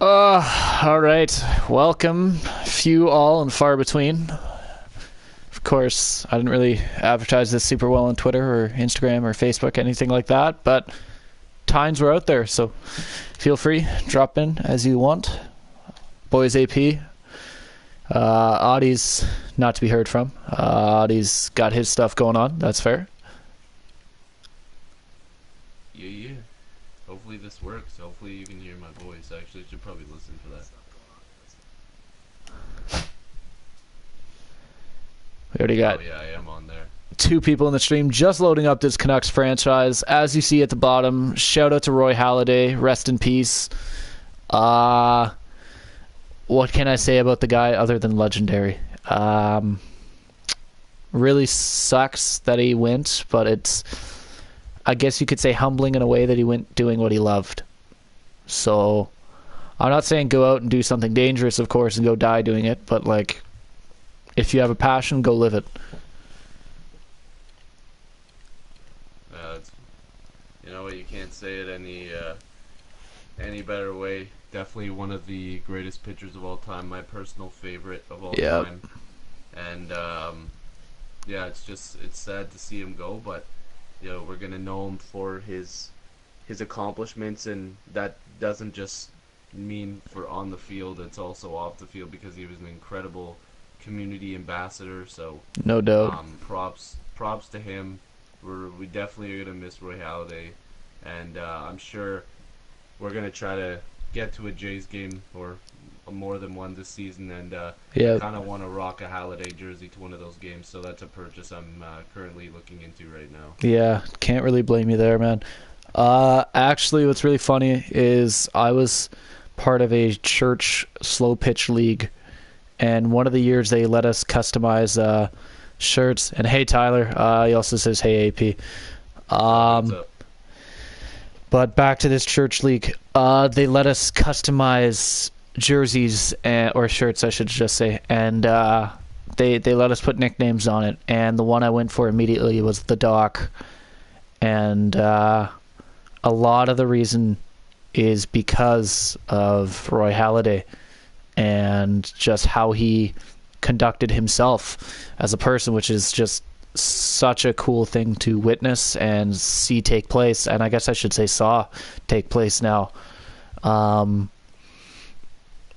All right. Welcome, few, all, and far between. Of course, I didn't really advertise this super well on Twitter or Instagram or Facebook, anything like that, but times were out there, so feel free, drop in as you want. Boys AP. Audie's not to be heard from. Audie's got his stuff going on, that's fair. Yeah. Hopefully this works. Hopefully you can hear my voice. Actually, I should probably listen for that. We already got Oh yeah, I am on there. 2 people in the stream just loading up this Canucks franchise. As you see at the bottom, shout out to Roy Halladay. Rest in peace. What can I say about the guy other than legendary? Really sucks that he went, but it's, I guess you could say, humbling in a way that he went doing what he loved. So I'm not saying go out and do something dangerous, of course, and go die doing it, but like, if you have a passion, go live it. You know what? You can't say it any better way. Definitely one of the greatest pitchers of all time. My personal favorite of all time. And yeah, it's sad to see him go, but you know, we're gonna know him for his accomplishments, and that doesn't just mean for on the field, it's also off the field, because he was an incredible community ambassador. So no doubt. Props to him. We definitely are gonna miss Roy Halladay, and I'm sure we're gonna try to get to a Jays game or more than one this season, and kind of want to rock a Halladay jersey to one of those games. So that's a purchase I'm currently looking into right now. Yeah, can't really blame you there, man. Actually, what's really funny is I was part of a church slow pitch league, and one of the years they let us customize shirts. And hey, Tyler, he also says hey, AP. What's up? But back to this church league, they let us customize jerseys or shirts, I should just say, and they let us put nicknames on it. And the one I went for immediately was the Doc, and a lot of the reason is because of Roy Halladay and just how he conducted himself as a person, which is just such a cool thing to witness and see take place, and I guess I should say saw take place now.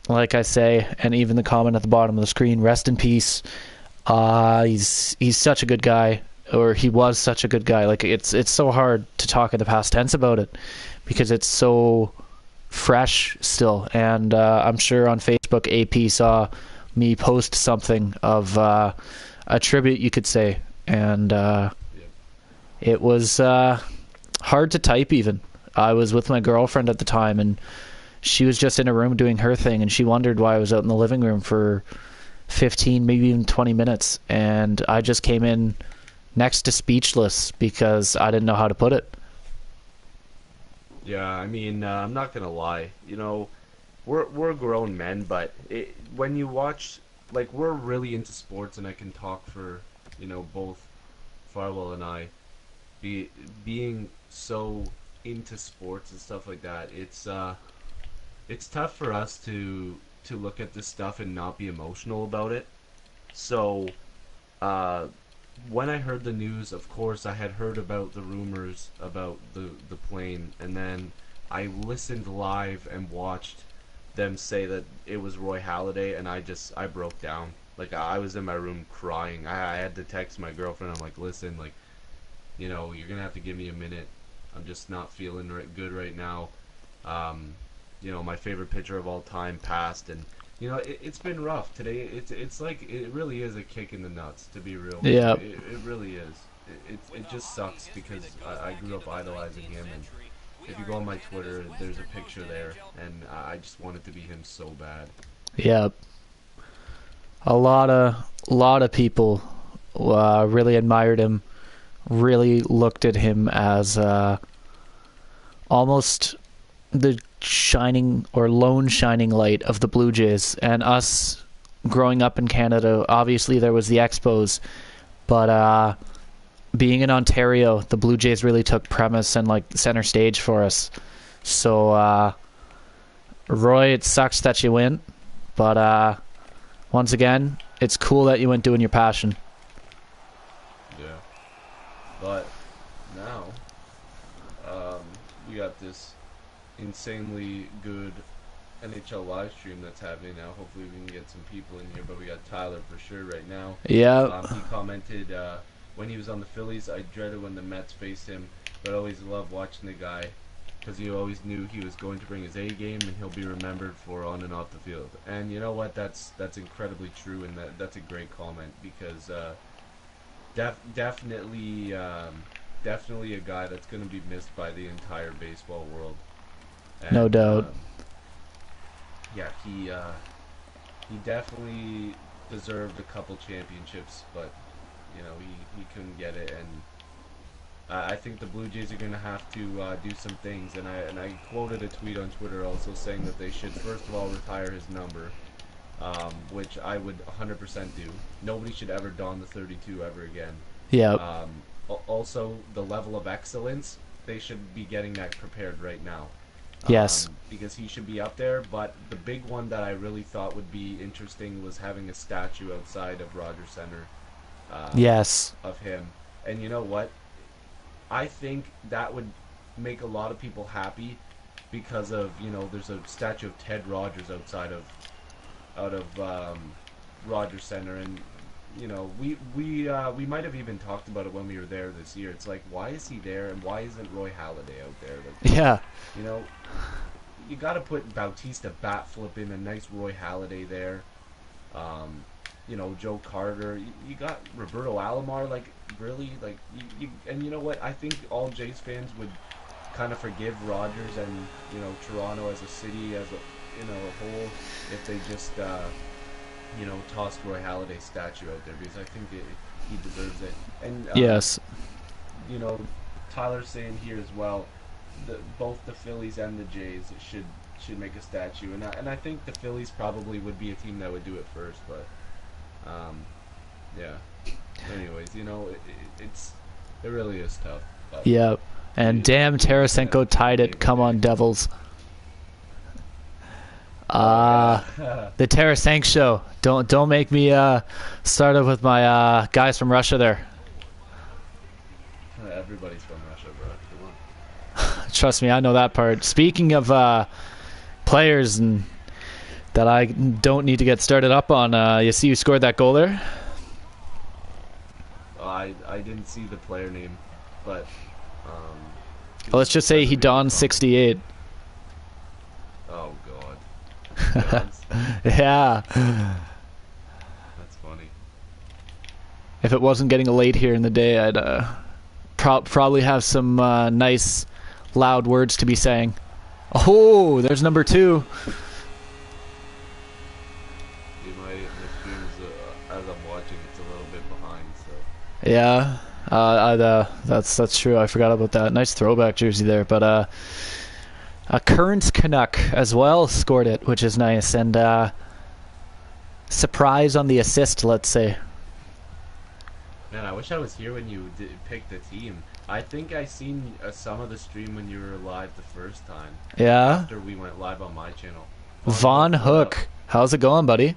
Like I say, and even the comment at the bottom of the screen, rest in peace. He's such a good guy, or he was such a good guy. Like it's so hard to talk in the past tense about it because it's so fresh still. And I'm sure on Facebook AP saw me post something of a tribute, you could say, and it was hard to type even. I was with my girlfriend at the time, and she was just in a room doing her thing, and she wondered why I was out in the living room for 15, maybe even 20 minutes, and I just came in next to speechless because I didn't know how to put it. Yeah, I mean, I'm not gonna lie. You know, we're grown men, but when you watch, like, we're really into sports, and I can talk for, you know, both Farwell and I, being so into sports and stuff like that. It's tough for us to look at this stuff and not be emotional about it. So, when I heard the news, of course, I had heard about the rumors about the plane, and then I listened live and watched them say that it was Roy Halladay, and I broke down. Like, I was in my room crying. I had to text my girlfriend. I'm like, listen, like, you know, you're gonna have to give me a minute. I'm just not feeling good right now. You know, my favorite pitcher of all time passed, and you know, it's been rough today. It's like, it really is a kick in the nuts, to be real. Yeah. It really is. It just sucks because I grew up idolizing him, and if you go on my Twitter, there's a picture there, and I just wanted to be him so bad. Yeah. A lot of people really admired him, really looked at him as almost the shining or lone shining light of the Blue Jays. And us growing up in Canada, obviously there was the Expos, but being in Ontario, the Blue Jays really took premise and like center stage for us. So Roy, it sucks that you went, but once again, it's cool that you went doing your passion. Yeah. But now, we got this insanely good NHL live stream that's happening now. Hopefully we can get some people in here, but we got Tyler for sure right now. Yeah. He commented, when he was on the Phillies, I dreaded when the Mets faced him, but I always loved watching the guy because you always knew he was going to bring his A game and he'll be remembered for on and off the field. And you know what? That's incredibly true, and that's a great comment because definitely a guy that's going to be missed by the entire baseball world. And, No doubt. Yeah, he definitely deserved a couple championships, but you know he couldn't get it, and I think the Blue Jays are going to have to do some things. And I quoted a tweet on Twitter also saying that they should first of all retire his number, which I would 100% do. Nobody should ever don the 32 ever again. Yeah. Also, the level of excellence, they should be getting that prepared right now. Yes. Because he should be up there, but the big one that I really thought would be interesting was having a statue outside of Rogers Center. Yes. Of him. And you know what? I think that would make a lot of people happy because of, you know, there's a statue of Ted Rogers out of Rogers Center, and you know, we might have even talked about it when we were there this year. It's like, why is he there, and why isn't Roy Halladay out there? Like, Yeah. you know, you got to put Bautista bat flip in a nice Roy Halladay there. You know, Joe Carter. You got Roberto Alomar. Like, really, like and you know what? I think all Jays fans would kind of forgive Rogers and, you know, Toronto as a city, as a, you know, a whole, if they just you know, tossed Roy Halladay's statue out there, because I think he deserves it. And Yes. you know, Tyler's saying here as well, both the Phillies and the Jays should make a statue, and I think the Phillies probably would be a team that would do it first, but yeah. Anyways, you know, it really is tough. But Yeah. And damn, Tarasenko tied it. Come on, Devils. The Tarasenko show. Don't make me start up with my guys from Russia there. Everybody's from Russia, bro. Come on. Trust me, I know that part. Speaking of players and that I don't need to get started up on, you see who scored that goal there? I didn't see the player name, but Well, let's just say he donned 68. Oh God. Yeah. That's funny. If it wasn't getting late here in the day, I'd probably have some nice, loud words to be saying. Oh, there's number 2. My stream's, as I'm watching, it's a little bit behind, so. Yeah, that's true. I forgot about that. Nice throwback jersey there, but a current Canuck as well scored it, which is nice, and surprise on the assist, let's say. Man, I wish I was here when you picked the team. I think I seen some of the stream when you were live the first time. Yeah. After we went live on my channel. Von Hook, how's it going, buddy?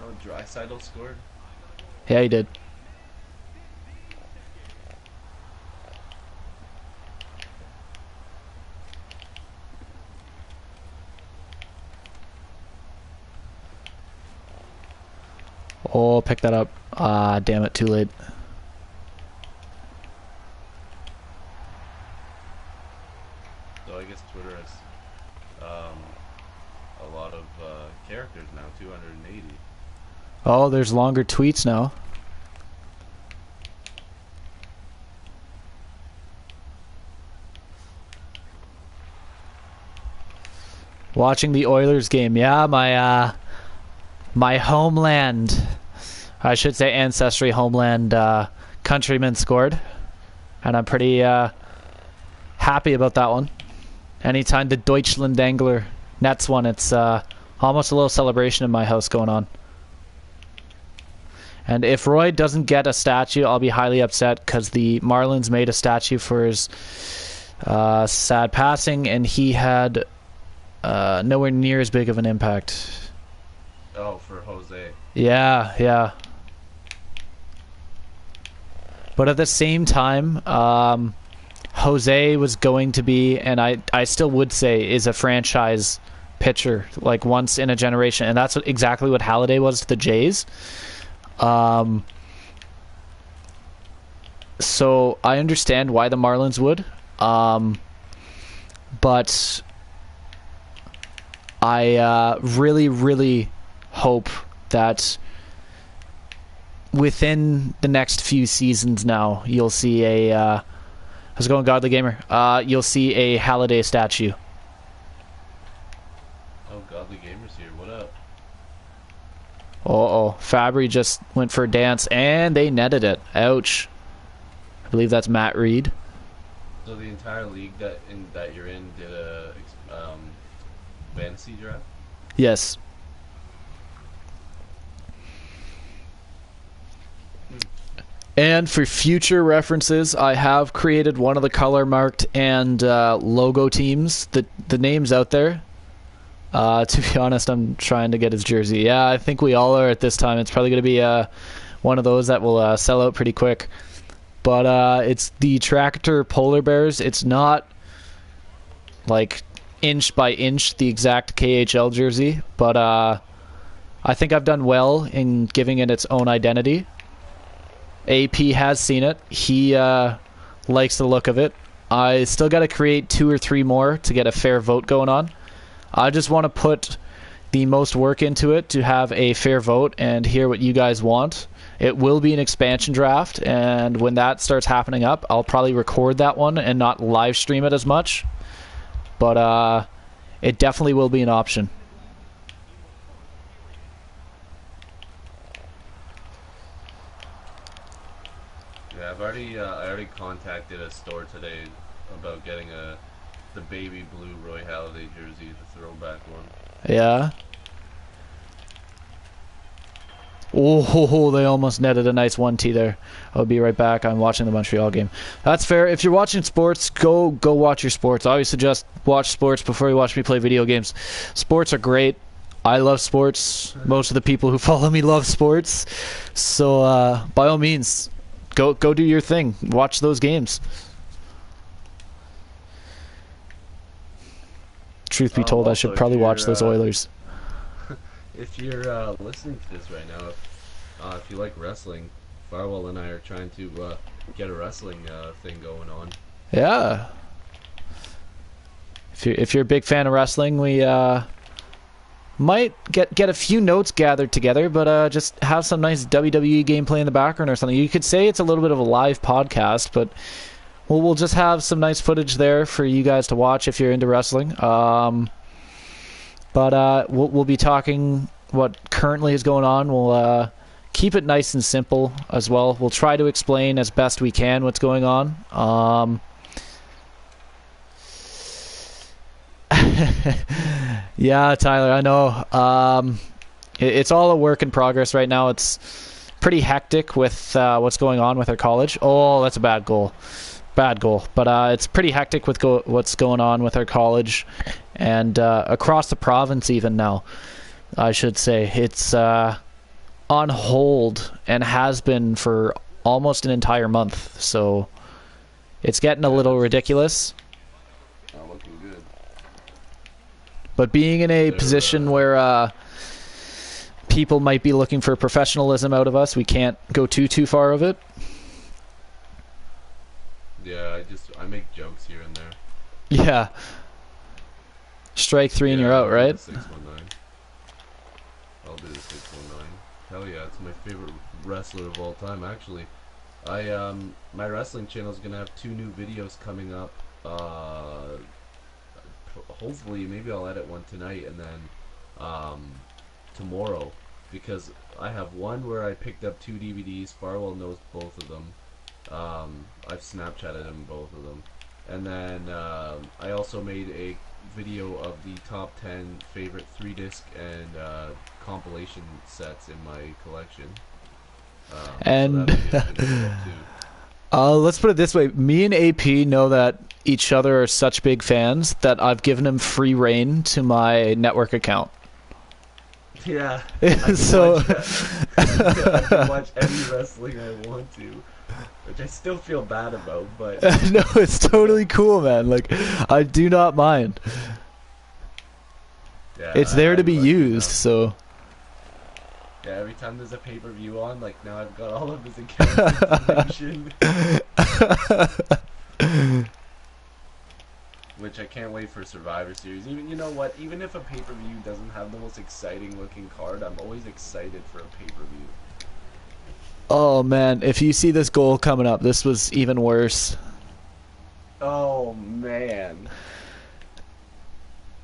Oh, Draisaitl scored? Yeah, he did. Oh, pick that up. Ah, damn it, too late. So I guess Twitter has a lot of characters now, 280. Oh, there's longer tweets now. Watching the Oilers game. Yeah, my homeland, I should say ancestry homeland countrymen scored, and I'm pretty happy about that one. Anytime the Deutschland Angler Nets won, it's almost a little celebration in my house going on. And if Roy doesn't get a statue, I'll be highly upset because the Marlins made a statue for his sad passing, and he had nowhere near as big of an impact. Oh, for Jose. Yeah, yeah. But at the same time, Jose was going to be, and I still would say, is a franchise pitcher, like once in a generation, and that's exactly what Halladay was to the Jays. So I understand why the Marlins would, but I really, really hope that within the next few seasons now, you'll see a how's it going, Godly Gamer? You'll see a Halladay statue. Oh, Godly Gamer's here. What up? Uh-oh. Fabry just went for a dance, and they netted it. Ouch. I believe that's Matt Reed. So the entire league that you're in did a fantasy draft? Yes. And for future references, I have created one of the color marked and logo teams. The name's out there. To be honest, I'm trying to get his jersey. Yeah, I think we all are at this time. It's probably going to be one of those that will sell out pretty quick. But it's the Tractor Polar Bears. It's not like inch by inch the exact KHL jersey, but I think I've done well in giving it its own identity. AP has seen it. He likes the look of it. I still got to create 2 or 3 more to get a fair vote going on. I just want to put the most work into it to have a fair vote and hear what you guys want. It will be an expansion draft, and when that starts happening up, I'll probably record that one and not live stream it as much. But it definitely will be an option. Yeah, I already contacted a store today about getting the baby blue Roy Halladay jersey, the throwback one. Yeah. Oh, they almost netted a nice 1T there. I'll be right back. I'm watching the Montreal game. That's fair. If you're watching sports, go watch your sports. I always suggest watch sports before you watch me play video games. Sports are great. I love sports. Most of the people who follow me love sports. So by all means, go do your thing. Watch those games. Truth be told, I should probably watch those Oilers. If you're listening to this right now, if you like wrestling, Farwell and I are trying to get a wrestling thing going on. Yeah. If you're a big fan of wrestling, we might get a few notes gathered together, but just have some nice WWE gameplay in the background or something. You could say it's a little bit of a live podcast, but we'll just have some nice footage there for you guys to watch if you're into wrestling. But we'll be talking what currently is going on. We'll keep it nice and simple as well. We'll try to explain as best we can what's going on. Yeah, Tyler, I know. It's all a work in progress right now. It's pretty hectic with what's going on with our college. Oh, that's a bad goal. Bad goal. But it's pretty hectic with what's going on with our college and across the province even now, I should say. It's on hold and has been for almost an entire month. So it's getting a little ridiculous. Not looking good. But being in a position where people might be looking for professionalism out of us, we can't go too far of it. Yeah, I make jokes here and there. Yeah. Strike 3 and you're out, right? 619. I'll do the 619. Hell yeah, it's my favorite wrestler of all time, actually. My wrestling channel is gonna have 2 new videos coming up. Hopefully, maybe I'll edit one tonight and then tomorrow, because I have one where I picked up 2 DVDs. Farwell knows both of them. I've Snapchatted him both of them, and then I also made a video of the top 10 favorite 3-disc and compilation sets in my collection. And that'll be interesting too. let's put it this way: me and AP know that each other are such big fans that I've given him free reign to my network account. Yeah. So I can watch any wrestling I want to, which I still feel bad about, but no, it's totally cool, man. Like, I do not mind. yeah, It's there to be lucky used, enough. so Yeah, every time there's a pay-per-view on, like now I've got all of his account information. Which I can't wait for Survivor Series. Even, you know what? Even if a pay-per-view doesn't have the most exciting looking card, I'm always excited for a pay-per-view. oh man, if you see this goal coming up, this was even worse. Oh man.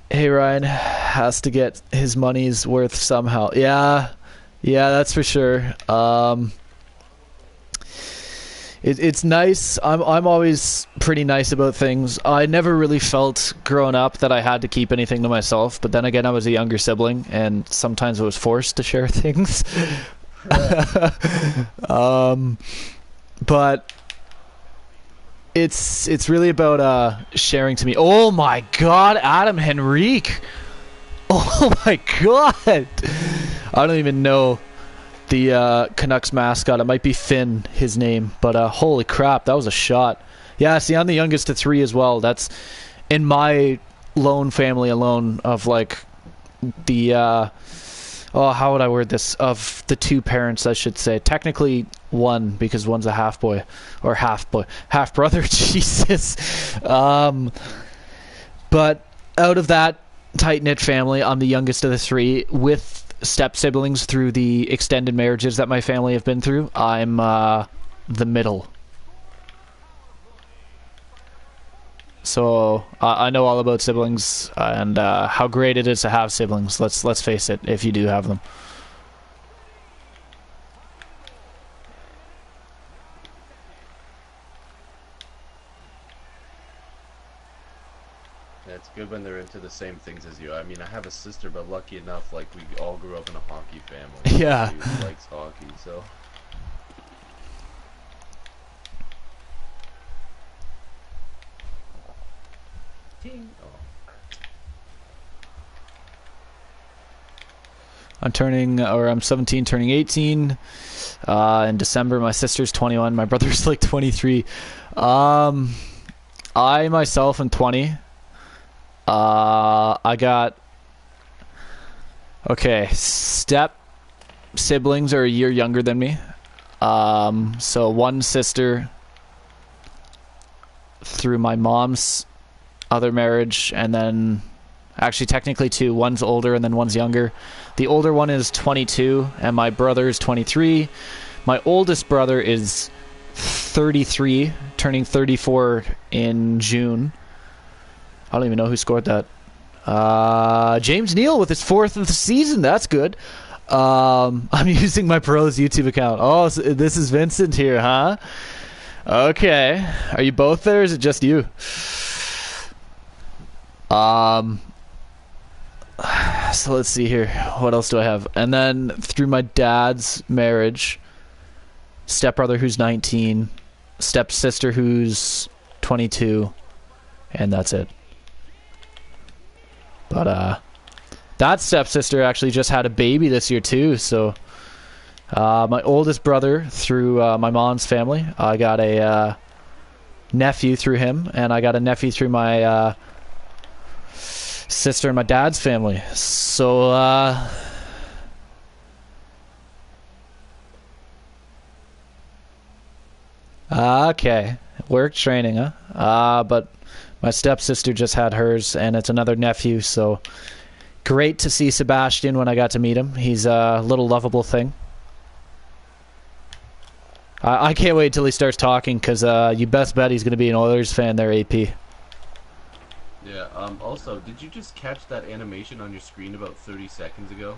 Hey, Ryan has to get his money's worth somehow. Yeah, that's for sure. It's nice. I'm always pretty nice about things. I never really felt growing up that I had to keep anything to myself, but then again, I was a younger sibling, and sometimes I was forced to share things. But it's really about sharing to me. Oh my God, Adam Henrique! Oh my God! I don't even know the Canucks mascot. It might be Finn, his name, but holy crap, that was a shot. Yeah, see, I'm the youngest of three as well. That's in my lone family alone of like the how would I word this, of the two parents, I should say. Technically one, because one's a half brother. Jesus. But out of that tight knit family, I'm the youngest of the three with step siblings through the extended marriages that my family have been through. I'm the middle. So I know all about siblings and how great it is to have siblings. Let's face it, if you do have them. Yeah, it's good when they're into the same things as you. I mean, I have a sister, but lucky enough, like, we all grew up in a hockey family. Yeah. She likes hockey, so. Ting. Oh. I'm 17, turning 18 in December. My sister's 21. My brother's like 23. I myself am 20. I got step siblings are a year younger than me. So one sister through my mom's other marriage, and then actually technically two. One's older and then one's younger. The older one is 22 and my brother is 23. My oldest brother is 33, turning 34 in June. I don't even know who scored that. James Neal with his 4th of the season. That's good. I'm using my pros YouTube account. Oh, so this is Vincent here, huh? Okay. Are you both there, or is it just you? So let's see here. What else do I have? And then through my dad's marriage, stepbrother who's 19, stepsister who's 22, and that's it. But that stepsister actually just had a baby this year too. So my oldest brother through my mom's family, I got a nephew through him, and I got a nephew through my sister and my dad's family. So okay, work training, huh? But my stepsister just had hers, and it's another nephew, so great to see Sebastian when I got to meet him. He's a little lovable thing. I can't wait till he starts talking, because you best bet he's going to be an Oilers fan there, AP. Yeah, also, did you just catch that animation on your screen about 30 seconds ago?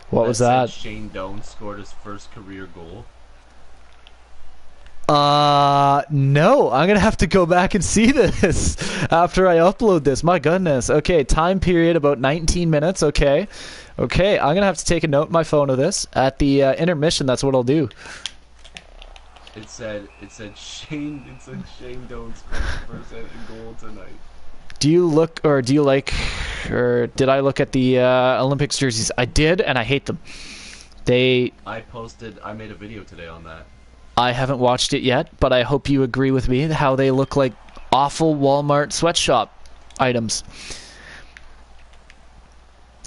What was that? Shane Doan scored his first career goal. No, I'm gonna have to go back and see this after I upload this. My goodness. Okay, time period about 19 minutes. Okay, I'm gonna have to take a note in my phone of this at the intermission. That's what I'll do. It said Shane Doan scores first goal tonight. Do you look, or do you like, or did I look at the Olympics jerseys? I did, and I hate them. I made a video today on that. I haven't watched it yet, but I hope you agree with me how they look like awful Walmart sweatshop items.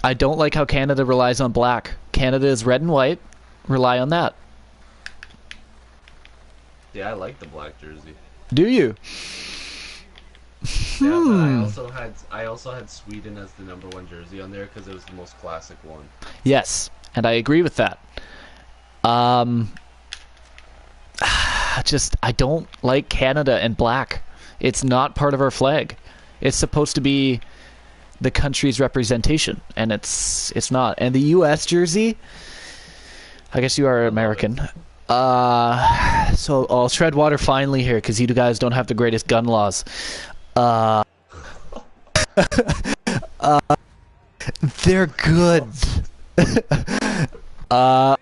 I don't like how Canada relies on black. Canada is red and white. Rely on that. Yeah, I like the black jersey. Do you? Yeah, but I also had Sweden as the #1 jersey on there because it was the most classic one. Yes, and I agree with that. I don't like Canada and black. It's not part of our flag. It's supposed to be the country's representation, and it's not. And the U.S. jersey, I guess you are American. So I'll tread water finally here because you guys don't have the greatest gun laws. They're good.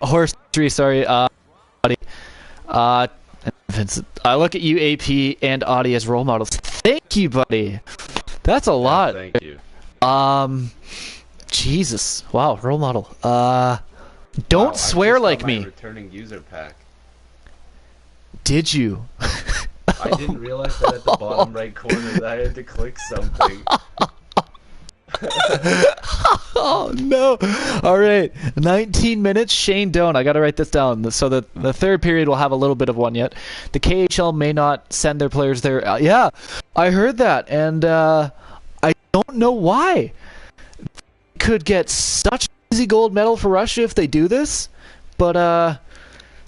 Horse tree, sorry. Buddy. Vincent, I look at you, AP, and Audie as role models. Thank you, buddy. That's a lot. Thank you. Jesus. Wow, role model. Don't swear I just like got me. my returning user pack. Did you? I didn't realize that at the bottom right corner that I had to click something. Oh no. Alright, 19 minutes. Shane Doan, I gotta write this down. So the third period will have a little bit of one yet. The KHL may not send their players there. Yeah, I heard that, and I don't know why. Could get such an easy gold medal for Russia if they do this, but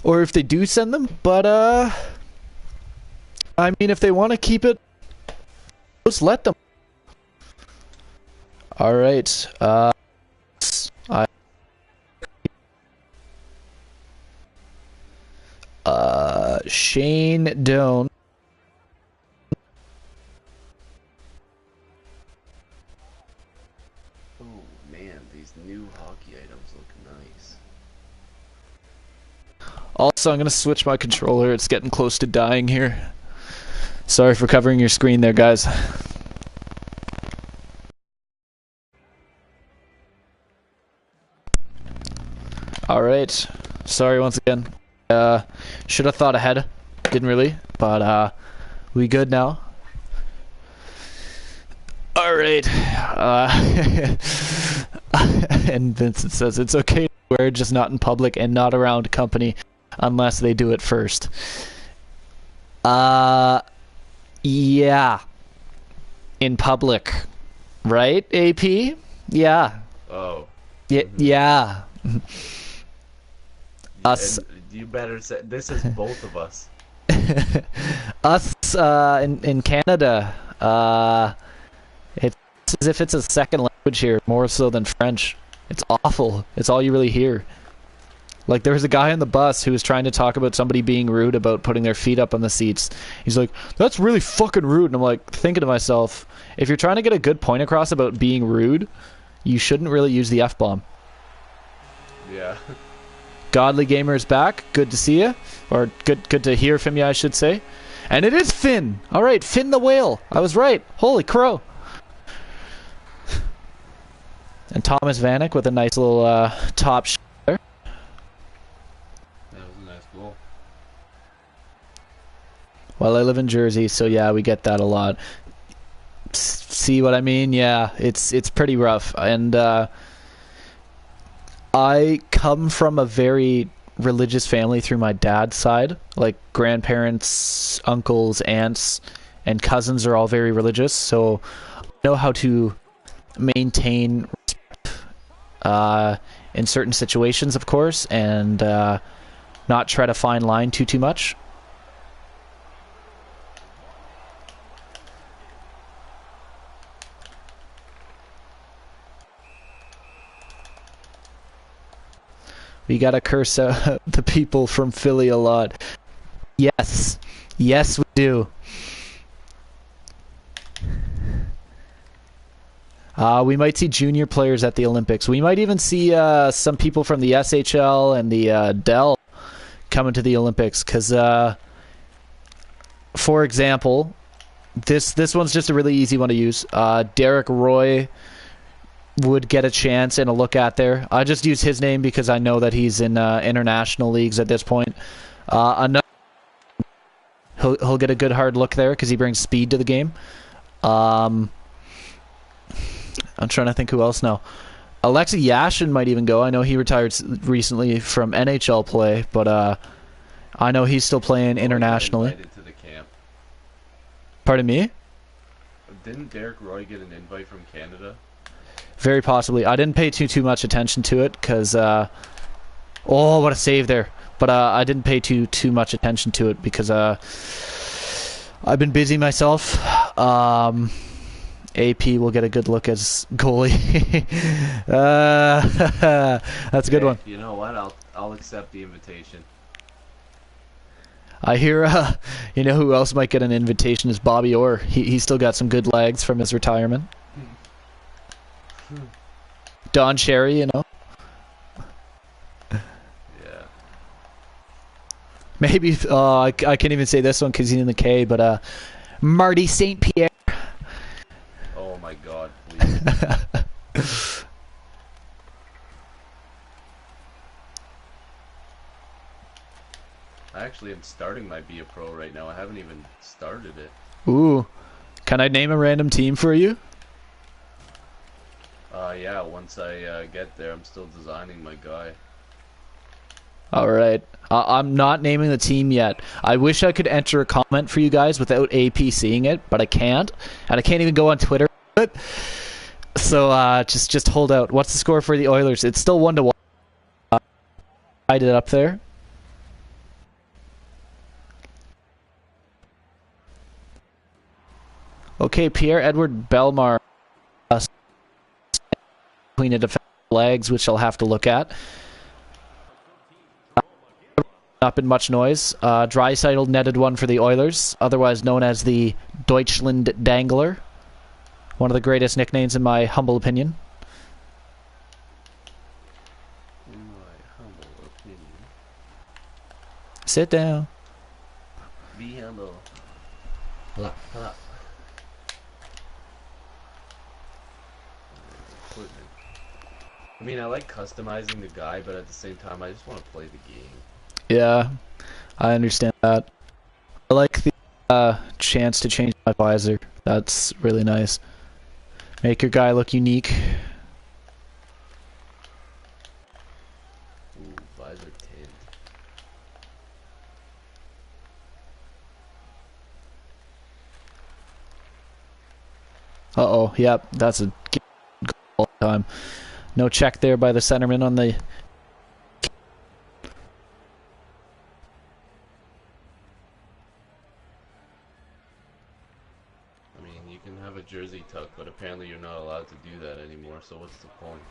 or if they do send them, but I mean, if they want to keep it, just let them. All right. Shane Doan. Oh man, these new hockey items look nice. Also, I'm gonna switch my controller. It's getting close to dying here. Sorry for covering your screen there, guys. Alright. Sorry once again. Should have thought ahead. Didn't really. But, we good now? Alright. And Vincent says, it's okay to wear, just not in public and not around company unless they do it first. Yeah. In public. Right, AP? Yeah. Oh. Yeah. Us. And you better say this is both of us. Us in Canada. It's as if it's a second language here, more so than French. It's awful. It's all you really hear. Like, there was a guy on the bus who was trying to talk about somebody being rude about putting their feet up on the seats. He's like, that's really fucking rude. And I'm like, thinking to myself, if you're trying to get a good point across about being rude, you shouldn't really use the F-bomb. Yeah. Godly Gamer is back. Good to see you. Or good to hear from you, I should say. And it is Finn. All right, Finn the whale. I was right. Holy crow. And Thomas Vanek with a nice little top shot there. That was a nice goal. Well, I live in Jersey, so yeah, we get that a lot. See what I mean? Yeah, it's pretty rough. And I come from a very religious family through my dad's side. Like, grandparents, uncles, aunts, and cousins are all very religious, so I know how to maintain respect in certain situations, of course, and not try to fine line too much. We gotta curse the people from Philly a lot. Yes. Yes, we do. We might see junior players at the Olympics. We might even see some people from the SHL and the Dell coming to the Olympics. Because, for example, this one's just a really easy one to use. Derek Roy would get a chance and a look at there. I just use his name because I know that he's in international leagues at this point. Another, he'll get a good hard look there because he brings speed to the game. I'm trying to think who else now. Alexei Yashin might even go. I know he retired recently from NHL play, but I know he's still playing internationally. Invited to the camp. Pardon me? Didn't Derek Roy get an invite from Canada? Very possibly. I didn't pay too much attention to it because oh, what a save there! But I didn't pay too much attention to it because I've been busy myself. AP will get a good look as goalie. That's a good one. You know what? I'll accept the invitation. I hear, you know who else might get an invitation is Bobby Orr. He's still got some good legs from his retirement. Don Cherry, you know. Yeah. Maybe, I can't even say this one because he's in the K, but Marty St. Pierre. Oh my God, please. I actually am starting my Be a Pro right now. I haven't even started it. Ooh. Can I name a random team for you? Yeah, once I get there, I'm still designing my guy. Alright. I'm not naming the team yet. I wish I could enter a comment for you guys without AP seeing it, but I can't. And I can't even go on Twitter. So just hold out. What's the score for the Oilers? It's still 1-1. I did it up there. Okay, Pierre-Edouard Bellemare between the defensive legs, which I'll have to look at. Not been much noise. Draisaitl netted one for the Oilers, otherwise known as the Deutschland Dangler. One of the greatest nicknames in my humble opinion. In my humble opinion. Sit down. Be humble. Hello. Hello. I mean, I like customizing the guy, but at the same time, I just want to play the game. Yeah, I understand that. I like the chance to change my visor. That's really nice. Make your guy look unique. Ooh, visor tint. Uh-oh, yep, that's a goal all the time. No check there by the centerman on the... I mean, you can have a jersey tuck, but apparently you're not allowed to do that anymore, so what's the point?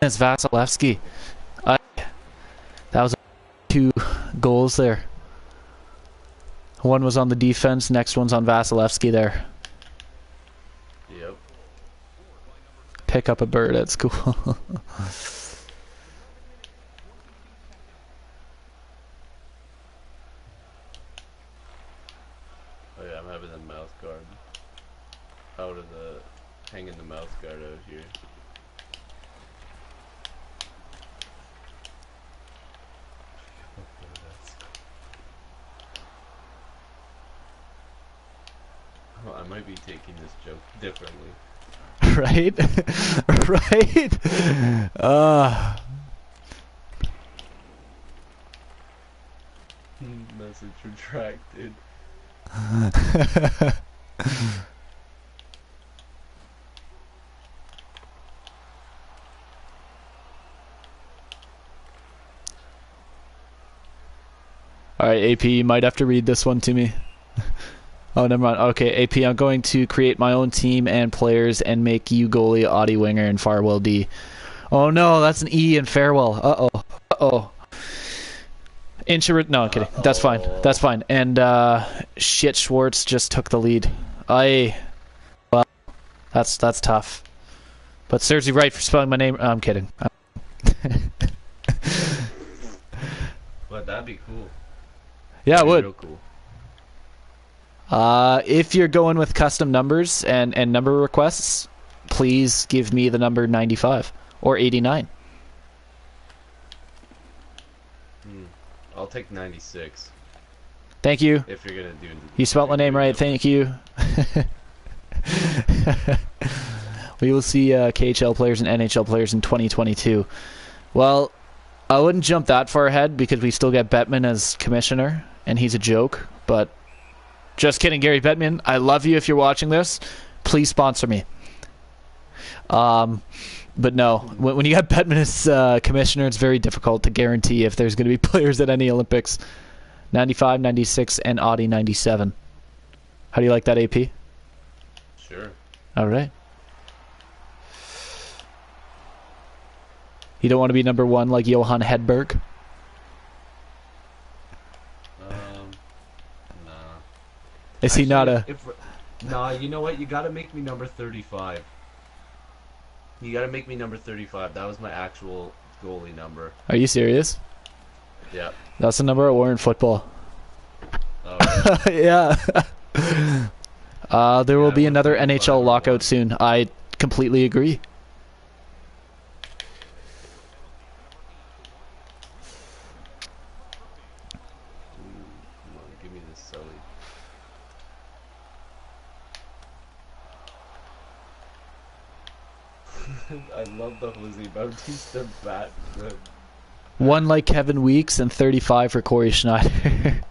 It's Vasilevsky. That was 2 goals there. One was on the defense, next one's on Vasilevsky there. Yep. Pick up a bird, that's cool. Oh yeah, I'm having the mouth guard out of the... hanging the mouth guard out here. Oh, I might be taking this joke differently. Right? Right? Message retracted. Alright, AP, you might have to read this one to me. Oh, never mind. Okay, AP, I'm going to create my own team and players and make you goalie, Audie winger, and Farwell D. Oh no, that's an E in Farewell. Uh-oh. Uh-oh. No, I'm kidding. That's fine. That's fine. And shit, Schwartz just took the lead. Well, that's tough. But serves you right for spelling my name. I'm kidding. But that'd be cool. Yeah, it would. Real cool. If you're going with custom numbers and number requests, please give me the number 95 or 89. I'll take 96. Thank you. If you're gonna do. You spelled my name right. Thank you. We will see KHL players and NHL players in 2022. Well, I wouldn't jump that far ahead because we still get Bettman as commissioner, and he's a joke. But just kidding, Gary Bettman. I love you if you're watching this. Please sponsor me. But no, when you have Bettman as commissioner, it's very difficult to guarantee if there's going to be players at any Olympics. 95, 96, and Audi 97. How do you like that, AP? Sure. All right. You don't want to be number one like Johan Hedberg? Nah. Is he not a... Nah, you know what? You gotta make me number 35. You gotta make me number 35. That was my actual goalie number. Are you serious? Yeah. That's the number I wore in football. Oh, really? Yeah. There will be another NHL lockout soon. I completely agree. Come on, give me this, Sully. I love the Jose Bautista bat. One like Kevin Weeks and 35 for Corey Schneider.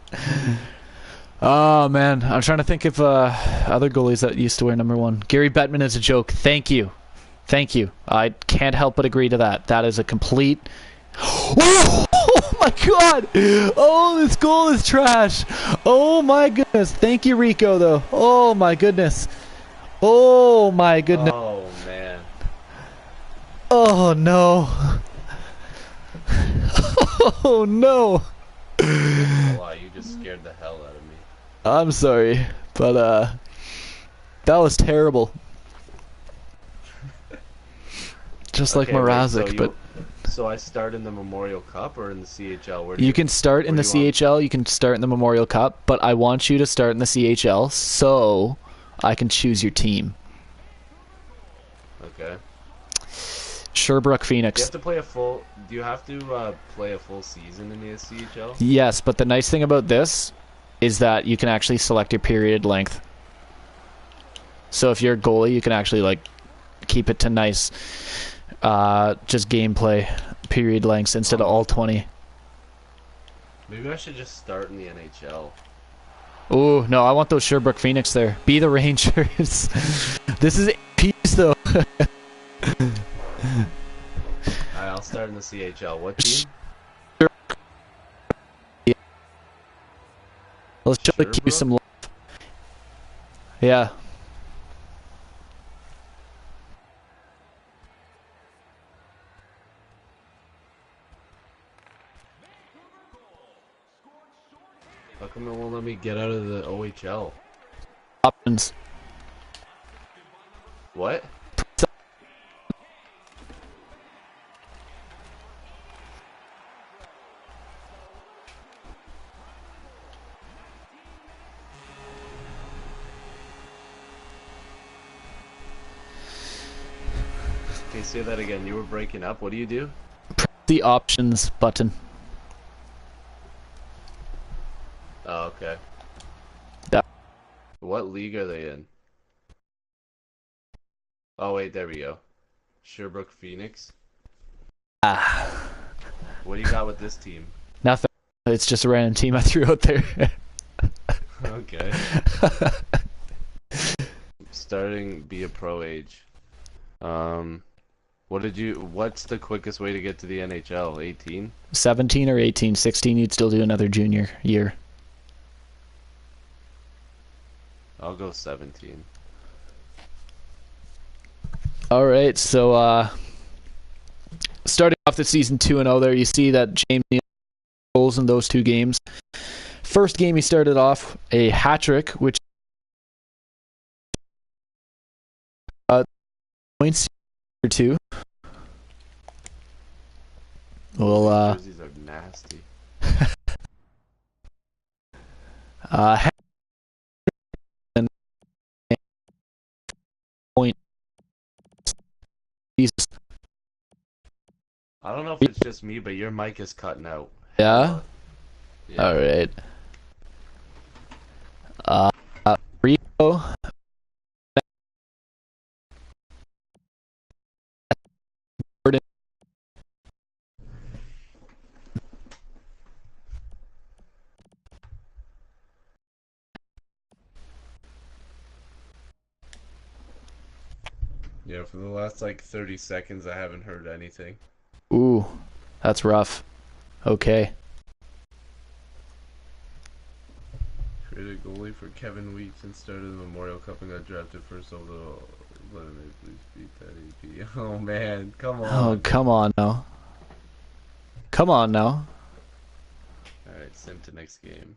Oh, man. I'm trying to think of other goalies that used to wear number one. Gary Bettman is a joke. Thank you. Thank you. I can't help but agree to that. That is a complete... Oh, my God. Oh, this goal is trash. Oh, my goodness. Thank you, Rico, though. Oh, my goodness. Oh, my goodness. Oh, man. Oh, no. Oh, no. You just scared the hell out of me. I'm sorry, but that was terrible. Just like Mrazek, wait, but so I start in the Memorial Cup or in the CHL? Where you can start in the CHL, you can start in the Memorial Cup, but I want you to start in the CHL so I can choose your team. Okay. Sherbrooke Phoenix. Do you have to play a full? Do you have to play a full season in the CHL? Yes, but the nice thing about this is that you can actually select your period length. So if you're a goalie, you can actually like keep it to nice, just gameplay period lengths instead of all 20. Maybe I should just start in the NHL. Oh no, I want those Sherbrooke Phoenix there. Be the Rangers. This is peace though. I'll start in the CHL. What team? Let's show the Q some love. Yeah. How come it won't let me get out of the OHL? Options. What? Okay, say that again. You were breaking up. What do you do? Press the options button. Oh, okay. That. What league are they in? Oh, wait, there we go. Sherbrooke Phoenix. Ah. What do you got with this team? Nothing. It's just a random team I threw out there. Okay. Starting be a pro age. What's the quickest way to get to the NHL? 18? 17 or 18. 16, you'd still do another junior year. I'll go 17. All right, so starting off the season 2-0 there. You see that James Neal goals in those 2 games. First game he started off a hat trick, which points or 2. Well, jerseys are nasty. Point. Jesus. I don't know if it's just me, but your mic is cutting out. Yeah? Yeah. All right. Rico. Yeah, for the last like 30 seconds, I haven't heard anything. Ooh, that's rough. Okay. Created goalie for Kevin Weeks and started the Memorial Cup and got drafted first overall. Let me please beat that AP. Oh man, come on. Oh, come on now. Come on now. Alright, sim to next game.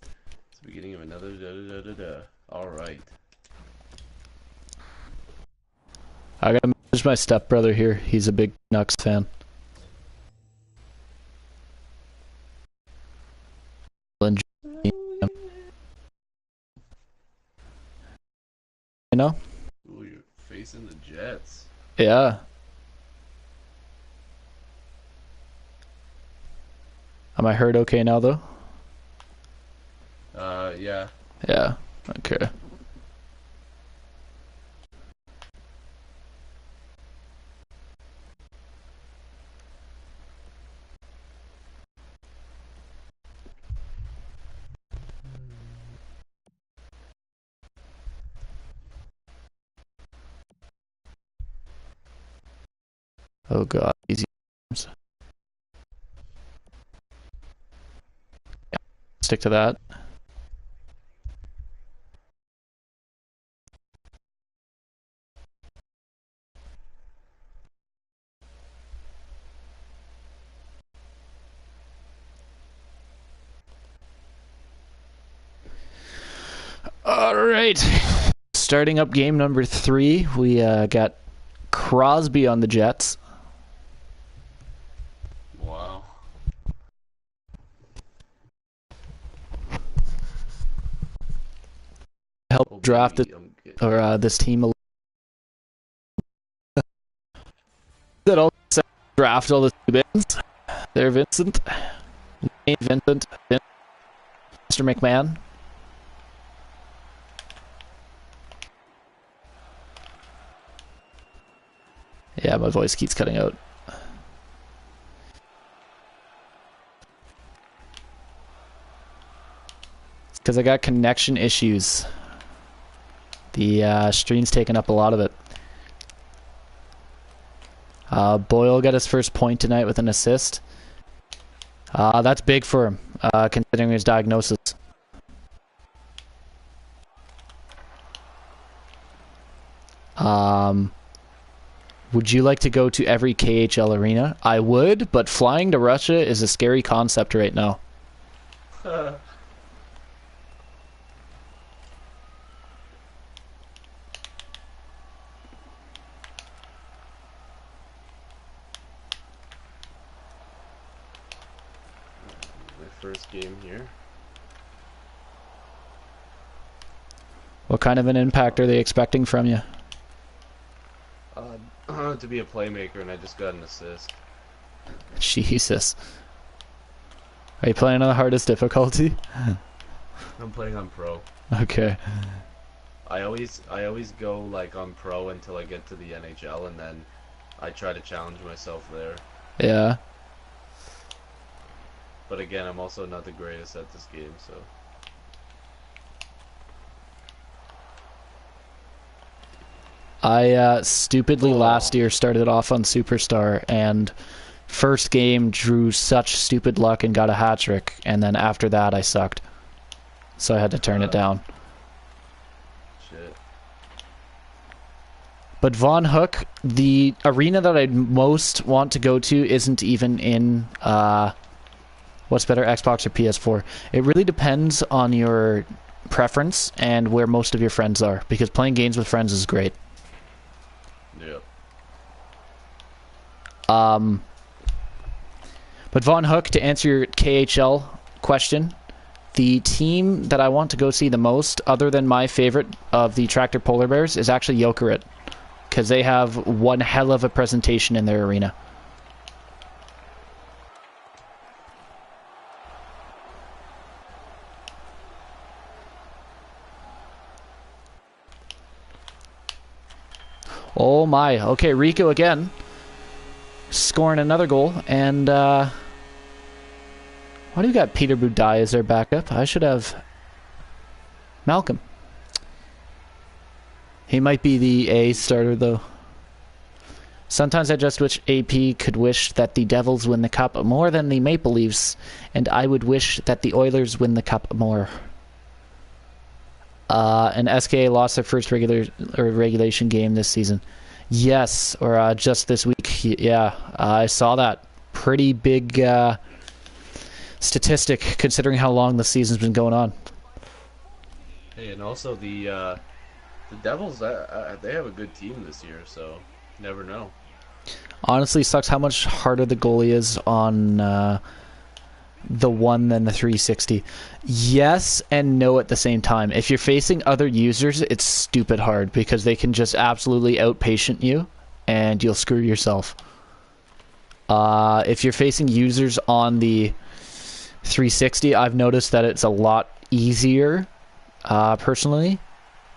It's the beginning of another da-da-da-da-da. Alright. I gotta message my stepbrother here. He's a big Canucks fan. You know? Ooh, you're facing the Jets. Yeah. Am I heard okay now though? Yeah. Yeah. Okay. Oh god, easy. Stick to that. All right. Starting up game number 3, we got Crosby on the Jets. Wow. Help draft it, or this team a that all draft all the bins. There, Vincent, Mr. McMahon. Yeah, my voice keeps cutting out. It's because I got connection issues. The stream's taking up a lot of it. Boyle got his first point tonight with an assist. That's big for him, considering his diagnosis. Would you like to go to every KHL arena? I would, but flying to Russia is a scary concept right now. First game here. What kind of an impact are they expecting from you? To be a playmaker, and I just got an assist. Jesus. Are you playing on the hardest difficulty? I'm playing on pro. Okay. I always go like on pro until I get to the NHL, and then I try to challenge myself there. Yeah. But again, I'm also not the greatest at this game, so. I stupidly last year started off on Superstar, and first game drew such stupid luck and got a hat trick, and then after that I sucked. So I had to turn it down. Shit. But Von Hook, the arena that I'd most want to go to isn't even in, what's better, Xbox or PS4. It really depends on your preference and where most of your friends are, because playing games with friends is great. Yep. But Von Hook, to answer your KHL question, the team that I want to go see the most, other than my favorite of the Tractor Polar Bears, is actually Jokerit, because they have one hell of a presentation in their arena. Oh my. Okay, Rico again. Scoring another goal. And, why do you got Peter Budai as their backup? I should have Malcolm. He might be the A starter, though. Sometimes I just wish AP could wish that the Devils win the Cup more than the Maple Leafs, and I would wish that the Oilers win the Cup more. And SKA lost their first regulation game this season. Yes, or just this week. Yeah, I saw that. Pretty big statistic considering how long the season's been going on. Hey, and also the Devils, they have a good team this year, so never know. Honestly, sucks how much harder the goalie is on the one than the 360. Yes and no at the same time. If you're facing other users, it's stupid hard because they can just absolutely outpatient you and you'll screw yourself. If you're facing users on the 360, I've noticed that it's a lot easier, personally,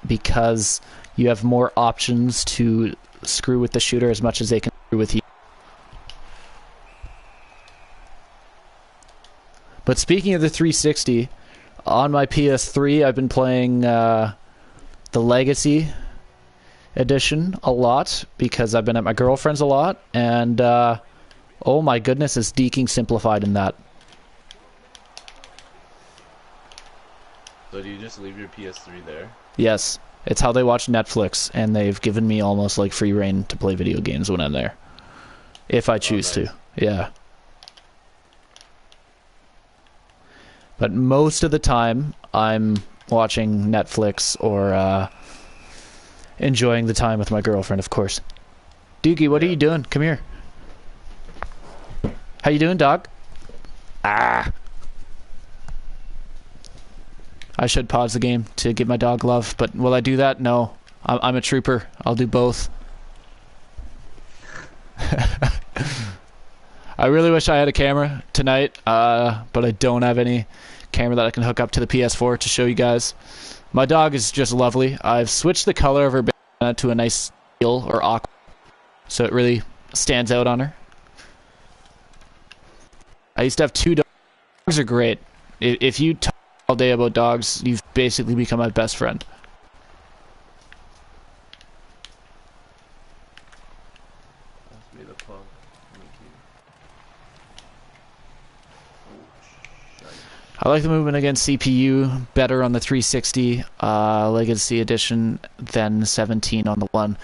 because you have more options to screw with the shooter as much as they can screw with you. But speaking of the 360, on my PS3, I've been playing the Legacy edition a lot because I've been at my girlfriend's a lot, and oh my goodness, is deking simplified in that. So do you just leave your PS3 there? Yes, it's how they watch Netflix, and they've given me almost like free reign to play video games when I'm there, if I choose to. Yeah. But most of the time, I'm watching Netflix or enjoying the time with my girlfriend, of course. Doogie, what are you doing? Come here. How you doing, dog? Ah. I should pause the game to give my dog love, but will I do that? No. I'm a trooper. I'll do both. I really wish I had a camera tonight, but I don't have any camera that I can hook up to the PS4 to show you guys. My dog is just lovely. I've switched the color of her bandana to a nice teal or aqua, so it really stands out on her. I used to have 2 dogs. Dogs are great. If you talk all day about dogs, you've basically become my best friend. I like the movement against CPU better on the 360 Legacy Edition than 17 on the one.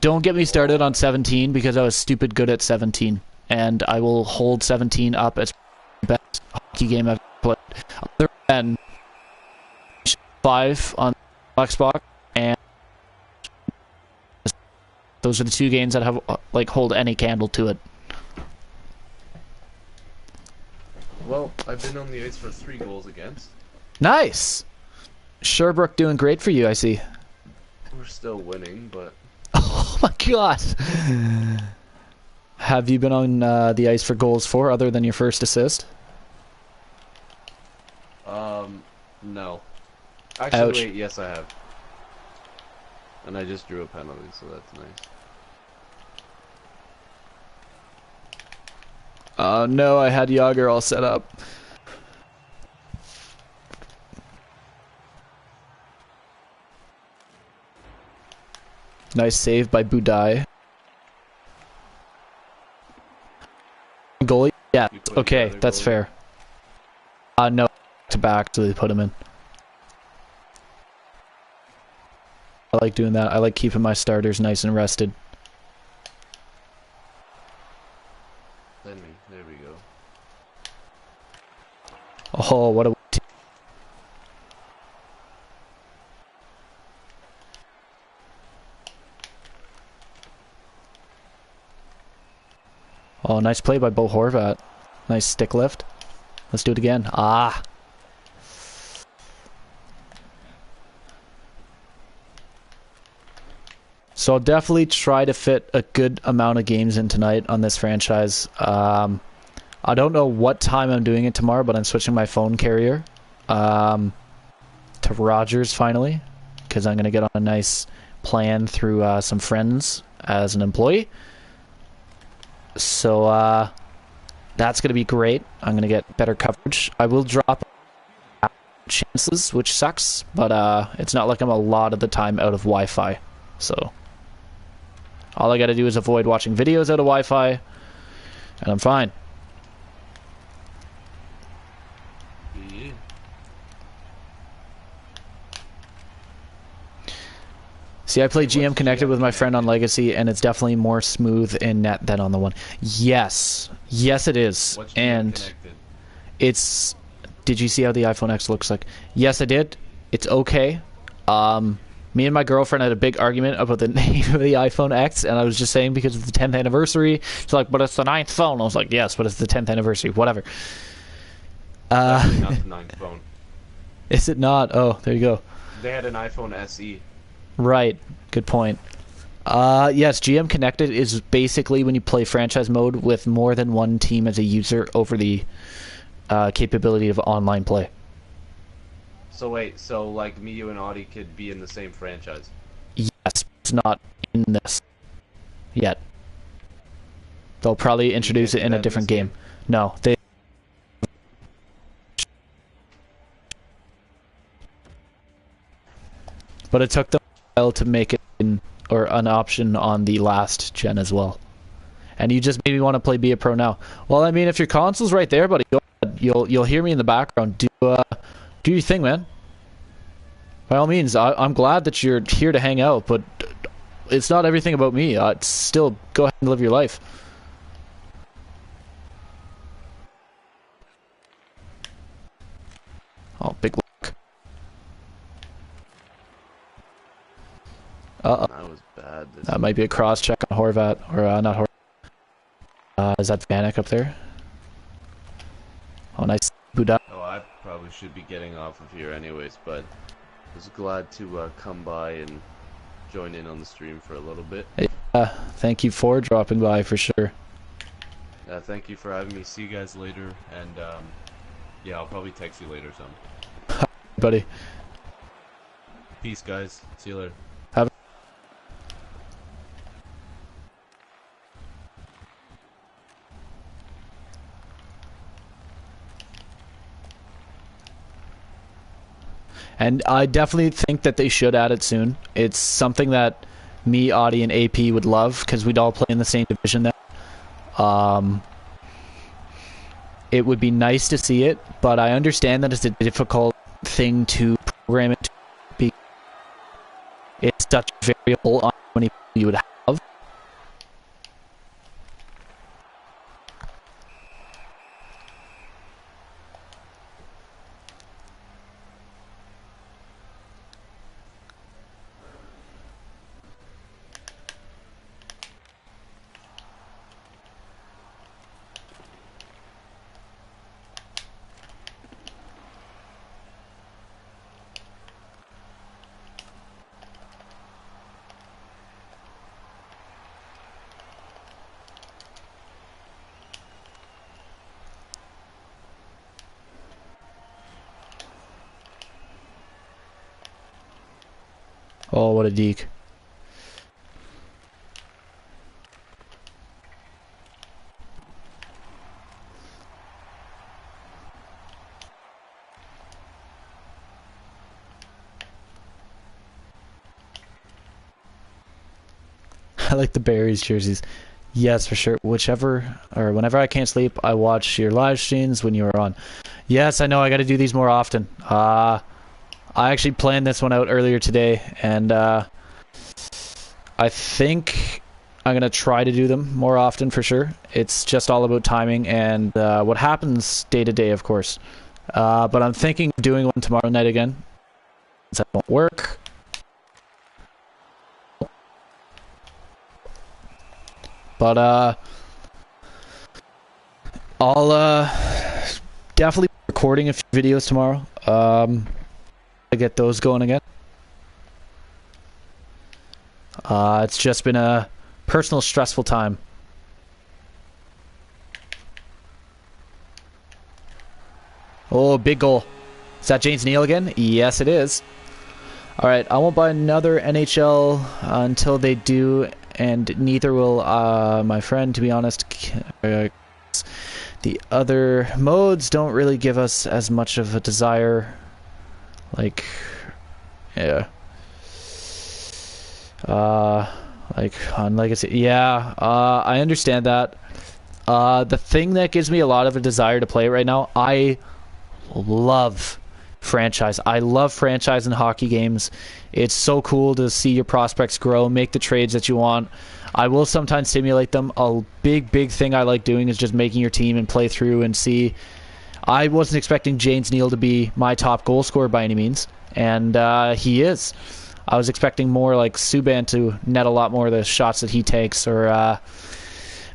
Don't get me started on 17 because I was stupid good at 17, and I will hold 17 up as the best hockey game I've played. Other than 5 on Xbox, and those are the 2 games that have like hold any candle to it. Well, I've been on the ice for 3 goals against. Nice! Sherbrooke doing great for you, I see. We're still winning, but... Oh my god! Have you been on the ice for goals for, other than your first assist? No. Actually, Ouch. wait, yes I have. And I just drew a penalty, so that's nice. No, I had Yager all set up. Nice save by Budai. Goalie? Yeah, okay, that's fair. No, to back, so they put him in. I like doing that. I like keeping my starters nice and rested. There we go. Oh, what a... Oh, nice play by Bo Horvat. Nice stick lift. Let's do it again. Ah. So I'll definitely try to fit a good amount of games in tonight on this franchise. I don't know what time I'm doing it tomorrow, but I'm switching my phone carrier to Rogers finally, because I'm going to get on a nice plan through some friends as an employee. So that's going to be great. I'm going to get better coverage. I will drop chances, which sucks, but it's not like I'm a lot of the time out of Wi-Fi. So all I got to do is avoid watching videos out of Wi-Fi, and I'm fine. Yeah. See, I play GM Connected with my friend on Legacy, and it's definitely more smooth in net than on the one. Yes. Yes, it is. What's And connected? it's... Did you see how the iPhone X looks like? Yes, I did. It's okay. Me and my girlfriend had a big argument about the name of the iPhone X, and I was just saying because it's the 10th anniversary. She's like, but it's the 9th phone. I was like, yes, but it's the 10th anniversary. Whatever. Definitely not the 9th phone. Is it not? Oh, there you go. They had an iPhone SE. Right. Good point. Yes, GM Connected is basically when you play franchise mode with more than one team as a user over the capability of online play. So wait, so like me, you, and Audie could be in the same franchise? Yes, it's not in this yet. They'll probably introduce it in a different game. No, they... But it took them a while to make it in, or an option on the last gen as well. And you just maybe want to play Be a Pro now. Well, I mean, if your console's right there, buddy, you'll hear me in the background. Do your thing, man. By all means, I'm glad that you're here to hang out, but it's not everything about me. Still, go ahead and live your life. Oh, big look. Uh-oh. That was bad. That might be a cross-check on Horvat, or not Horvat. Is that Vanek up there? Oh, nice. Buda. Oh, I probably should be getting off of here anyways, but I was glad to come by and join in on the stream for a little bit. Thank you for dropping by, for sure. Thank you for having me. See you guys later, and yeah, I'll probably text you later some. Buddy. Peace, guys. See you later. And I definitely think that they should add it soon. It's something that me, Audie, and AP would love, because we'd all play in the same division then. It would be nice to see it, but I understand that it's a difficult thing to program it to be. It's such a variable on how many people you would have. Oh, what a deke. I like the Berries jerseys. Yes, for sure. Whenever I can't sleep, I watch your live streams when you are on. Yes, I know I got to do these more often. I actually planned this one out earlier today, and I think I'm going to try to do them more often for sure. It's just all about timing and what happens day to day, of course. But I'm thinking of doing one tomorrow night again. That won't work. But I'll definitely be recording a few videos tomorrow. To get those going again. It's just been a personal stressful time. Oh, big goal. Is that James Neal again? Yes, it is. All right, I won't buy another NHL until they do, and neither will my friend, to be honest. The other modes don't really give us as much of a desire. Like, yeah. Like on Legacy. Yeah, I understand that. The thing that gives me a lot of a desire to play it right now, I love franchise. I love franchise in hockey games. It's so cool to see your prospects grow, make the trades that you want. I will sometimes simulate them. A big thing I like doing is just making your team and play through and see. I wasn't expecting James Neal to be my top goal scorer by any means, and he is. I was expecting more like Subban to net a lot more of the shots that he takes, or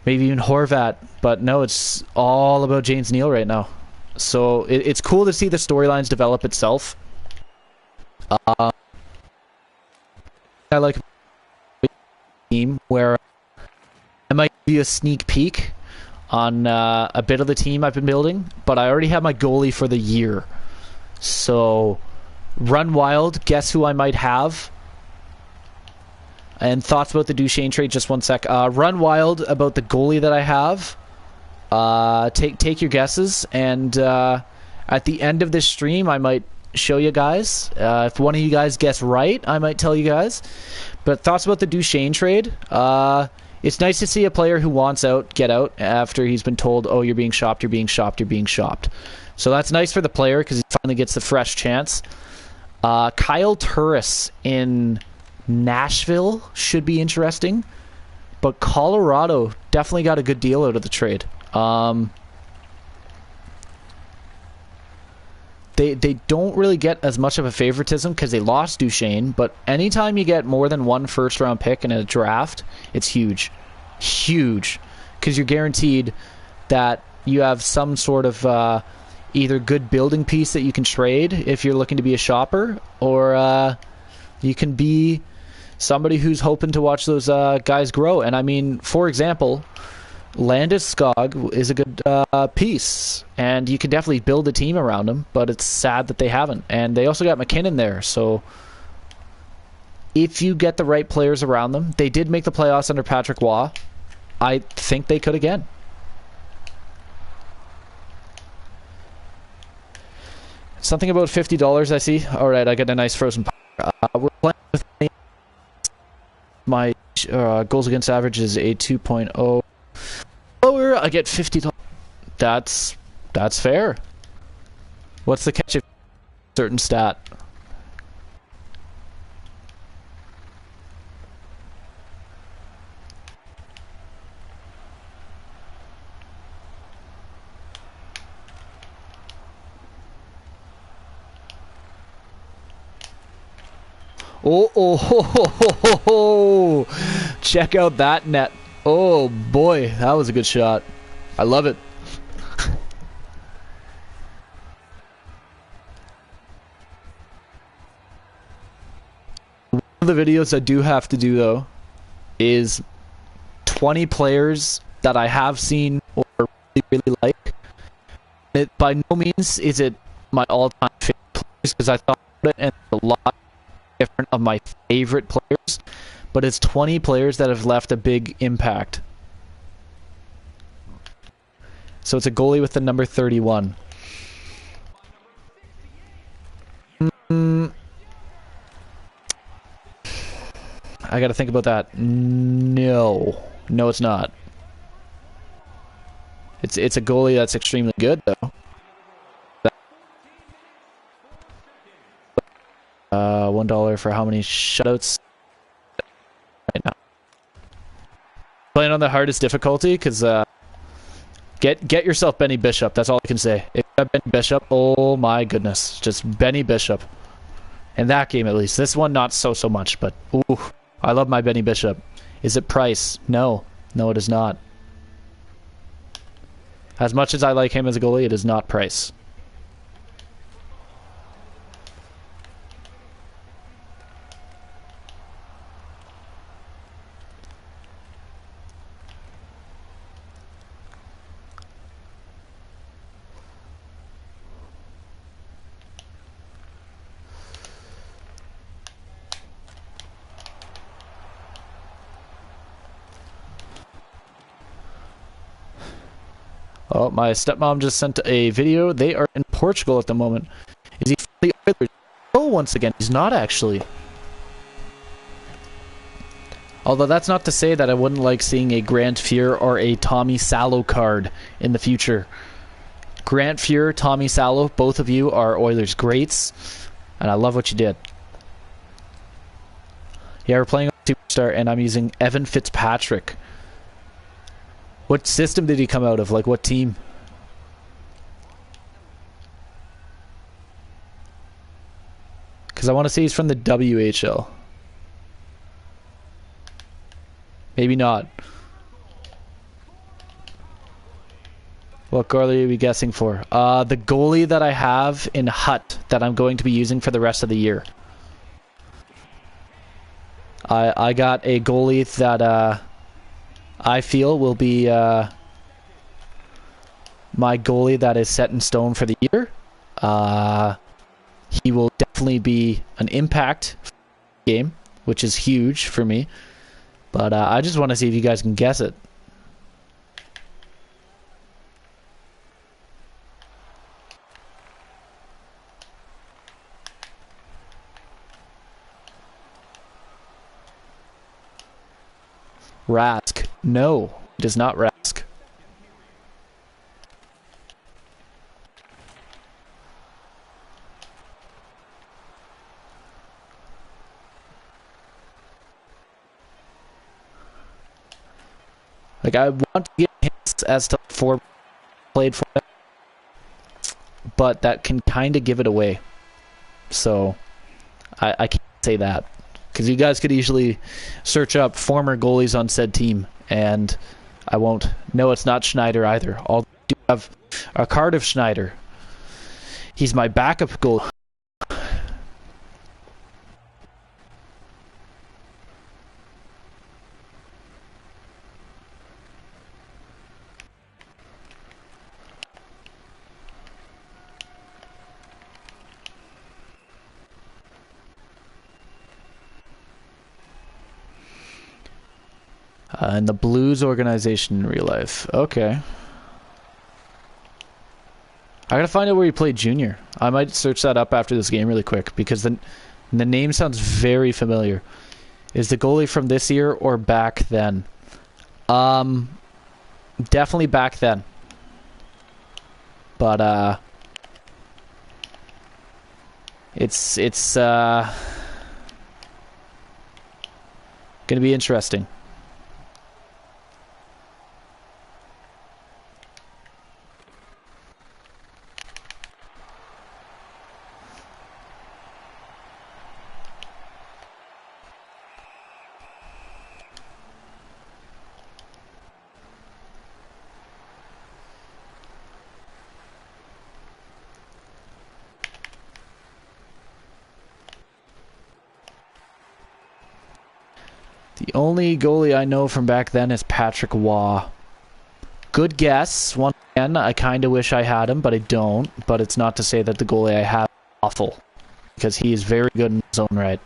maybe even Horvat. But no, it's all about James Neal right now. So it's cool to see the storylines develop itself. I like a team where I might give you a sneak peek on a bit of the team I've been building, but I already have my goalie for the year. So run wild, guess who I might have. And thoughts about the Duchesne trade, just one sec. Run wild about the goalie that I have. Take your guesses, and at the end of this stream I might show you guys. If one of you guys guess right, I might tell you guys. But thoughts about the Duchesne trade. It's nice to see a player who wants out get out after he's been told, oh, you're being shopped, you're being shopped, you're being shopped. So that's nice for the player because he finally gets the fresh chance. Kyle Turris in Nashville should be interesting, but Colorado definitely got a good deal out of the trade. They don't really get as much of a favoritism because they lost Duchesne, but anytime you get more than one first-round pick in a draft, it's huge. Huge. Because you're guaranteed that you have some sort of either good building piece that you can trade if you're looking to be a shopper, or you can be somebody who's hoping to watch those guys grow. And I mean, for example, Landeskog is a good piece, and you can definitely build a team around him, but it's sad that they haven't. And they also got McKinnon there, so if you get the right players around them, they did make the playoffs under Patrick Waugh. I think they could again. Something about $50 I see. Alright, I got a nice frozen pie. We're playing with my goals against average is a 2.0. Lower, I get $50. That's fair. What's the catch of a certain stat? Oh, check out that net. Oh boy, that was a good shot. I love it. One of the videos I do have to do though is 20 players that I have seen or really like. It by no means is it my all-time favorite players, because I thought about it and a lot different of my favorite players, but it's 20 players that have left a big impact. So it's a goalie with the number 31. I gotta think about that. No, it's not. It's a goalie that's extremely good though. $1 for how many shutouts? on the hardest difficulty because get yourself Benny Bishop. That's all I can say. If you have Benny Bishop, oh my goodness, just Benny Bishop. In that game, at least. This one, not so much, but ooh, I love my Benny Bishop. Is it Price? No, it is not. As much as I like him as a goalie, it is not Price. Oh, my stepmom just sent a video. They are in Portugal at the moment. Is he the Oilers? Oh, once again, he's not actually. Although that's not to say that I wouldn't like seeing a Grant Fuhr or a Tommy Salo card in the future. Grant Fuhr, Tommy Salo, both of you are Oilers greats, and I love what you did. Yeah, we're playing on Superstar, and I'm using Evan Fitzpatrick. What system did he come out of? Like, what team? Because I want to say he's from the WHL. Maybe not. What goalie are we guessing for? The goalie that I have in Hut that I'm going to be using for the rest of the year. I got a goalie that I feel will be my goalie that is set in stone for the year. He will definitely be an impact game, which is huge for me. But I just want to see if you guys can guess it. Rask. No, it is not Rask. Like, I want to get hints as to for played for it, but that can kind of give it away. So I can't say that. Because you guys could easily search up former goalies on said team, and I won't. No, it's not Schneider either. I'll do have a card of Schneider. He's my backup goalie. In the Blues organization in real life. Okay. I gotta find out where he played junior. I might search that up after this game really quick because the name sounds very familiar. Is the goalie from this year or back then? Definitely back then. But it's gonna be interesting. The only goalie I know from back then is Patrick Waugh. Good guess. Once again, I kind of wish I had him, but I don't. But it's not to say that the goalie I have is awful, because he is very good in his own right.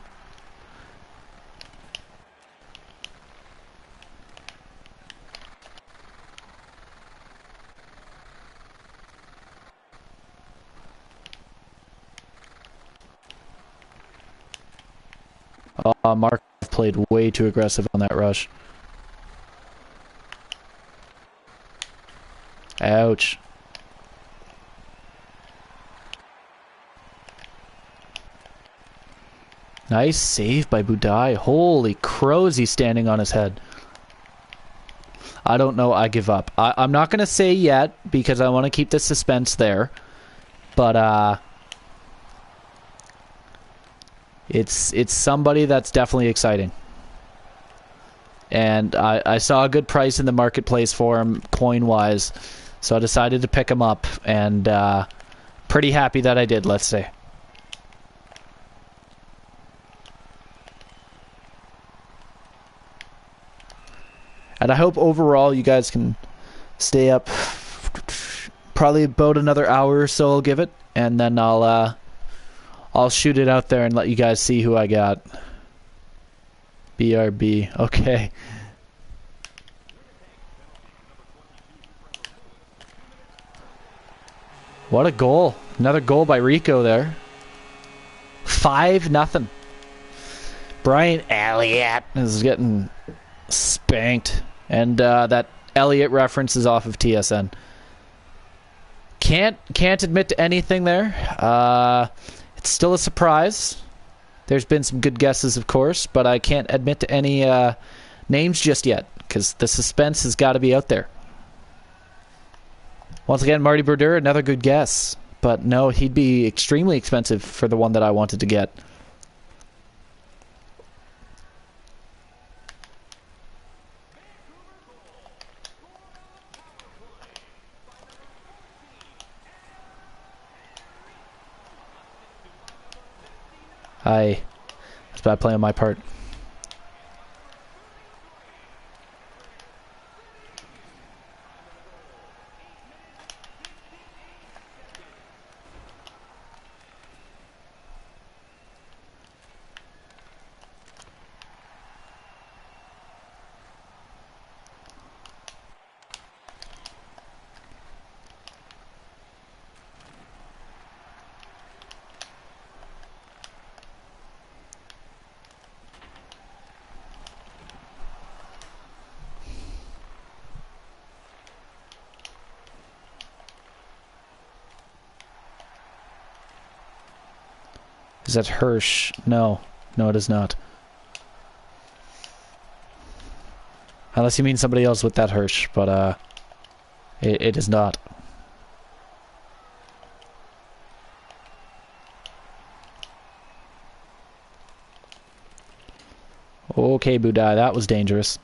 Mark played way too aggressive on that rush. Ouch. Nice save by Budai. Holy crows, he's standing on his head. I don't know. I give up. I'm not going to say yet because I want to keep the suspense there. But it's somebody that's definitely exciting. And I saw a good price in the marketplace for him, coin-wise. So I decided to pick him up. And pretty happy that I did, let's say. And I hope overall you guys can stay up probably about another hour or so I'll give it. And then I'll shoot it out there and let you guys see who I got. BRB. Okay. What a goal. Another goal by Rico there. 5-0. Brian Elliott is getting spanked. And that Elliott reference is off of TSN. Can't admit to anything there. It's still a surprise. There's been some good guesses, of course, but I can't admit to any names just yet because the suspense has got to be out there. Once again, Marty Brodeur, another good guess. But no, he'd be extremely expensive for the one that I wanted to get. That's bad play on my part. Is that Hirsch? No. No, it is not. Unless you mean somebody else with that Hirsch, but it is not. Okay, Budai, that was dangerous.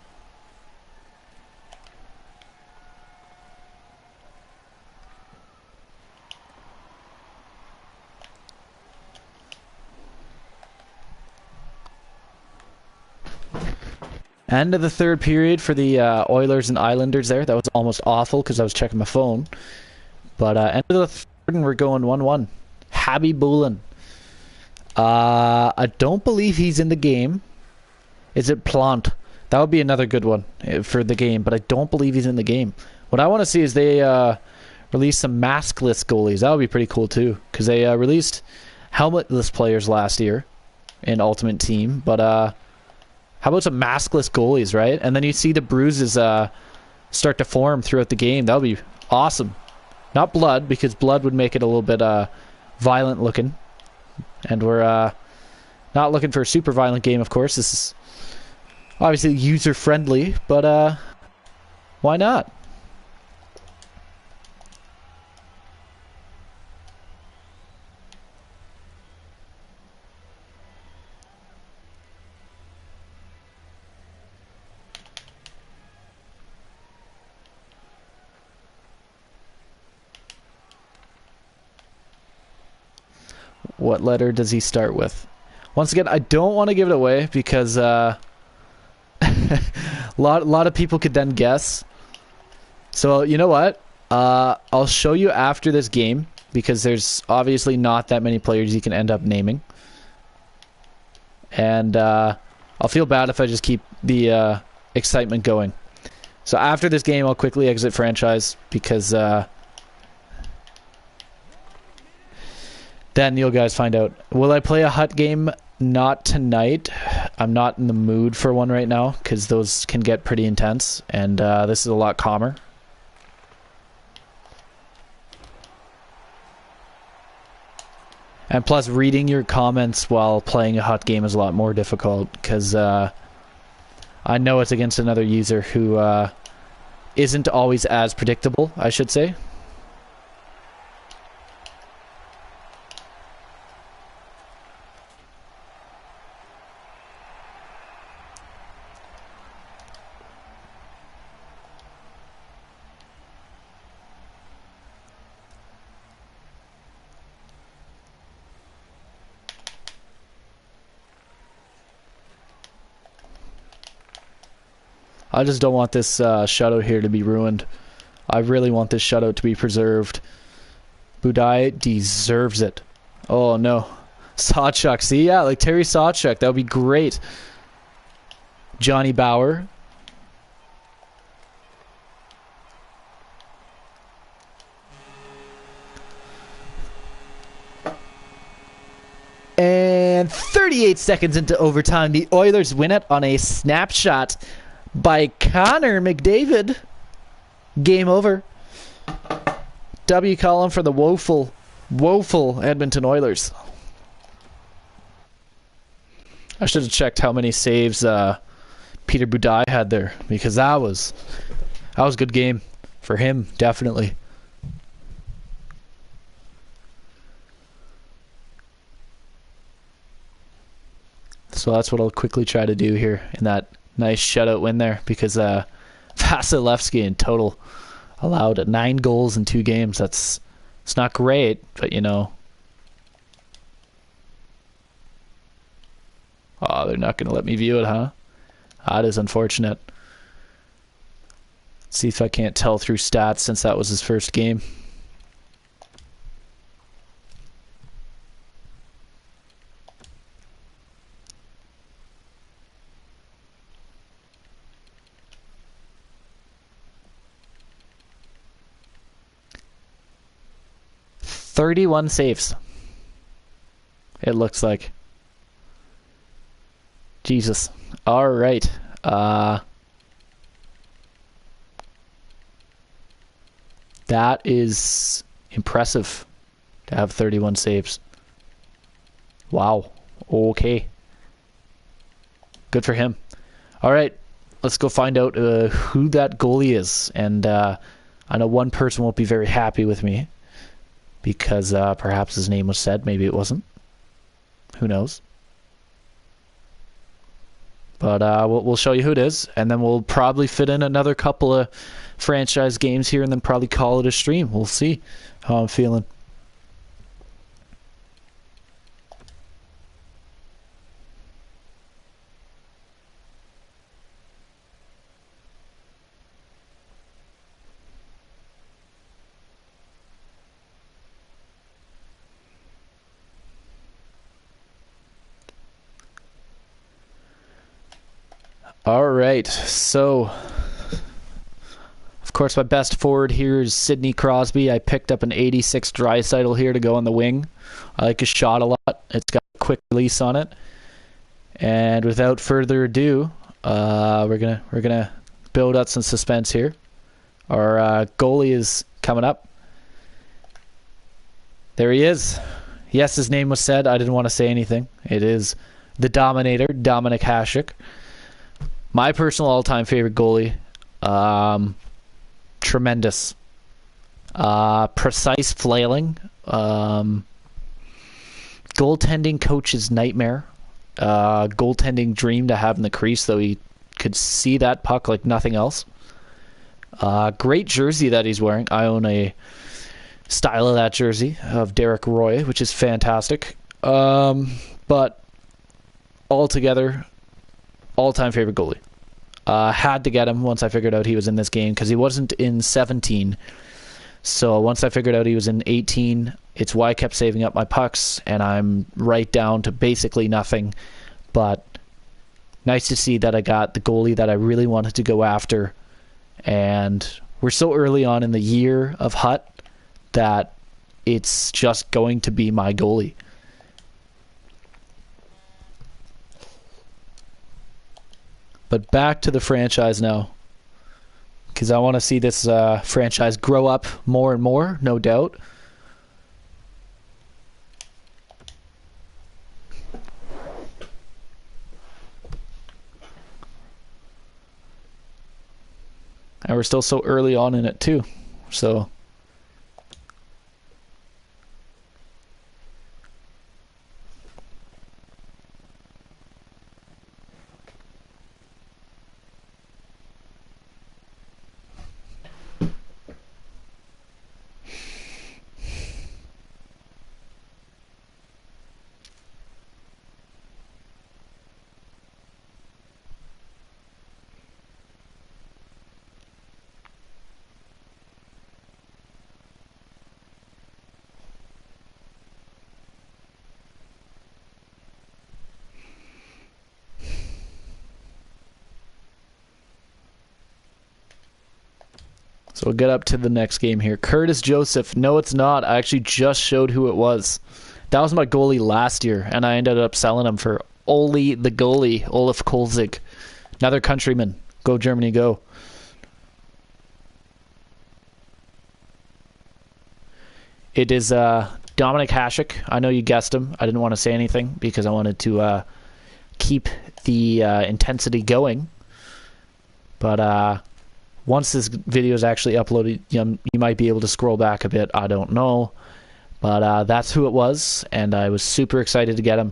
End of the third period for the Oilers and Islanders there. That was almost awful because I was checking my phone. But end of the third and we're going 1-1. Habby Bulin. I don't believe he's in the game. Is it Plant? That would be another good one for the game, but I don't believe he's in the game. What I want to see is they release some maskless goalies. That would be pretty cool too, because they released helmetless players last year in Ultimate Team, but how about some maskless goalies, right? And then you see the bruises start to form throughout the game. That would be awesome. Not blood, because blood would make it a little bit violent looking. And we're not looking for a super violent game, of course. This is obviously user-friendly, but why not? What letter does he start with? Once again, I don't want to give it away because a lot of people could then guess. So you know what? I'll show you after this game because there's obviously not that many players you can end up naming. And I'll feel bad if I just keep the excitement going. So after this game, I'll quickly exit franchise because then you'll guys find out. Will I play a hut game? Not tonight. I'm not in the mood for one right now because those can get pretty intense, and this is a lot calmer. And plus, reading your comments while playing a hut game is a lot more difficult because I know it's against another user who isn't always as predictable, I should say. I just don't want this shutout here to be ruined. I really want this shutout to be preserved. Budaj deserves it. Oh, no. Sawchuk. See, yeah, like Terry Sawchuk. That would be great. Johnny Bauer. And 38 seconds into overtime, the Oilers win it on a snapshot by Connor McDavid. Game over. W column for the woeful Edmonton Oilers. I should have checked how many saves Peter Budaj had there, because that was a good game for him, definitely. So that's what I'll quickly try to do here in that nice shutout win there, because Vasilevsky in total allowed 9 goals in 2 games. It's not great, but you know. Oh, they're not going to let me view it, huh? That is unfortunate. Let's see if I can't tell through stats since that was his first game. "31 saves. It looks like. Jesus. All right. That is impressive to have 31 saves. Wow. Okay. Good for him. All right. Let's go find out who that goalie is. And I know one person won't be very happy with me, because perhaps his name was said. Maybe it wasn't. Who knows? But we'll show you who it is, and then we'll probably fit in another couple of franchise games here, and then probably call it a stream. We'll see how I'm feeling. All right, so of course my best forward here is Sidney Crosby. I picked up an 86 Draisaitl here to go on the wing. I like his shot a lot. It's got a quick release on it. And without further ado, we're gonna build up some suspense here. Our goalie is coming up. There he is. Yes, his name was said. I didn't want to say anything. It is the Dominator, Dominik Hasek. My personal all-time favorite goalie. Tremendous. Precise flailing. Goaltending coach's nightmare. Goaltending dream to have in the crease, though he could see that puck like nothing else. Great jersey that he's wearing. I own a style of that jersey of Derek Roy, which is fantastic. But altogether, all-time favorite goalie. Had to get him once I figured out he was in this game, because he wasn't in 17. So once I figured out he was in 18, it's why I kept saving up my pucks, and I'm right down to basically nothing. But nice to see that I got the goalie that I really wanted to go after. And we're so early on in the year of Hut that it's just going to be my goalie. But back to the franchise now, because I want to see this franchise grow up more and more, no doubt. And we're still so early on in it too. So we'll get up to the next game here. Curtis Joseph. No, it's not. I actually just showed who it was. That was my goalie last year, and I ended up selling him for Ole the goalie, Olaf Kolzig. Another countryman. Go Germany, go. It is Dominic Hasek. I know you guessed him. I didn't want to say anything because I wanted to keep the intensity going. But once this video is actually uploaded, you might be able to scroll back a bit. I don't know. But that's who it was, and I was super excited to get him.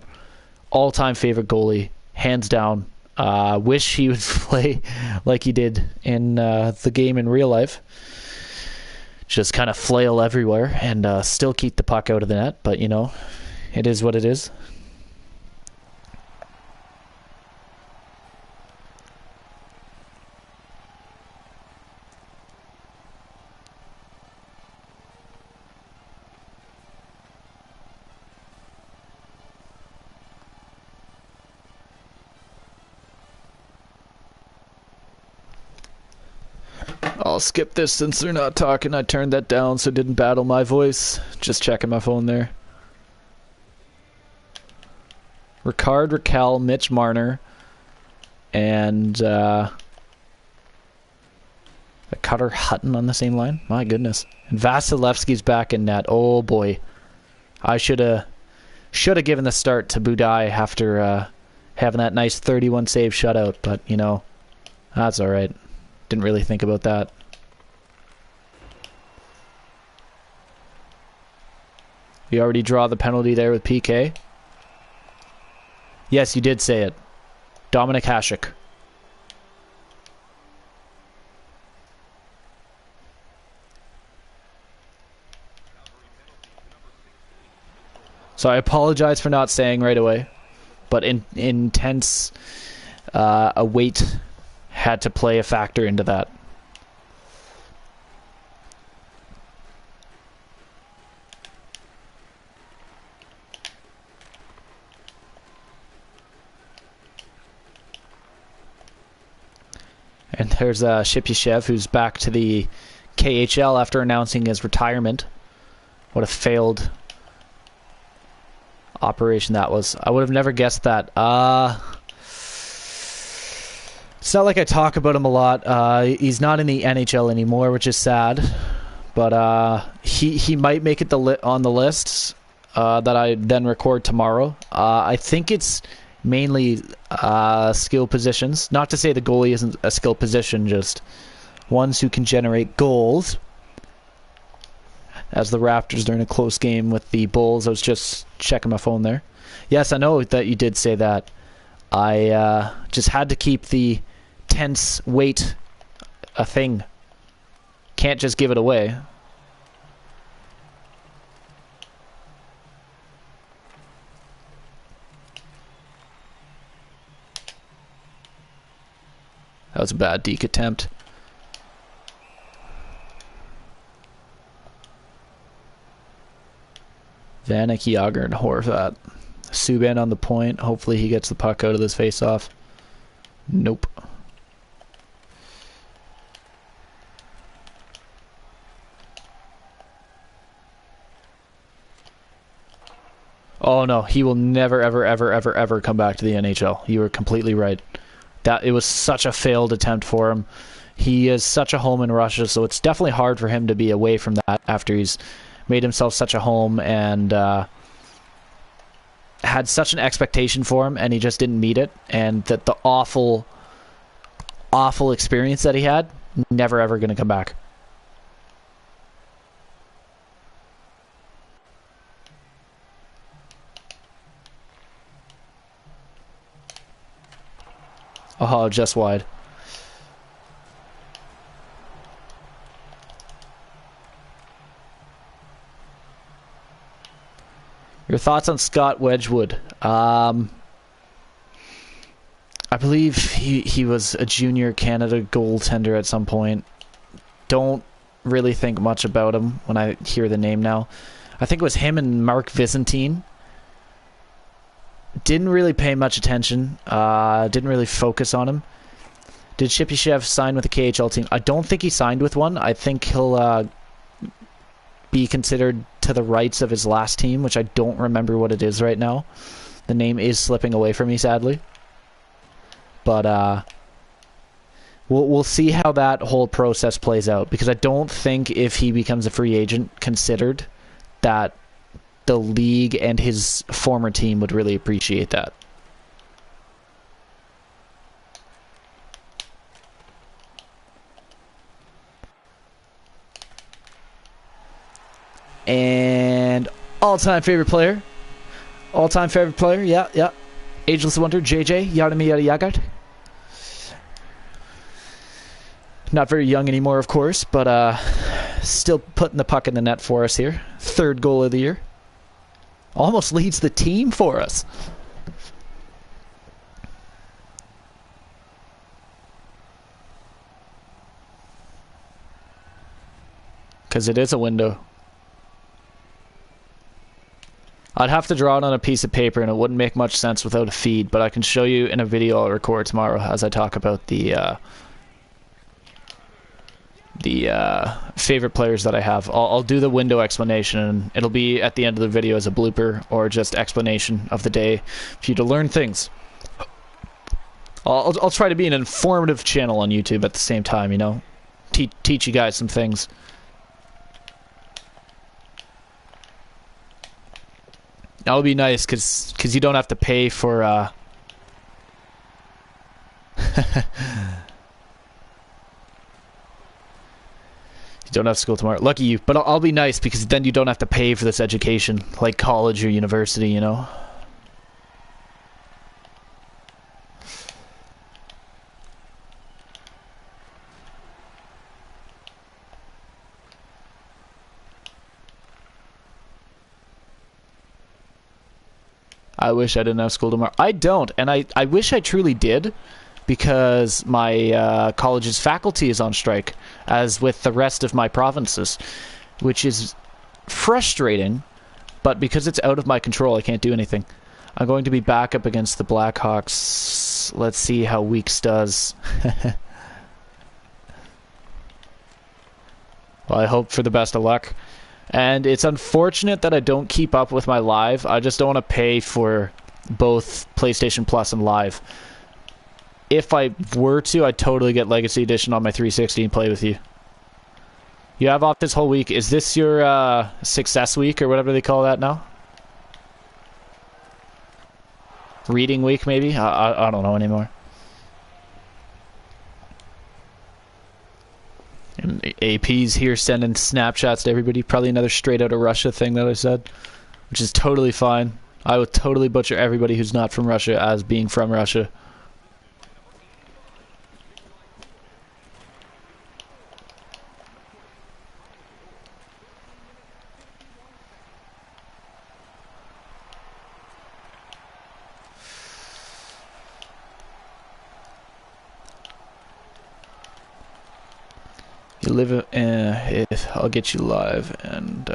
All-time favorite goalie, hands down. Wish he would play like he did in the game in real life. Just kind of flail everywhere and still keep the puck out of the net. But, it is what it is. I'll skip this since they're not talking. I turned that down so it didn't battle my voice. Just checking my phone there. Ricard, Raquel, Mitch Marner, and Cutter Hutton on the same line. My goodness. And Vasilevsky's back in net. Oh boy. I should have given the start to Budai after having that nice 31 save shutout, but that's alright. Didn't really think about that. We already draw the penalty there with PK. Yes, you did say it. Dominic Hasek. So I apologize for not saying right away, but intense weight had to play a factor into that. And there's Shipyashev, who's back to the KHL after announcing his retirement. What a failed operation that was. I would have never guessed that. It's not like I talk about him a lot. He's not in the NHL anymore, which is sad. But he might make it on the lists that I then record tomorrow. I think it's mainly skill positions. Not to say the goalie isn't a skill position, just ones who can generate goals. As the Raptors are in a close game with the Bulls. I was just checking my phone there. Yes, I know that you did say that. I just had to keep the tense weight a thing. Can't just give it away. That was a bad deke attempt. Vanek, Yager, and Horvat. Subban on the point. Hopefully he gets the puck out of this face-off. Nope. Oh no, he will never, ever, ever, ever, ever come back to the NHL. You were completely right. It was such a failed attempt for him. He is such a home in Russia, so it's definitely hard for him to be away from that after he's made himself such a home and had such an expectation for him, and he just didn't meet it. And that the awful experience that he had never ever going to come back. Oh, just wide. Your thoughts on Scott Wedgwood? I believe he was a junior Canada goaltender at some point. Don't really think much about him when I hear the name now. I think it was him and Mark Visentine. Didn't really pay much attention. Didn't really focus on him. Did Shipyshev sign with a KHL team? I don't think he signed with one. I think he'll be considered to the rights of his last team, which I don't remember what it is right now. The name is slipping away from me, sadly. But we'll see how that whole process plays out, because I don't think if he becomes a free agent considered that the league and his former team would really appreciate that. And all-time favorite player. All-time favorite player, yeah. Ageless Wonder, JJ, Yarnami Yagat. Not very young anymore, of course, but still putting the puck in the net for us here. Third goal of the year. Almost leads the team for us. Because it is a window. I'd have to draw it on a piece of paper, and it wouldn't make much sense without a feed, but I can show you in a video I'll record tomorrow as I talk about the favorite players that I have. I'll do the window explanation, and it'll be at the end of the video as a blooper or just explanation of the day for you to learn things. I'll try to be an informative channel on YouTube at the same time, you know, teach you guys some things. That would be nice, because you don't have to pay for you don't have school tomorrow. Lucky you. But I'll be nice, because then you don't have to pay for this education, like college or university, you know? I wish I didn't have school tomorrow. I don't, and I wish I truly did, because my college's faculty is on strike, as with the rest of my provinces, which is frustrating, but because it's out of my control, I can't do anything. I'm going to be back up against the Blackhawks. Let's see how Weeks does. Well, I hope for the best of luck. And it's unfortunate that I don't keep up with my live. I just don't want to pay for both PlayStation Plus and Live. If I were to, I'd totally get Legacy Edition on my 360 and play with you. You have off this whole week. Is this your success week or whatever they call that now? Reading week, maybe? I don't know anymore. And AP's here sending Snapchats to everybody. Probably another straight out of Russia thing that I said, which is totally fine. I would totally butcher everybody who's not from Russia as being from Russia. You live I'll get you live, and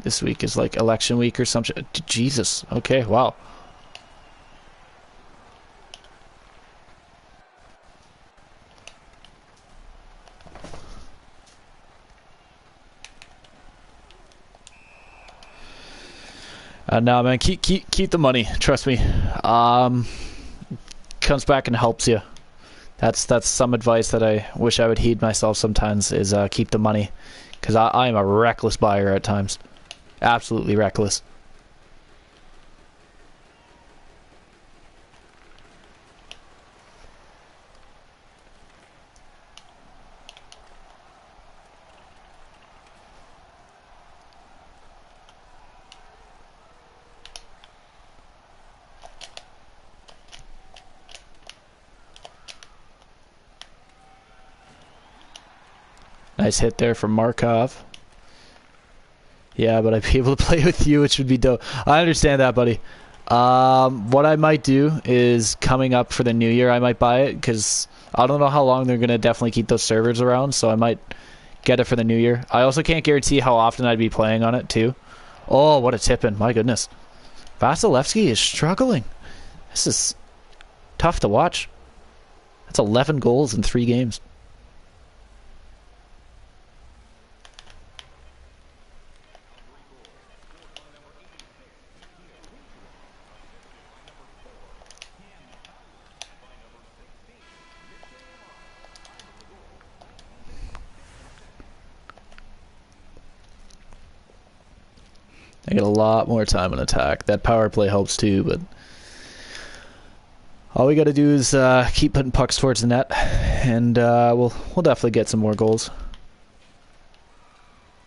this week is like election week or something. Jesus. Okay, wow. No, man, keep the money. Trust me. Comes back and helps you. That's some advice that I wish I would heed myself sometimes, is keep the money. Because I am a reckless buyer at times. Absolutely reckless. Nice hit there from Markov. Yeah, but I'd be able to play with you, which would be dope. I understand that, buddy. What I might do is coming up for the new year, I might buy it because I don't know how long they're going to definitely keep those servers around, so I might get it for the new year. I also can't guarantee how often I'd be playing on it, too. Oh, what a tip-in. My goodness. Vasilevsky is struggling. This is tough to watch. That's 11 goals in 3 games. I get a lot more time on attack. That power play helps too, but all we got to do is keep putting pucks towards the net, and we'll definitely get some more goals.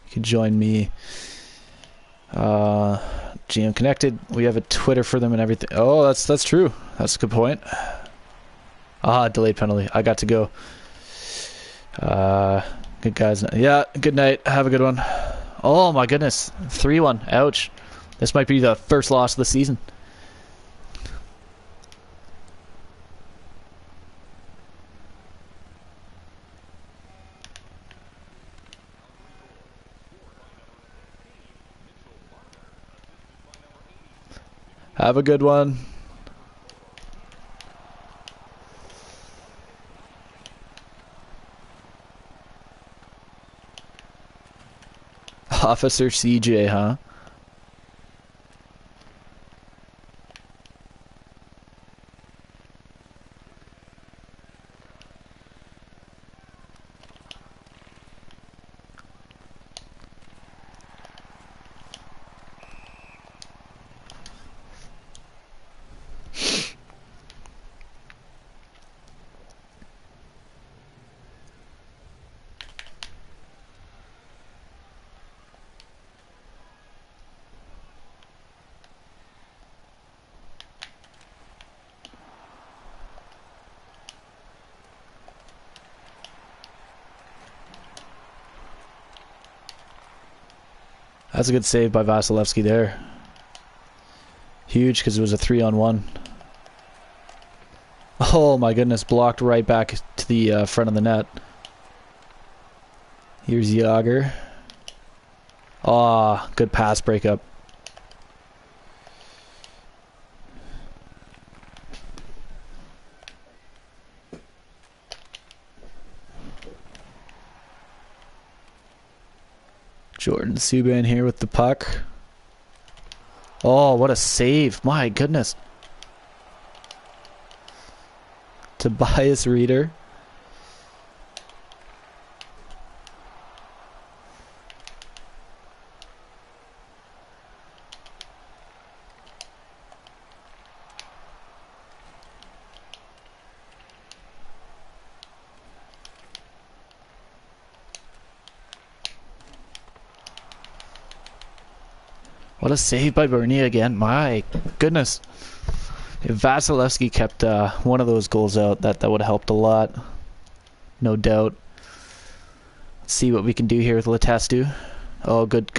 You can join me. GM Connected. We have a Twitter for them and everything. Oh, that's true. That's a good point. Delayed penalty. I got to go. Good guys. Yeah, good night. Have a good one. Oh my goodness. 3-1. Ouch. This might be the first loss of the season. Have a good one. Officer CJ, huh? That's a good save by Vasilevsky there. Huge because it was a 3-on-1. Oh my goodness, blocked right back to the front of the net. Here's Yager. Ah, good pass breakup. Jordan Subban here with the puck. Oh, what a save. My goodness. Tobias Reeder. What a save by Bernier again. My goodness. If Vasilevsky kept one of those goals out, that would have helped a lot. No doubt. Let's see what we can do here with Letestu. Oh, good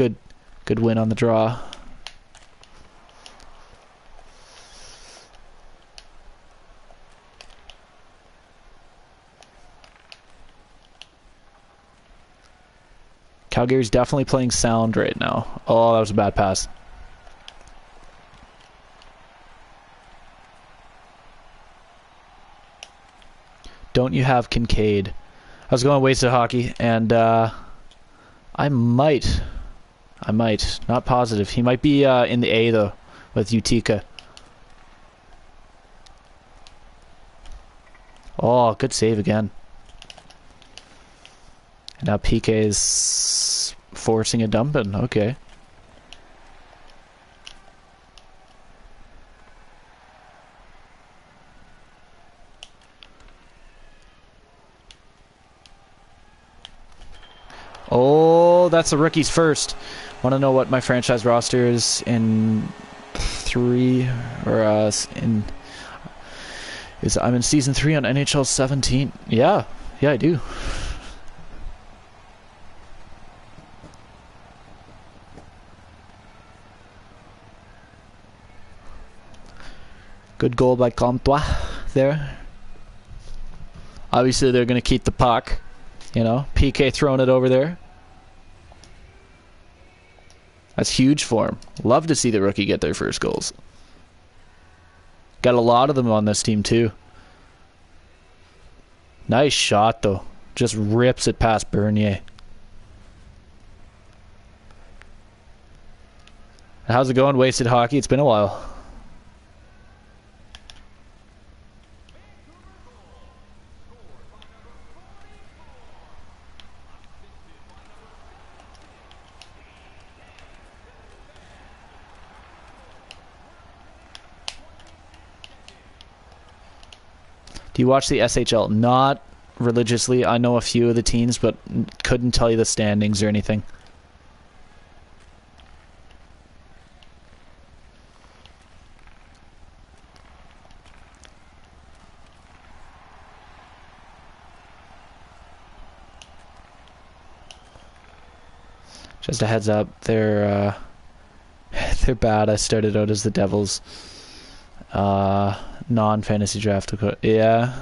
win on the draw. Calgary's definitely playing sound right now. Oh, that was a bad pass. Don't you have Kincaid? I was going wasted hockey, and I might. Not positive. He might be in the A, though, with Utica. Oh, good save again. And now PK is forcing a dump in. Okay. Oh, that's the rookie's first. Want to know what my franchise roster is in 3 or in? I'm in season 3 on NHL 17. Yeah, I do. Good goal by Comtois there. Obviously, they're going to keep the puck. You know, PK throwing it over there. That's huge for him. Love to see the rookie get their first goals. Got a lot of them on this team, too. Nice shot, though. Just rips it past Bernier. How's it going, Wasted Hockey? It's been a while. Do you watch the SHL? Not religiously. I know a few of the teams, but couldn't tell you the standings or anything. Just a heads up, they're bad. I started out as the Devils. Non-fantasy draft. Yeah.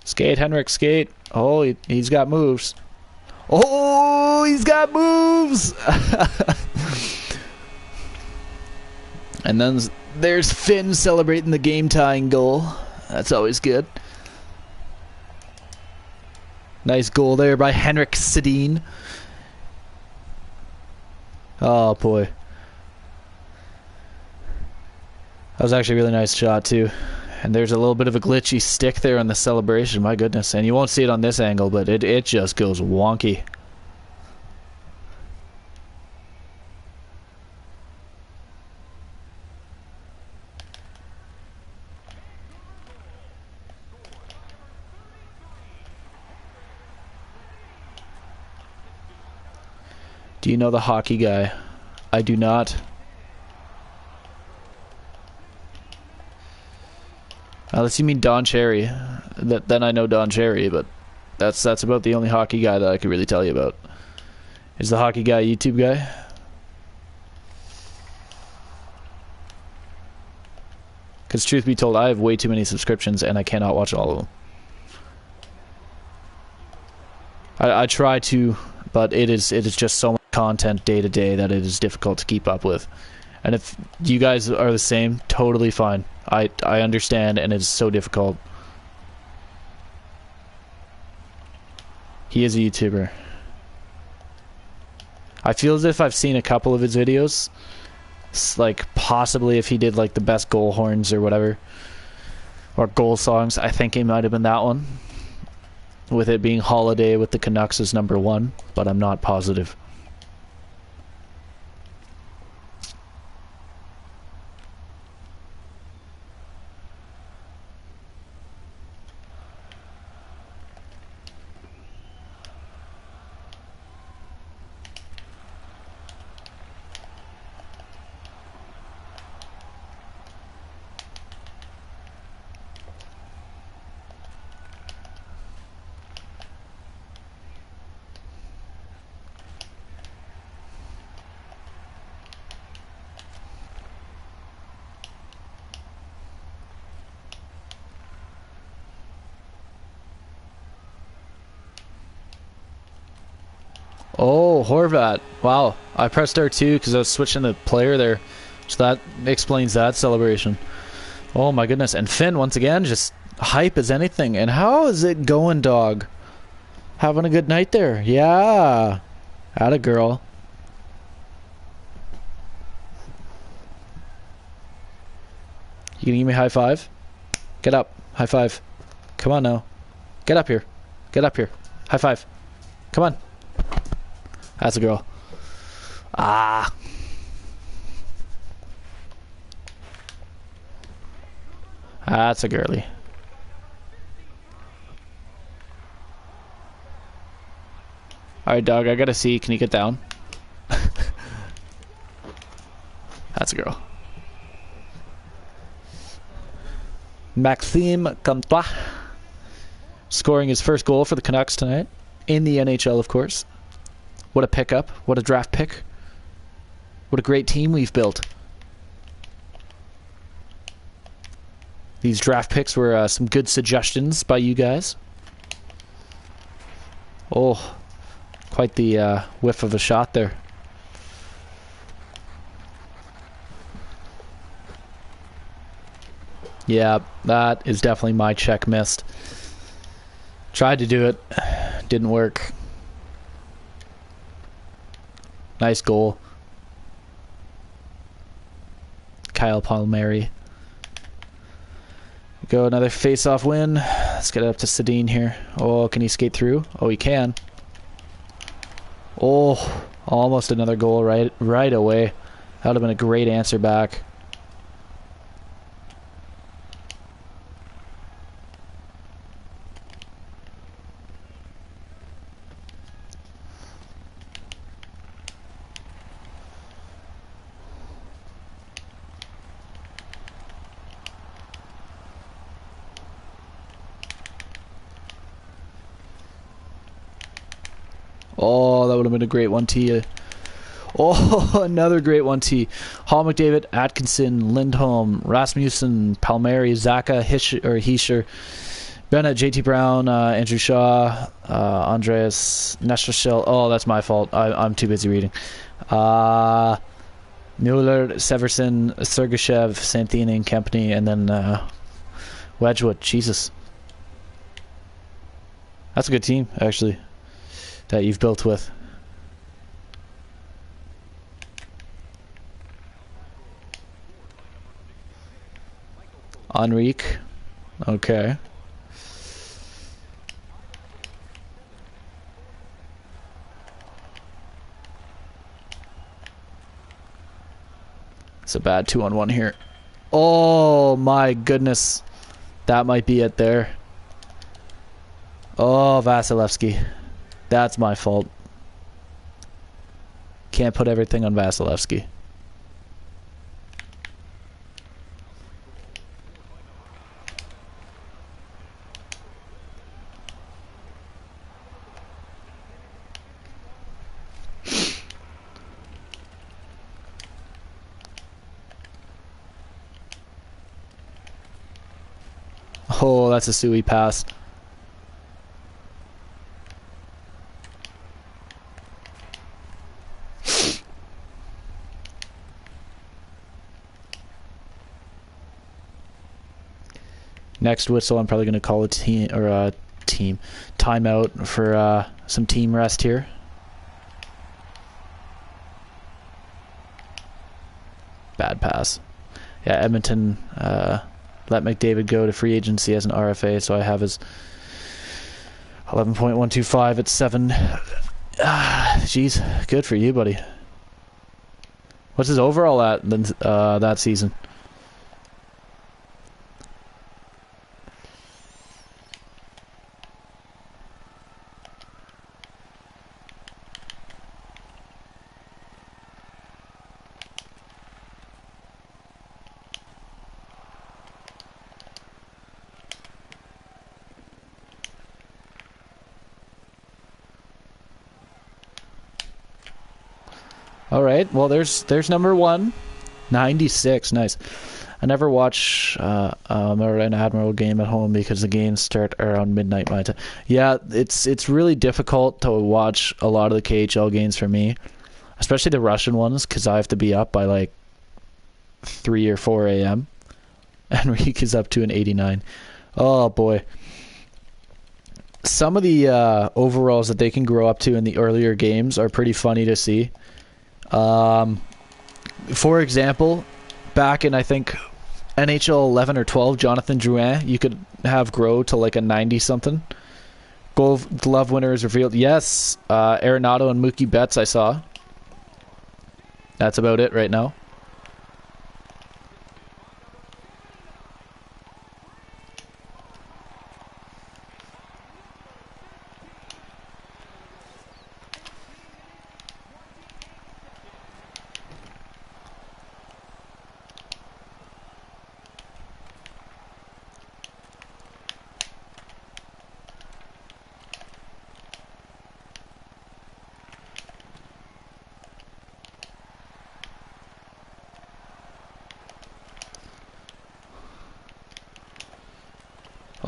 Skate, Henrik, skate. Oh, he's got moves. Oh, he's got moves! And then there's Finn celebrating the game-tying goal. That's always good. Nice goal there by Henrik Sedin. Oh, boy. That was actually a really nice shot, too. And there's a little bit of a glitchy stick there on the celebration. My goodness. And you won't see it on this angle, but it just goes wonky. Do you know the hockey guy? I do not. Unless you mean Don Cherry. Then I know Don Cherry, but that's about the only hockey guy that I could really tell you about. Is the hockey guy a YouTube guy? Because truth be told, I have way too many subscriptions and I cannot watch all of them. I try to, but it is just so much content day to day that it is difficult to keep up with. And if you guys are the same, totally fine. I understand, and it's so difficult. He is a YouTuber. I feel as if I've seen a couple of his videos. Like, possibly if he did, like, the best goal horns or whatever. Or goal songs. I think it might have been that one. With it being Holiday with the Canucks as #1. But I'm not positive. Oh, Horvat. Wow. I pressed R2 because I was switching the player there. So that explains that celebration. Oh my goodness. And Finn, once again, just hype as anything. And how is it going, dog? Having a good night there. Yeah. Atta girl. You gonna give me a high five? Get up. High five. Come on now. Get up here. Get up here. High five. Come on. That's a girl. Ah. That's a girly. Alright, dog, I gotta see. Can you get down? That's a girl. Maxime Comtois scoring his first goal for the Canucks tonight in the NHL, of course. What a pickup. What a draft pick. What a great team we've built. These draft picks were some good suggestions by you guys. Oh, quite the whiff of a shot there. Yeah, that is definitely my check missed. Tried to do it. Didn't work. Nice goal. Kyle Palmieri. Go another face-off win. Let's get it up to Sedin here. Oh, can he skate through? Oh, he can. Oh, almost another goal right away. That would have been a great answer back. Oh, that would have been a great 1T. Oh, another great 1T. Hall McDavid, Atkinson, Lindholm, Rasmussen, Palmieri, Zaka, Hischer, Bennett, JT Brown, Andrew Shaw, Andreas Nestrashel. Oh, that's my fault. I'm too busy reading. Mueller, Severson, Sergachev, Santini and Kempney, and then Wedgwood. Jesus. That's a good team, actually, that you've built with. Enrique. Okay. It's a bad 2-on-1 here. Oh my goodness. That might be it there. Oh, Vasilevsky. That's my fault. Can't put everything on Vasilevsky. Oh, that's a suey pass. Next whistle, I'm probably going to call a timeout for some team rest here. Bad pass. Yeah, Edmonton let McDavid go to free agency as an RFA, so I have his 11.125 at 7. Jeez, good for you, buddy. What's his overall at that season? All right. Well, there's number 1, 96. Nice. I never watch an Admiral game at home because the games start around midnight my time. Yeah, it's really difficult to watch a lot of the KHL games for me, especially the Russian ones, because I have to be up by like 3 or 4 a.m. Enrique is up to an 89. Oh boy. Some of the overalls that they can grow up to in the earlier games are pretty funny to see. For example, back in I think NHL 11 or 12, Jonathan Drouin, you could have grow to like a 90 something. Gold Glove winner is revealed. Yes, Arenado and Mookie Betts I saw. That's about it right now.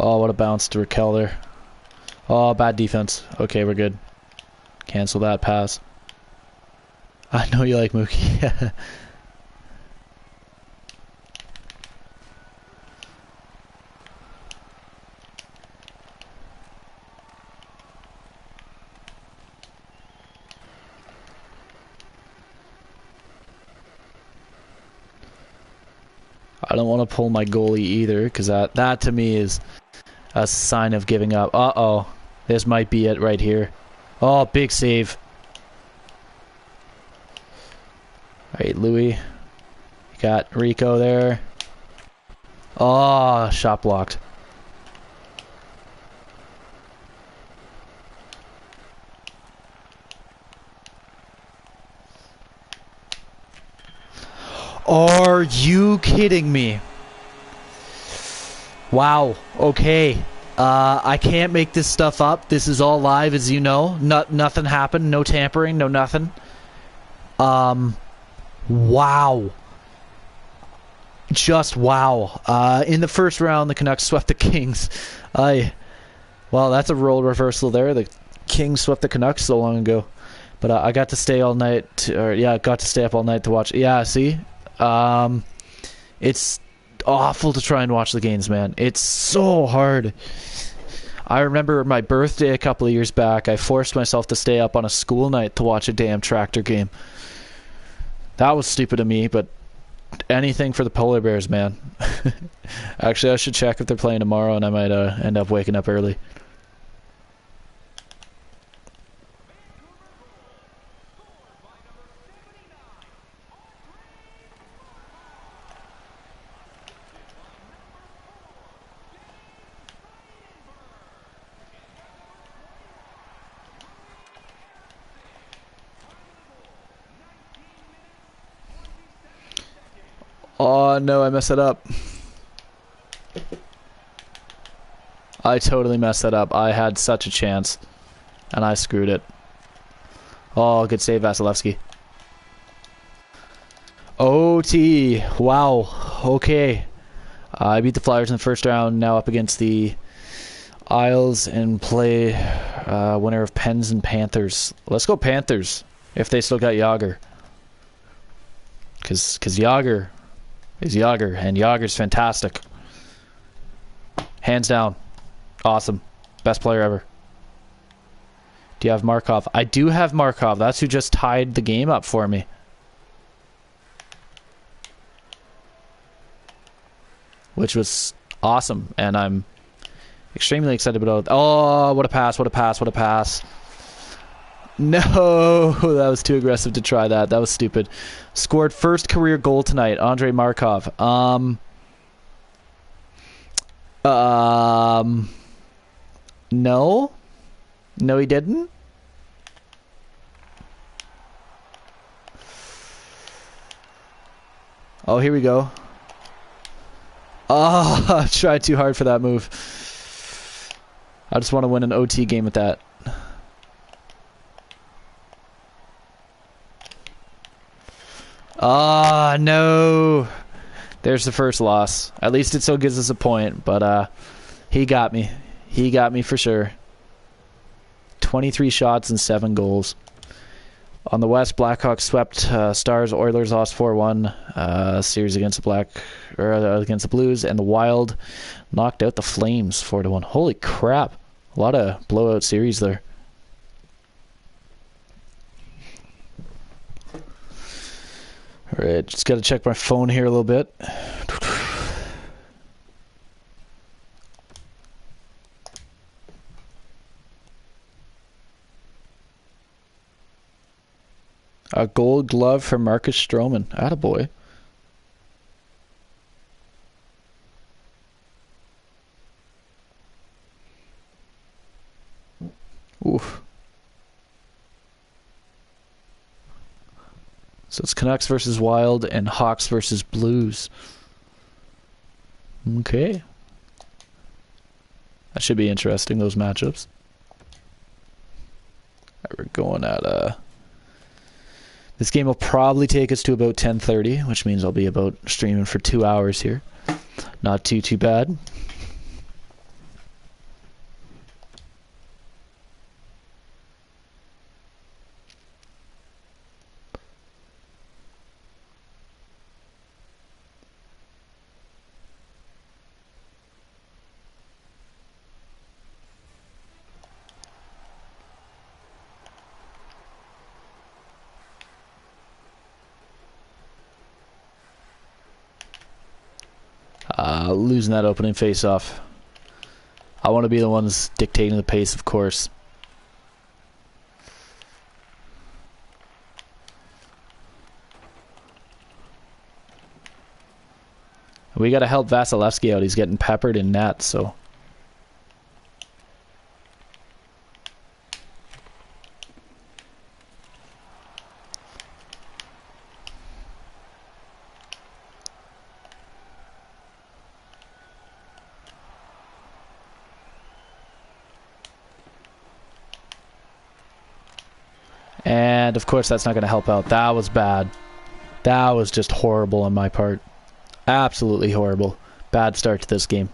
Oh, what a bounce to Raquel there. Oh, bad defense. Okay, we're good. Cancel that pass. I know you like Mookie. I don't want to pull my goalie either, because that to me is a sign of giving up. Uh-oh. This might be it right here. Oh, big save. Alright, Louis. You got Rico there. Oh, shot blocked. Are you kidding me? Wow. Okay. I can't make this stuff up. This is all live, as you know. Nothing happened. No tampering. No nothing. Wow. Just wow. In the first round, the Canucks swept the Kings. Well, that's a role reversal there. The Kings swept the Canucks so long ago. But I got to stay all night. Got to stay up all night to watch. Yeah, see? It's awful to try and watch the games, man. It's so hard. I remember my birthday a couple of years back. I forced myself to stay up on a school night to watch a damn Tractor game. That was stupid of me, but anything for the Polar Bears, man. Actually, I should check if they're playing tomorrow, and I might end up waking up early. Oh no, I messed it up. I totally messed that up. I had such a chance, and I screwed it. Oh, good save, Vasilevsky. OT. Wow. Okay. I beat the Flyers in the first round. Now up against the Isles and play winner of Pens and Panthers. Let's go Panthers if they still got Yager. Because Yager is Yager, and Yager's fantastic. Hands down. Awesome. Best player ever. Do you have Markov? I do have Markov. That's who just tied the game up for me. Which was awesome, and I'm extremely excited about it. Oh, what a pass, what a pass, what a pass. No, that was too aggressive to try that. That was stupid. Scored first career goal tonight, Andrei Markov. No. No, he didn't. Oh, here we go. Oh, I tried too hard for that move. I just want to win an OT game with that. Ah, no. There's the first loss. At least it still gives us a point, but he got me. He got me for sure. 23 shots and 7 goals. On the West, Blackhawks swept Stars. Oilers lost 4-1 series against the Blues, and the Wild knocked out the Flames 4-1. Holy crap! A lot of blowout series there. All right, just got to check my phone here a little bit. A gold glove for Marcus Stroman. Attaboy. Oof. So it's Canucks versus Wild and Hawks versus Blues. Okay. That should be interesting, those matchups. Right, we're going at this game will probably take us to about 10:30, which means I'll be about streaming for 2 hours here. Not too bad. Losing that opening face-off. I want to be the ones dictating the pace, of course. We got to help Vasilevsky out. He's getting peppered in net, so... And, of course, that's not going to help out. That was bad. That was just horrible on my part. Absolutely horrible. Bad start to this game.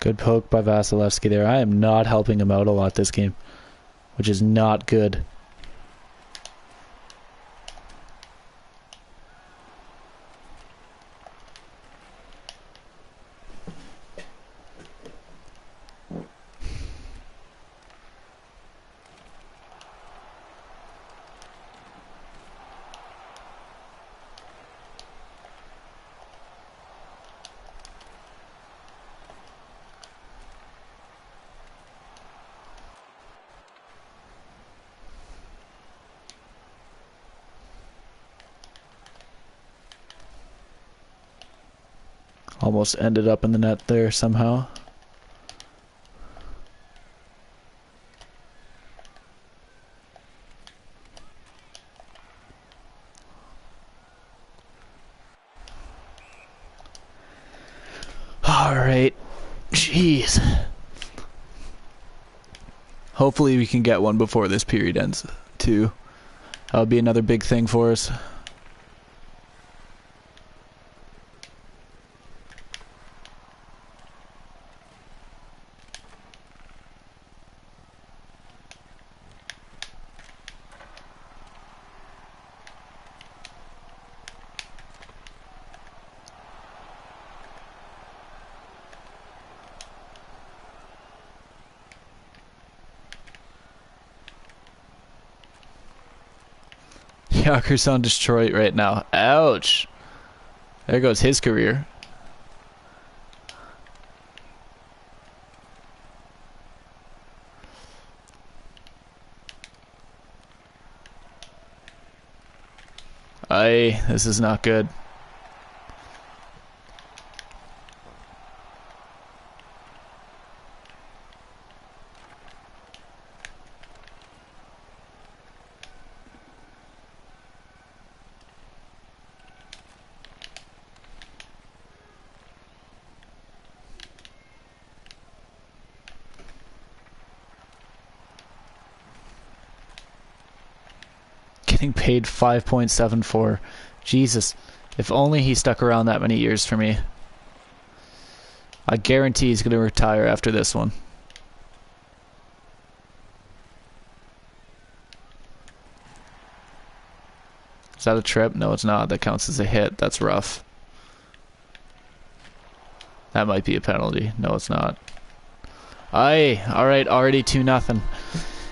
Good poke by Vasilevsky there. I am not helping him out a lot this game, which is not good. Almost ended up in the net there somehow. All right. Jeez. Hopefully we can get one before this period ends, too. That would be another big thing for us. Yager's on Detroit right now. Ouch. There goes his career. This is not good. Getting paid 5.74. Jesus. If only he stuck around that many years for me. I guarantee he's going to retire after this one. Is that a trip? No, it's not. That counts as a hit. That's rough. That might be a penalty. No, it's not. Aye. Alright, already 2-0.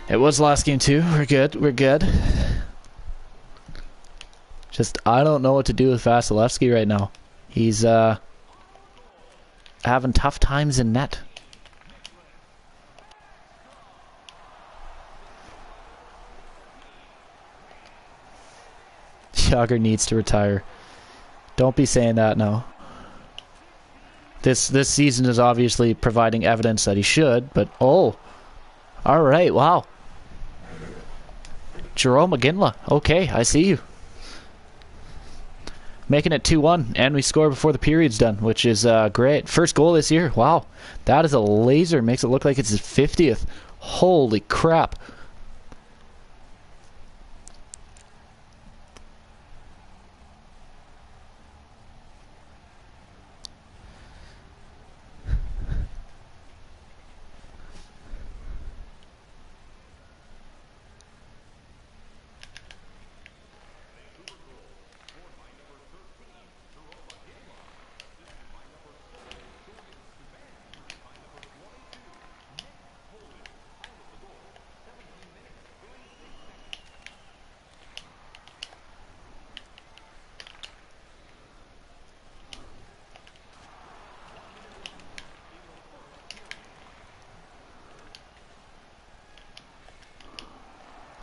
It was last game too. We're good. We're good. Just, I don't know what to do with Vasilevsky right now. He's having tough times in net. Yager needs to retire. Don't be saying that now. This season is obviously providing evidence that he should, but oh, all right, wow. Jerome McGinley, okay, I see you. Making it 2-1, and we score before the period's done, which is great. First goal this year, wow. That is a laser, makes it look like it's his 50th. Holy crap.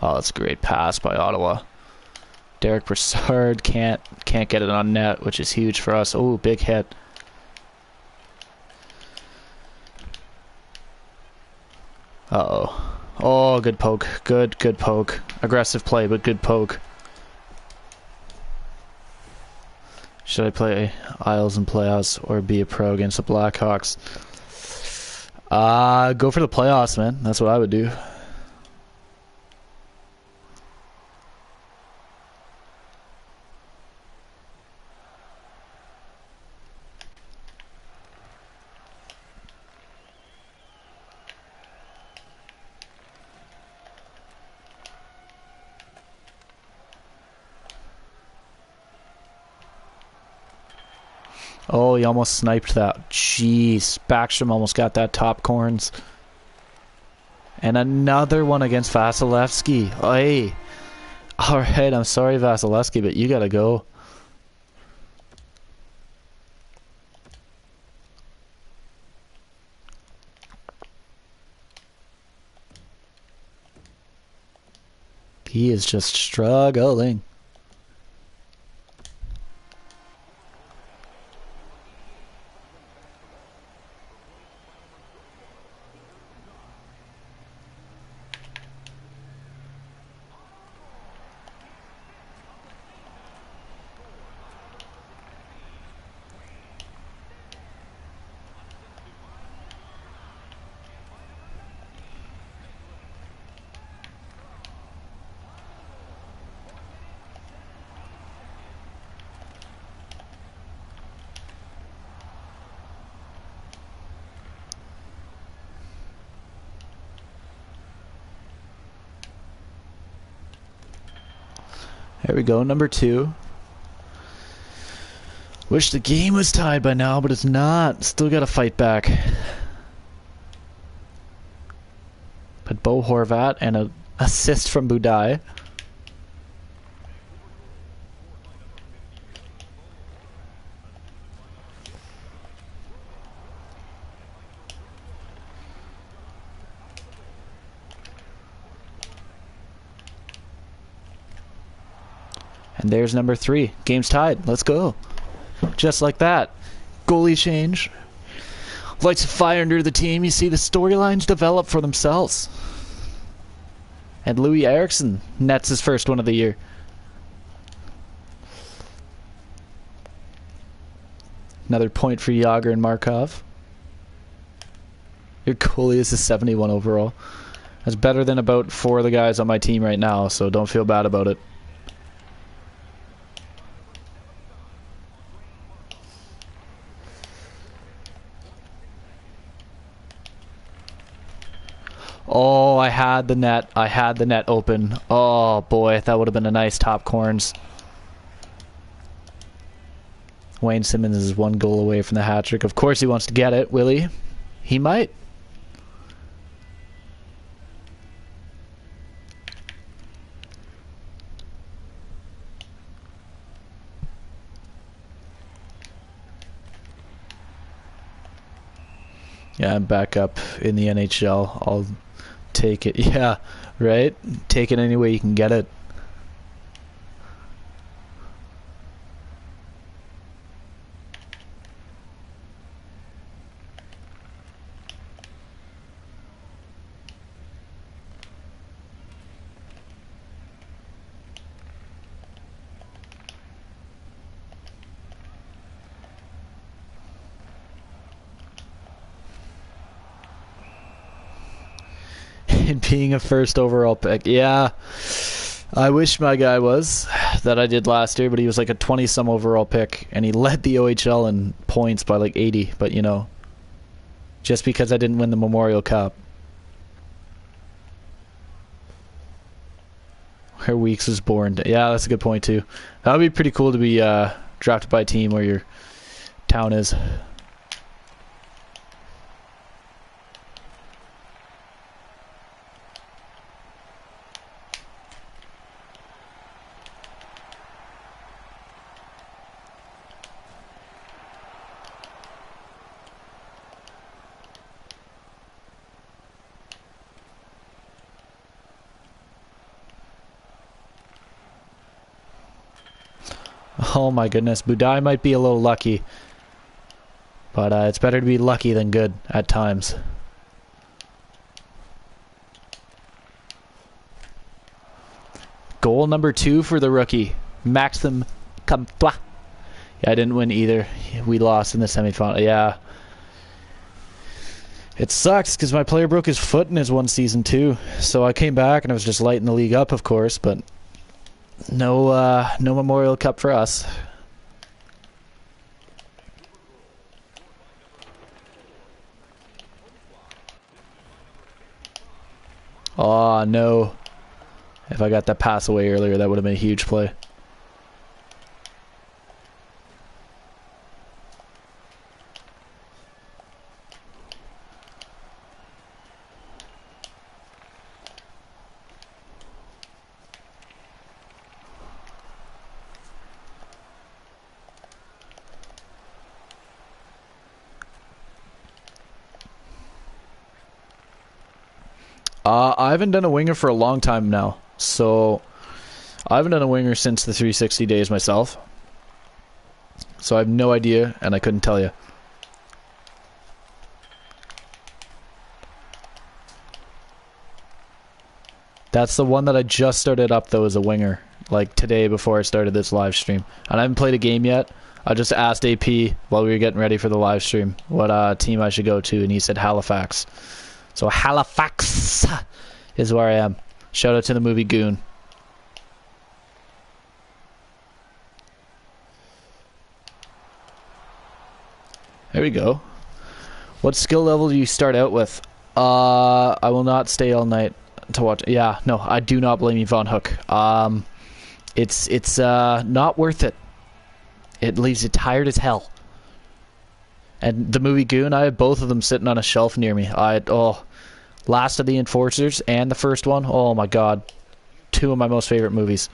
Oh, that's a great pass by Ottawa. Derek Brassard can't get it on net, which is huge for us. Oh, big hit. Uh-oh. Oh, good poke. Good poke. Aggressive play, but good poke. Should I play Isles in playoffs or be a pro against the Blackhawks? Go for the playoffs, man. That's what I would do. Oh, he almost sniped that. Jeez. Backstrom almost got that top corns. And another one against Vasilevsky. Hey. Alright, I'm sorry, Vasilevsky, but you gotta go. He is just struggling. There we go, number 2. Wish the game was tied by now, but it's not. Still got to fight back. But Bo Horvat and an assist from Budai. And there's number 3. Game's tied. Let's go. Just like that. Goalie change. Lights a fire under the team. You see the storylines develop for themselves. And Louis Eriksson nets his first one of the year. Another point for Yager and Markov. Your goalie is a 71 overall. That's better than about 4 of the guys on my team right now, so don't feel bad about it. Oh, I had the net. I had the net open. Oh, boy. That would have been a nice top corns. Wayne Simmons is 1 goal away from the hat trick. Of course he wants to get it, will he? He might. Yeah, I'm back up in the NHL. I'll take it. Yeah, right? Take it any way you can get it. and being a first overall pick. Yeah, I wish my guy was that I did last year, but he was like a 20-some overall pick, and he led the OHL in points by like 80. But, you know, just because I didn't win the Memorial Cup. Where Weeks was born. Yeah, that's a good point, too. That would be pretty cool to be drafted by a team where your town is. Oh my goodness, Budai might be a little lucky, but it's better to be lucky than good at times. Goal number 2 for the rookie, Maxim Comtois. Yeah, I didn't win either. We lost in the semifinal. Yeah. It sucks because my player broke his foot in his one season too. So I came back and I was just lighting the league up, of course, but no Memorial Cup for us. Oh no. If I got that pass away earlier, that would have been a huge play. I haven't done a winger for a long time now, so I haven't done a winger since the 360 days myself. So I have no idea, and I couldn't tell you. That's the one that I just started up, though, as a winger, like today before I started this live stream. And I haven't played a game yet. I just asked AP while we were getting ready for the live stream what team I should go to, and he said Halifax. So Halifax is where I am. Shout out to the movie Goon. There we go. What skill level do you start out with? I will not stay all night to watch. Yeah, no, I do not blame you, Von Hook. It's not worth it. It leaves you tired as hell. And the movie Goon, I have both of them sitting on a shelf near me. Last of the Enforcers and the first one. Oh my god. 2 of my most favorite movies.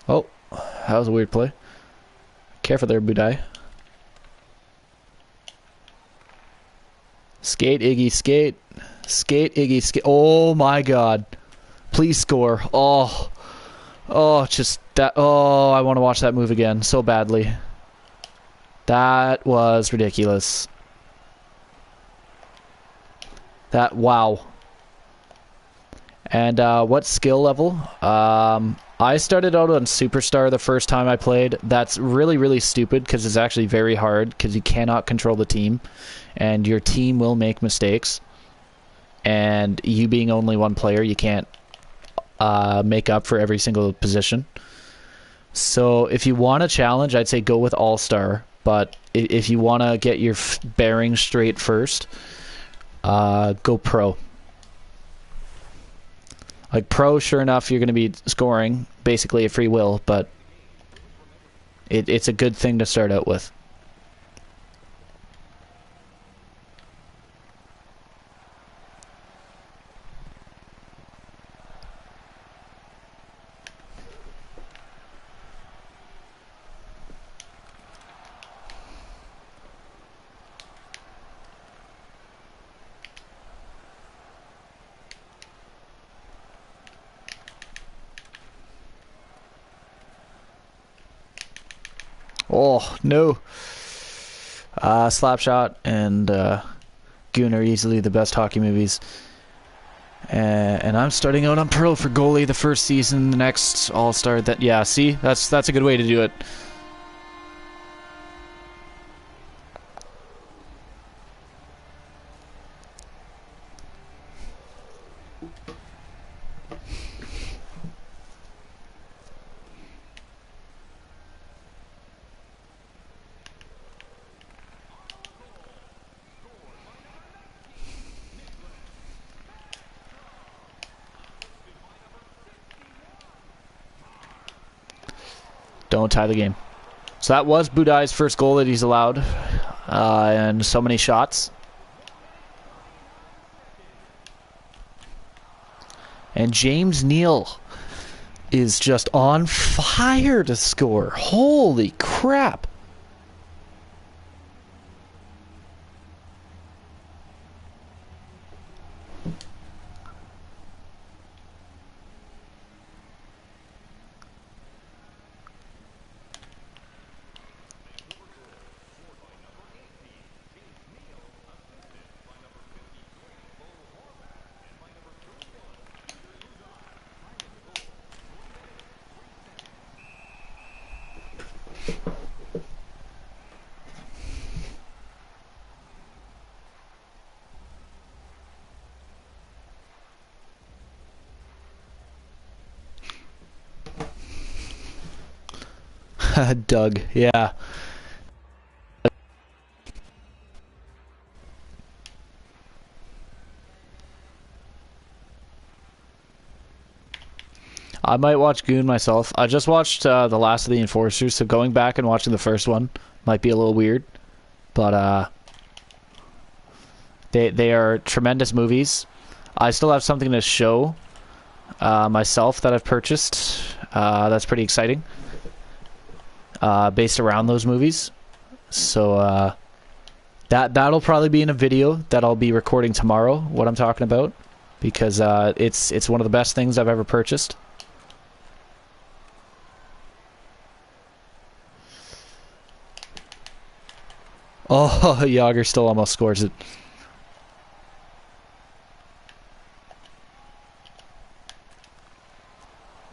Oh, that was a weird play. Careful there, Budai. Skate, Iggy, skate. Skate, Iggy, skate. Oh my god. Please score. Oh, just that. Oh, I want to watch that move again so badly. That was ridiculous. Wow. And what skill level? I started out on Superstar the first time I played. That's really, really stupid because it's actually very hard because you cannot control the team. And your team will make mistakes. And you being only one player, you can't make up for every single position. So if you want a challenge, I'd say go with All-Star. But if you want to get your bearings straight first, go Pro. Like Pro, sure enough, you're going to be scoring basically a free will, but it's a good thing to start out with. Oh, no. Slapshot and Goon are easily the best hockey movies. And I'm starting out on pro for goalie the first season. The next all-star. That yeah. See, that's a good way to do it. Don't tie the game. So that was Budai's first goal that he's allowed, and so many shots. And James Neal is just on fire to score. Holy crap. Doug, yeah. I might watch Goon myself. I just watched the last of the Enforcers, so going back and watching the first one might be a little weird. But they are tremendous movies. I still have something to show myself that I've purchased. That's pretty exciting. Based around those movies. So that'll probably be in a video that I'll be recording tomorrow, what I'm talking about, because it's one of the best things I've ever purchased. Oh, Yager still almost scores it.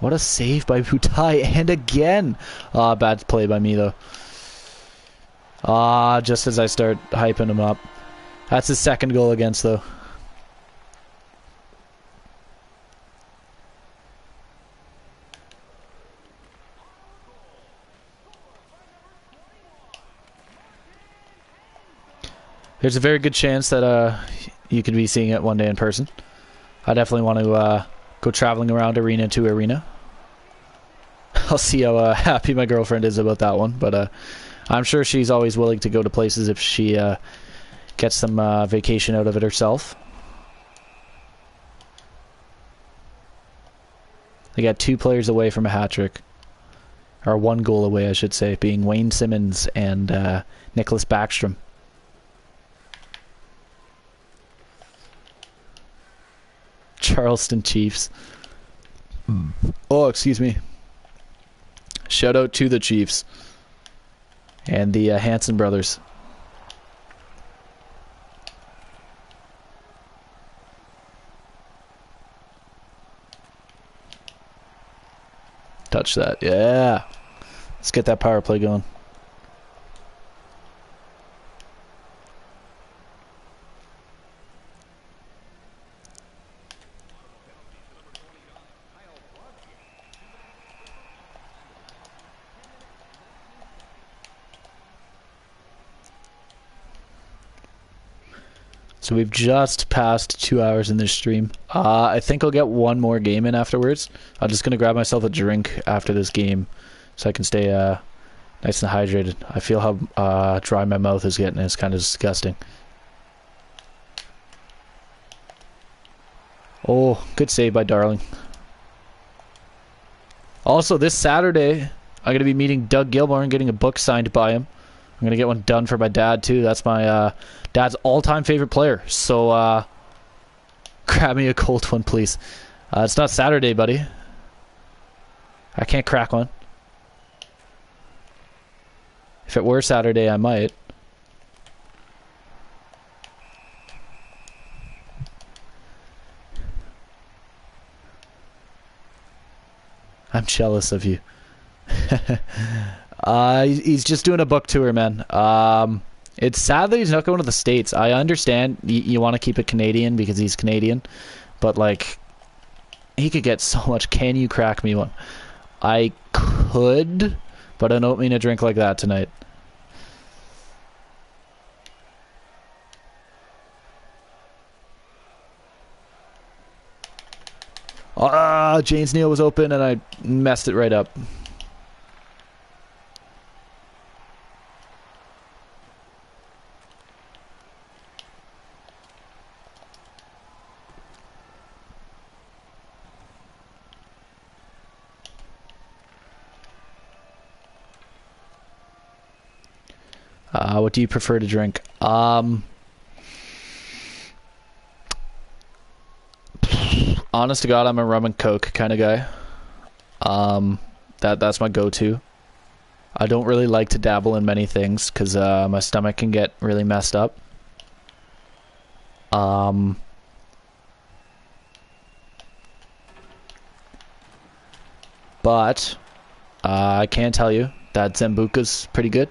What a save by Butai, and again! Bad play by me, though. Just as I start hyping him up. That's his second goal against, though. There's a very good chance that you could be seeing it one day in person. I definitely want to go traveling around arena to arena. I'll see how happy my girlfriend is about that one, but I'm sure she's always willing to go to places if she gets some vacation out of it herself. They got 2 players away from a hat-trick. Or 1 goal away, I should say, being Wayne Simmons and Nicholas Backstrom. Charleston Chiefs. Oh, excuse me. Shout out to the Chiefs. And the Hanson brothers. Touch that. Yeah. Let's get that power play going. So we've just passed 2 hours in this stream. I think I'll get 1 more game in afterwards. I'm just going to grab myself a drink after this game so I can stay nice and hydrated. I feel how dry my mouth is getting. It's kind of disgusting. Oh, good save by Darling. Also, this Saturday, I'm going to be meeting Doug Gilmore and getting a book signed by him. I'm going to get one done for my dad, too. That's my dad's all-time favorite player. So, grab me a cold one, please. It's not Saturday, buddy. I can't crack one. If it were Saturday, I might. I'm jealous of you. He's just doing a book tour, man. It's sad that he's not going to the States. I understand you want to keep it Canadian because he's Canadian, but like, he could get so much. Can you crack me one? I could, but I don't mean to drink like that tonight. James Neal was open and I messed it right up. What do you prefer to drink? Honest to God, I'm a rum and coke kind of guy. That's my go-to. I don't really like to dabble in many things because my stomach can get really messed up. But I can tell you that Zambuca's pretty good,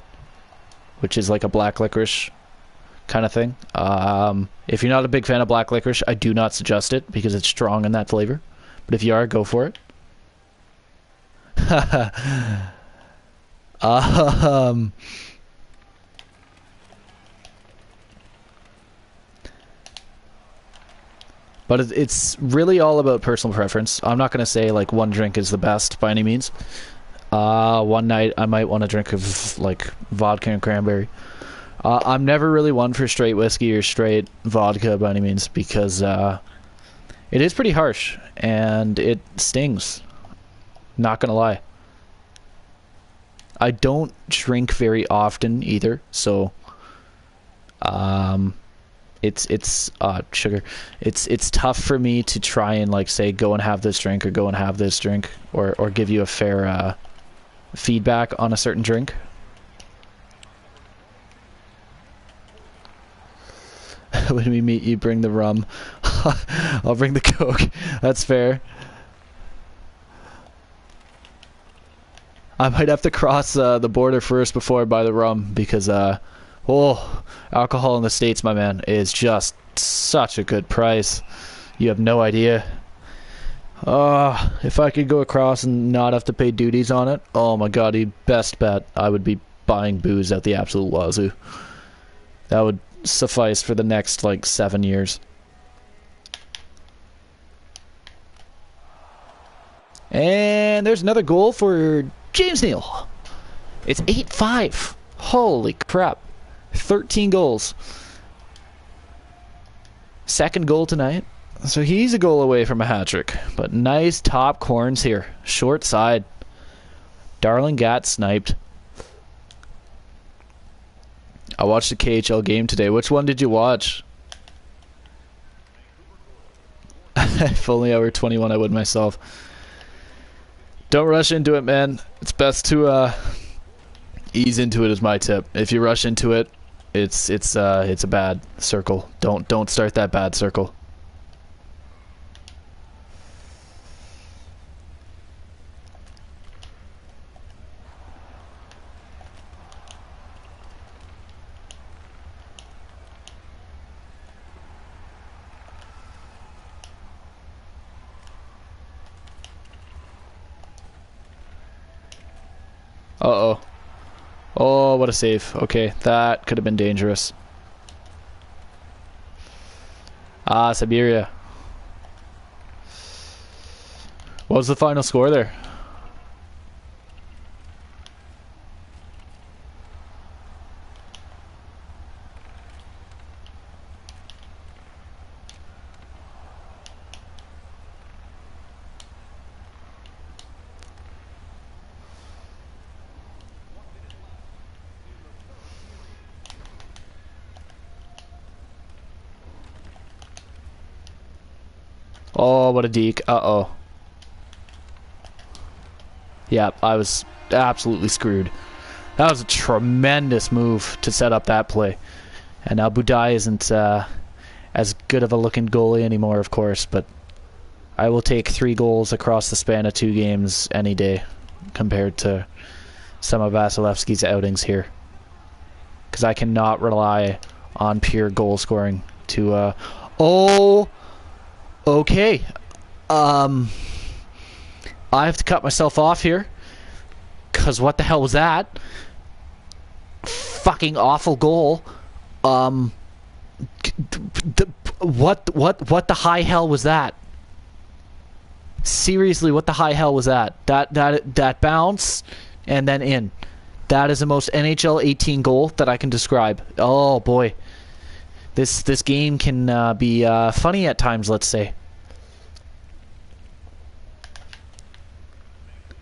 which is like a black licorice kind of thing. If you're not a big fan of black licorice, I do not suggest it because it's strong in that flavor. But if you are, go for it. But it's really all about personal preference. I'm not going to say like one drink is the best by any means. One night I might want to drink of like vodka and cranberry. I'm never really one for straight whiskey or straight vodka by any means because it is pretty harsh and it stings. Not gonna lie. I don't drink very often either, so it's sugar. It's tough for me to try and like say go and have this drink or go and have this drink or give you a fair feedback on a certain drink. When we meet, you bring the rum. I'll bring the coke. That's fair. I might have to cross the border first before I buy the rum because, alcohol in the States, my man, is just such a good price. You have no idea. If I could go across and not have to pay duties on it, oh my god, you best bet I would be buying booze at the absolute wazoo. That would suffice for the next like 7 years. And there's another goal for James Neal. It's 8-5. Holy crap. 13 goals. Second goal tonight. So he's a goal away from a hat-trick. But nice top corns here. Short side. Darling got sniped. I watched the KHL game today. Which one did you watch? If only I were 21, I would myself. Don't rush into it, man. It's best to ease into it is my tip. If you rush into it, it's a bad circle. Don't start that bad circle. Uh-oh. Oh, what a save. Okay, that could have been dangerous. Siberia. What was the final score there? Oh, what a deke. Uh-oh. Yeah, I was absolutely screwed. That was a tremendous move to set up that play. And now Budai isn't as good of a looking goalie anymore, of course, but I will take 3 goals across the span of 2 games any day compared to some of Vasilevsky's outings here. Because I cannot rely on pure goal scoring to... Oh! Okay. I have to cut myself off here. Because what the hell was that? Fucking awful goal. What the high hell was that? Seriously, what the high hell was that? That bounce and then in. That is the most NHL 18 goal that I can describe. Oh boy, this game can be funny at times. Let's say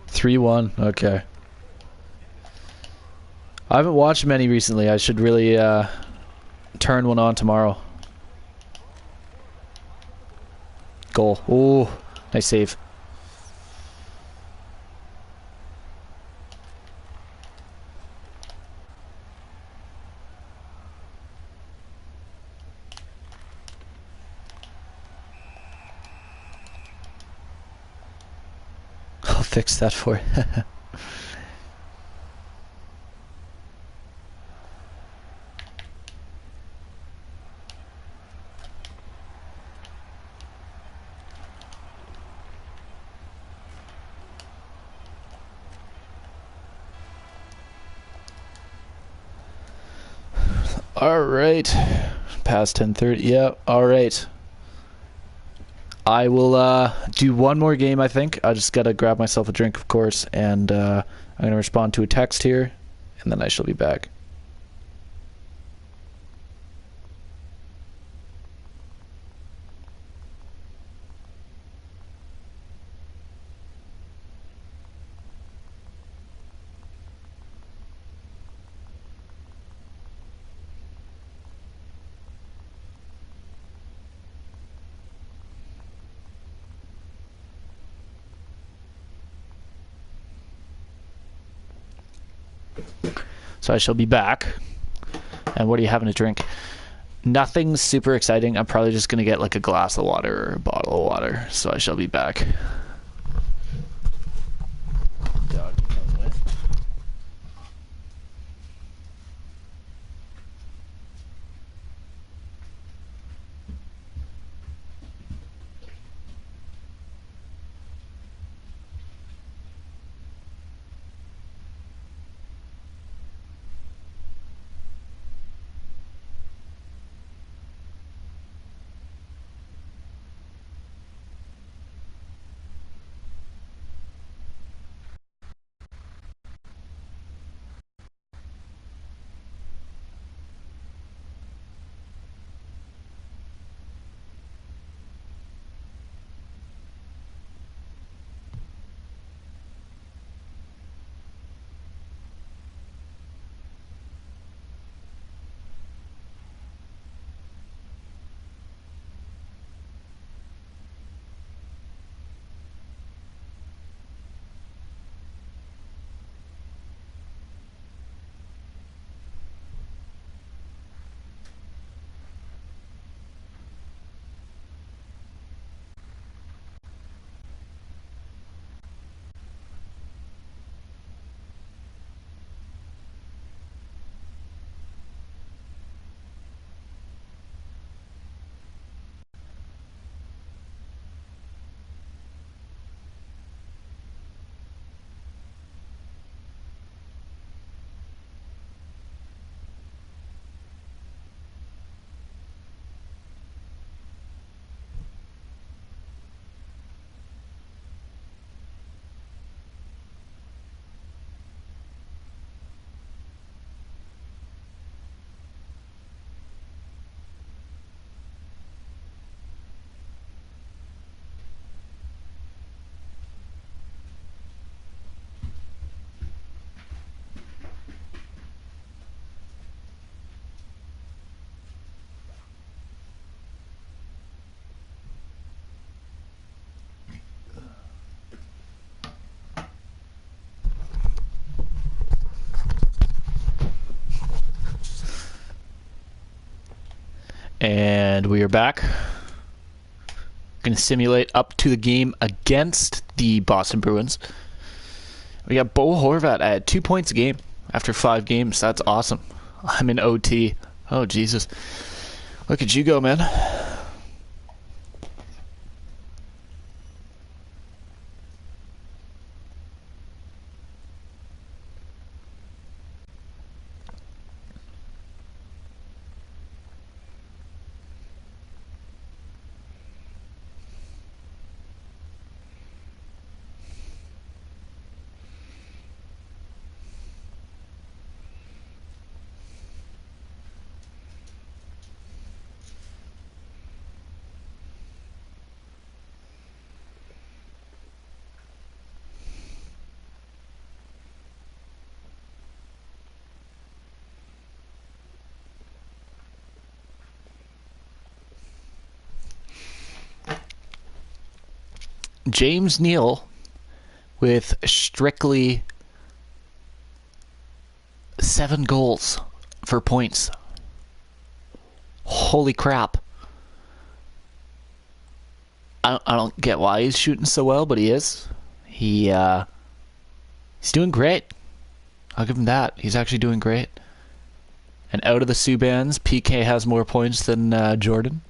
3-1. Okay. I haven't watched many recently. I should really turn one on tomorrow. Goal. Oh, nice save. I'll fix that for you. Alright. Past 10:30. Yeah, alright. I will do one more game, I think. I just gotta grab myself a drink, of course, and I'm gonna respond to a text here, and then I shall be back. So I shall be back. And what are you having to drink? Nothing super exciting. I'm probably just going to get like a glass of water or a bottle of water. So I shall be back. And we are back. Going to simulate up to the game against the Boston Bruins. We got Bo Horvat at 2 points a game after 5 games. That's awesome. I'm in OT. Oh, Jesus. Look at you go, man. James Neal with strictly 7 goals for points. Holy crap. I don't get why he's shooting so well, but he is. He's doing great. I'll give him that. He's actually doing great. And out of the Subans, PK has more points than Jordan.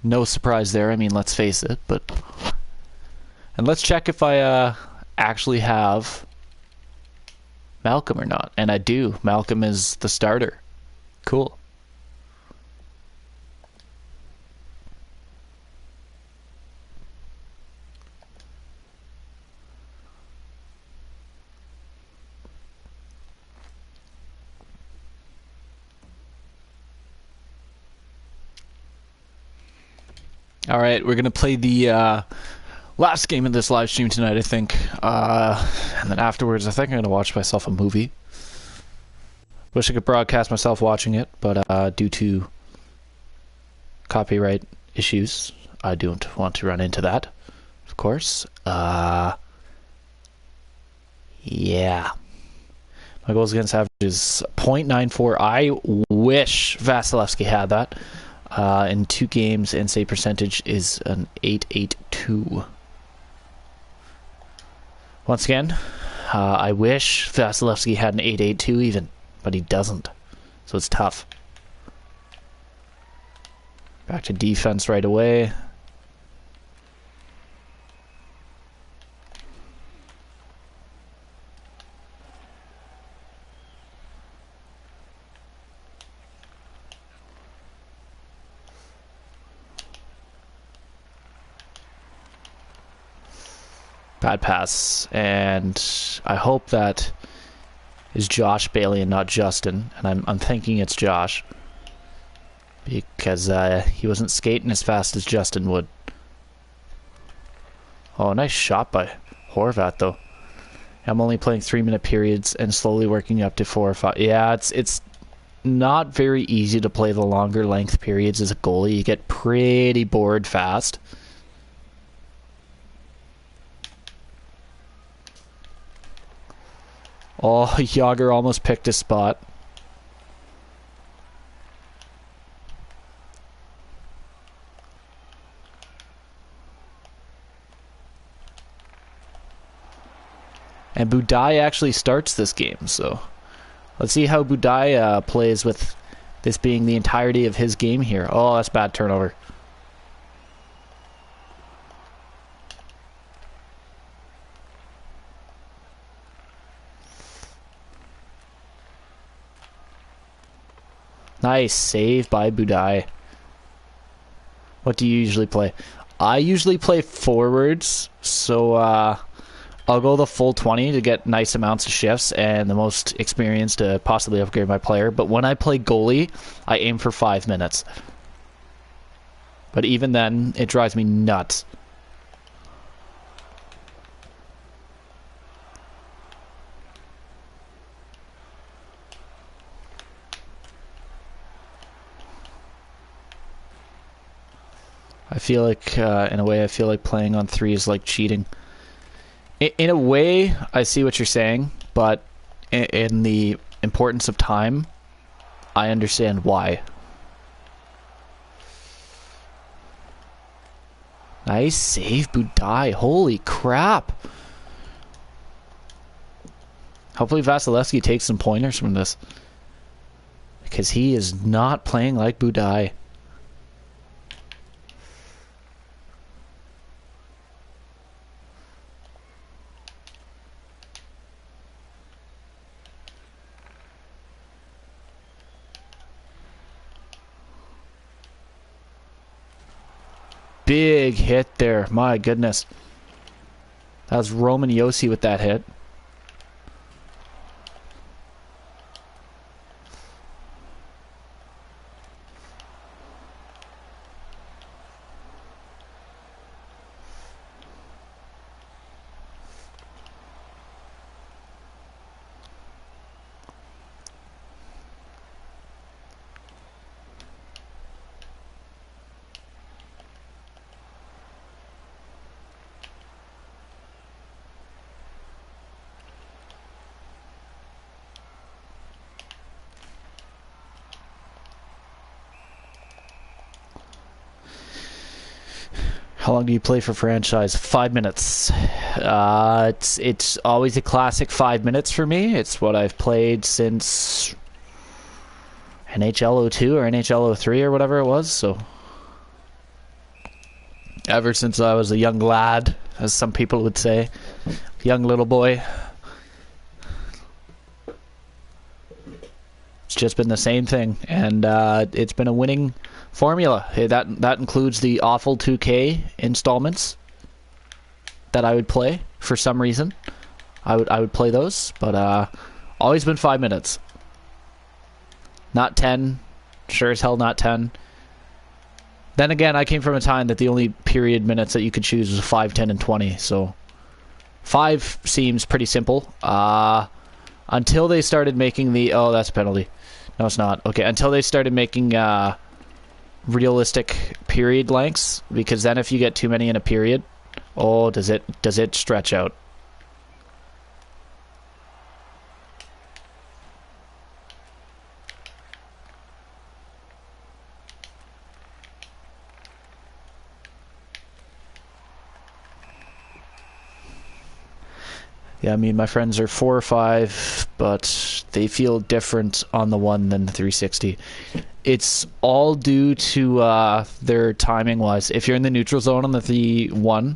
No surprise there. I mean, let's face it, but... And let's check if I actually have Malcolm or not. And I do. Malcolm is the starter. Cool. All right, we're going to play the... last game of this live stream tonight, I think. And then afterwards, I think I'm going to watch myself a movie. Wish I could broadcast myself watching it, but due to copyright issues, I don't want to run into that, of course. Yeah. My goals against average is .94. I wish Vasilevsky had that. In 2 games, and save percentage is an .882. Once again, I wish Vasilevsky had an .882 even, but he doesn't. So it's tough. Back to defense right away. Bad pass, and I hope that is Josh Bailey and not Justin, and I'm thinking it's Josh because he wasn't skating as fast as Justin would. Oh, nice shot by Horvat though. I'm only playing 3-minute periods and slowly working up to 4 or 5. Yeah, it's not very easy to play the longer length periods as a goalie. You get pretty bored fast. Oh, Yager almost picked his spot. And Budai actually starts this game, so let's see how Budai plays with this being the entirety of his game here. Oh, that's bad turnover. Nice save by Budai. What do you usually play? I usually play forwards, so I'll go the full 20 to get nice amounts of shifts and the most experience to possibly upgrade my player. But when I play goalie, I aim for 5 minutes. But even then, it drives me nuts. I feel like, in a way, I feel like playing on 3 is like cheating. In a way, I see what you're saying, but in the importance of time, I understand why. Nice save, Budai. Holy crap. Hopefully Vasilevsky takes some pointers from this. Because he is not playing like Budai. Big hit there. My goodness. That was Roman Josi with that hit. How long do you play for franchise? 5 minutes. It's always a classic 5 minutes for me. It's what I've played since NHL 02 or NHL 03 or whatever it was. So ever since I was a young lad, as some people would say, young little boy. It's just been the same thing, and it's been a winning formula. That includes the awful 2K installments that I would play for some reason. I would play those, but always been 5 minutes. Not 10. Sure as hell not 10. Then again, I came from a time that the only period minutes that you could choose was 5, 10, and 20, so 5 seems pretty simple. Until they started making the... Oh, that's a penalty. No, it's not. Okay, until they started making realistic period lengths, because then if you get too many in a period, oh, does it stretch out. Yeah, I mean, my friends are 4 or 5, but they feel different on the one than the 360. It's all due to their timing wise. If you're in the neutral zone on the 3-1,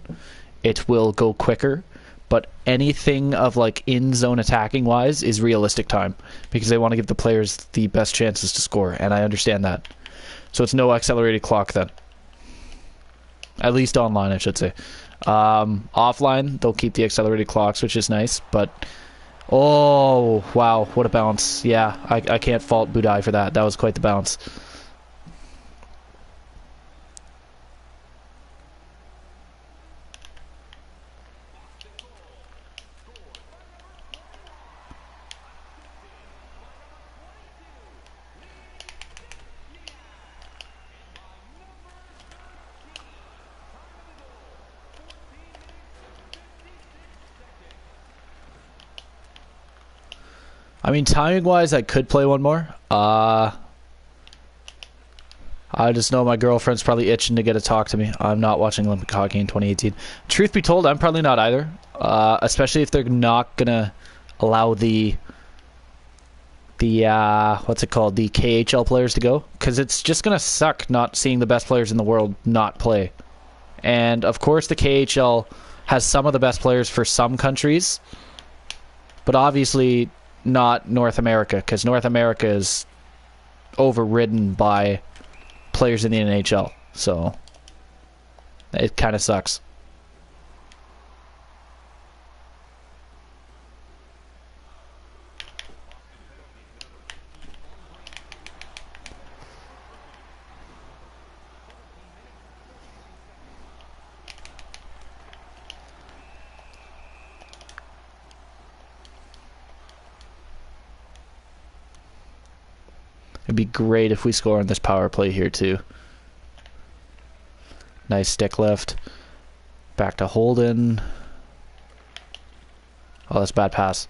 it will go quicker. But anything of like in zone attacking wise is realistic time, because they want to give the players the best chances to score, and I understand that. So it's no accelerated clock then. At least online, I should say. Offline, they'll keep the accelerated clocks, which is nice, but oh wow, what a bounce. Yeah, I can't fault Budai for that. That was quite the bounce. I mean, timing-wise, I could play one more. I just know my girlfriend's probably itching to get to talk to me. I'm not watching Olympic hockey in 2018. Truth be told, I'm probably not either. Especially if they're not gonna allow the what's it called, the KHL players to go, because it's just gonna suck not seeing the best players in the world not play. And of course, the KHL has some of the best players for some countries, but obviously not North America, because North America is overridden by players in the NHL, so it kind of sucks. It'd be great if we score on this power play here too. Nice stick lift. Back to Holden. Oh, that's a bad pass.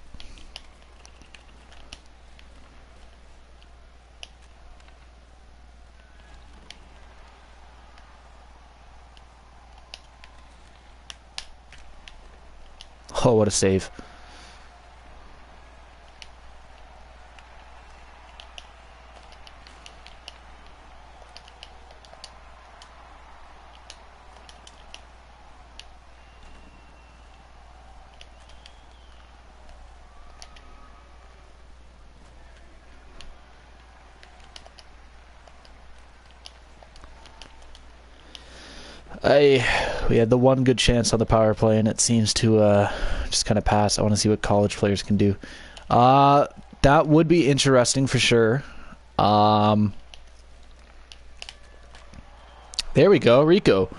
Oh, what a save. We had the one good chance on the power play, and it seems to just kind of pass. I want to see what college players can do. That would be interesting for sure. There we go, Rico.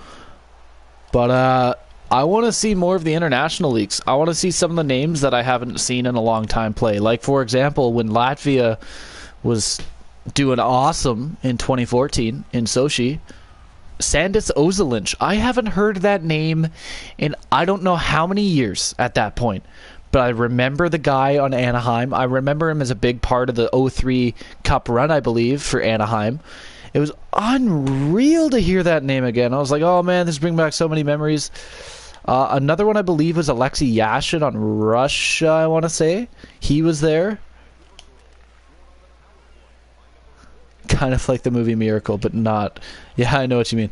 But I want to see more of the international leagues. I want to see some of the names that I haven't seen in a long time play. Like, for example, when Latvia was doing awesome in 2014 in Sochi, Sandis Ozelinch. I haven't heard that name in I don't know how many years at that point. But I remember the guy on Anaheim. I remember him as a big part of the 03 Cup run, I believe, for Anaheim. It was unreal to hear that name again. I was like, oh man, this brings back so many memories. Another one I believe was Alexei Yashin on Russia, I want to say. He was there. Kind of like the movie Miracle, but not. Yeah, I know what you mean.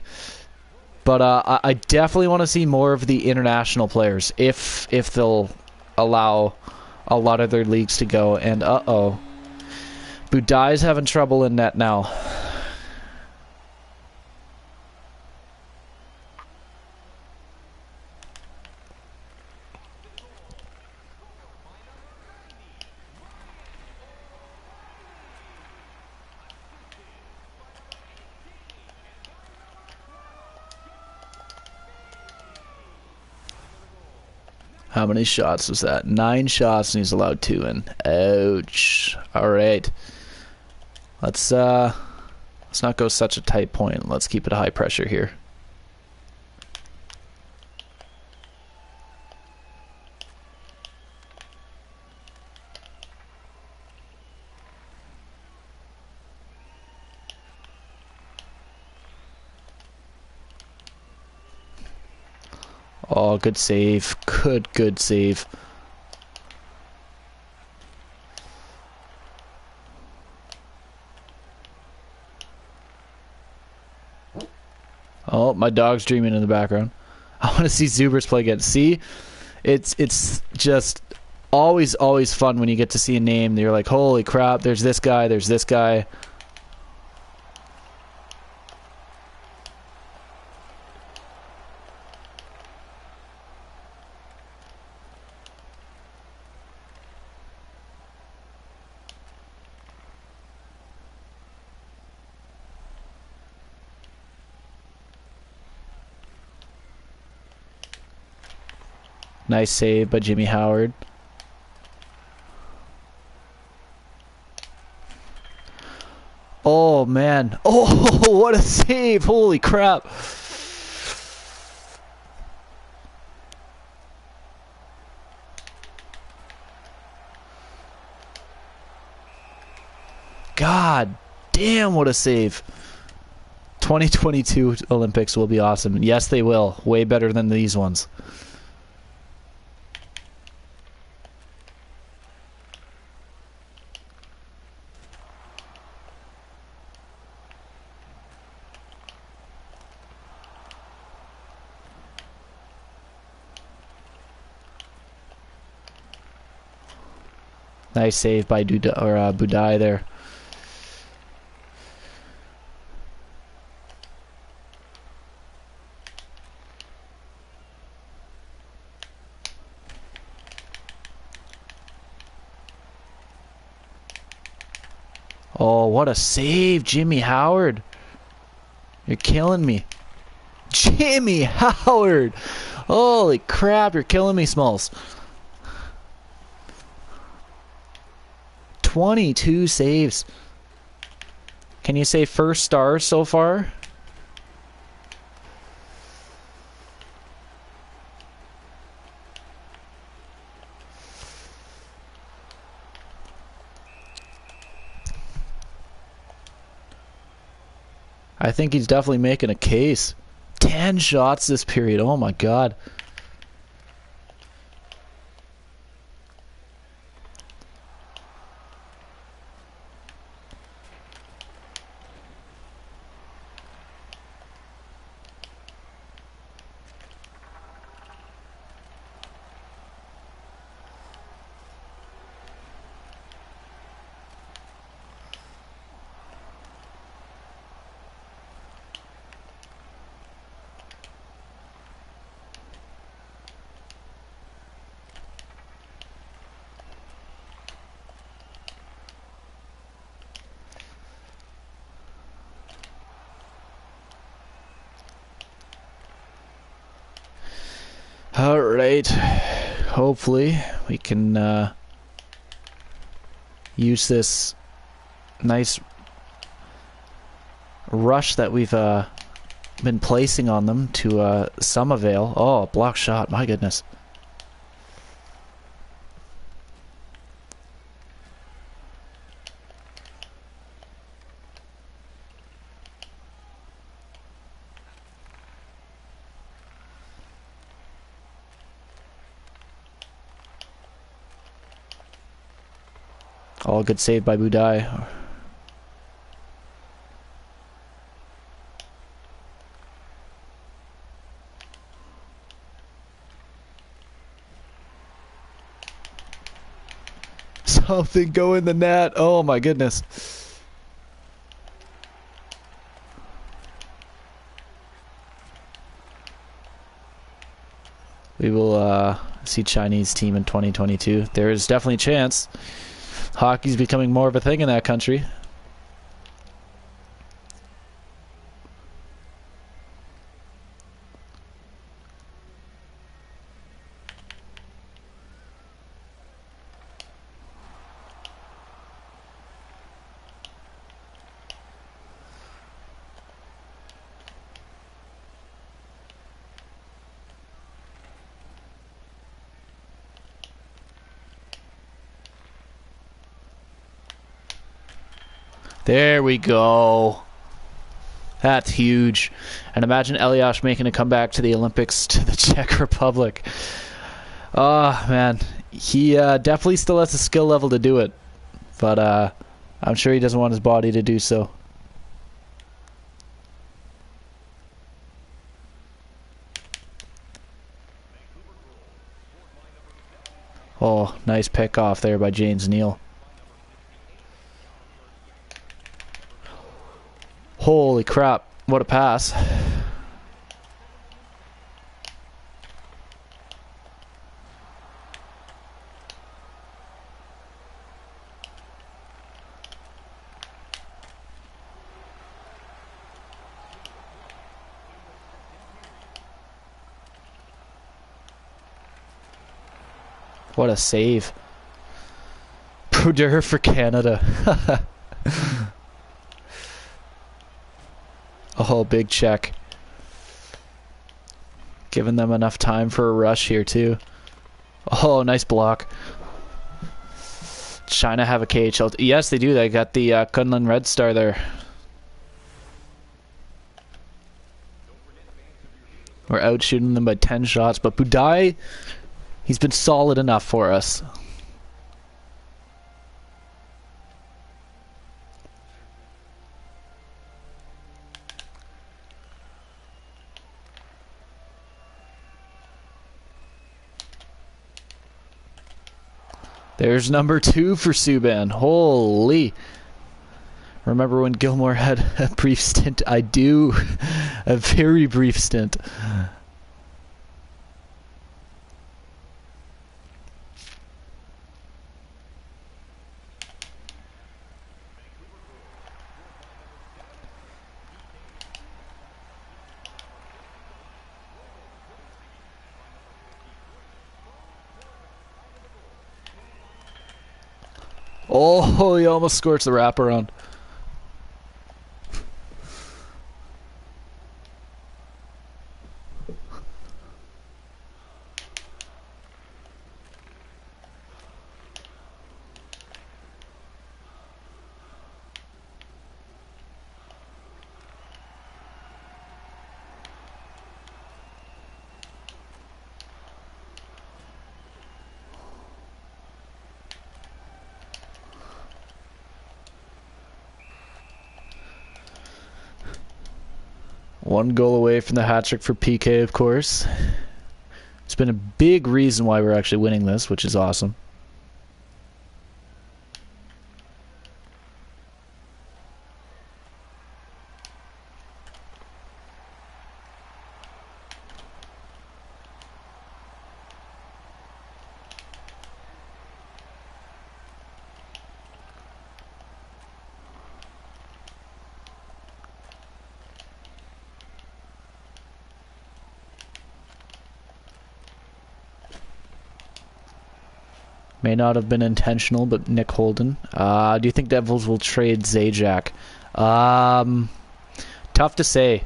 But I definitely want to see more of the international players if they'll allow a lot of their leagues to go. And uh-oh. Budai's having trouble in net now. How many shots was that? 9 shots, and he's allowed 2 in. Ouch. All right. Let's not go such a tight point. Let's keep it high pressure here. Oh, good save. Good save. Oh, my dog's dreaming in the background. I want to see Zubers play again. See? It's just always fun when you get to see a name that you're like, holy crap, there's this guy, there's this guy. Nice save by Jimmy Howard. Oh, man. Oh, what a save. Holy crap. God damn, what a save. 2022 Olympics will be awesome. Yes, they will. Way better than these ones. Nice save by Budai there. Oh, what a save, Jimmy Howard. You're killing me. Jimmy Howard. Holy crap, you're killing me, Smalls. 22 saves. Can you say first star so far? I think he's definitely making a case. 10 shots this period. Oh my god. All right. Hopefully we can use this nice rush that we've been placing on them to some avail. Oh, block shot. My goodness. All good save by Budai. Something go in the net. Oh my goodness. We will see Chinese team in 2022. There is definitely a chance. Hockey's becoming more of a thing in that country. There we go. That's huge. And imagine Elias making a comeback to the Olympics to the Czech Republic. Oh, man. He definitely still has the skill level to do it. But I'm sure he doesn't want his body to do so. Oh, nice pick off there by James Neal. Holy crap, what a pass. What a save. Brodeur for Canada. Oh, big check. Giving them enough time for a rush here, too. Oh, nice block. China have a KHL. Yes, they do. They got the Kunlun Red Star there. We're out shooting them by 10 shots. But Budai, he's been solid enough for us. There's number 2 for Subban. Holy. Remember when Gilmore had a brief stint? I do. A very brief stint. Oh, he almost scorched the wraparound. One goal away from the hat trick for PK, of course. It's been a big reason why we're actually winning this, which is awesome. May not have been intentional, but Nick Holden. Do you think Devils will trade Zajac? Tough to say.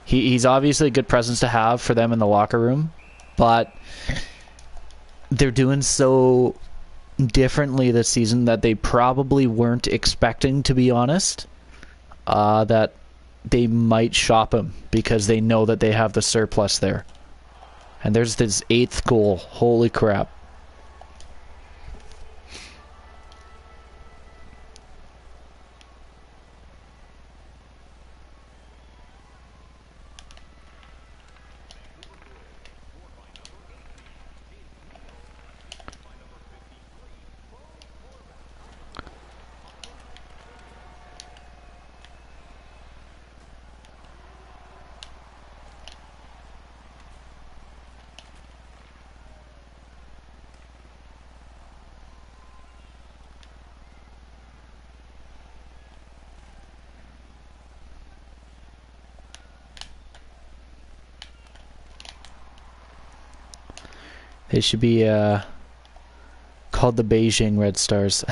He's obviously a good presence to have for them in the locker room, but they're doing so differently this season that they probably weren't expecting, to be honest, that they might shop him because they know that they have the surplus there. And there's this 8th goal. Holy crap. They should be called the Beijing Red Stars.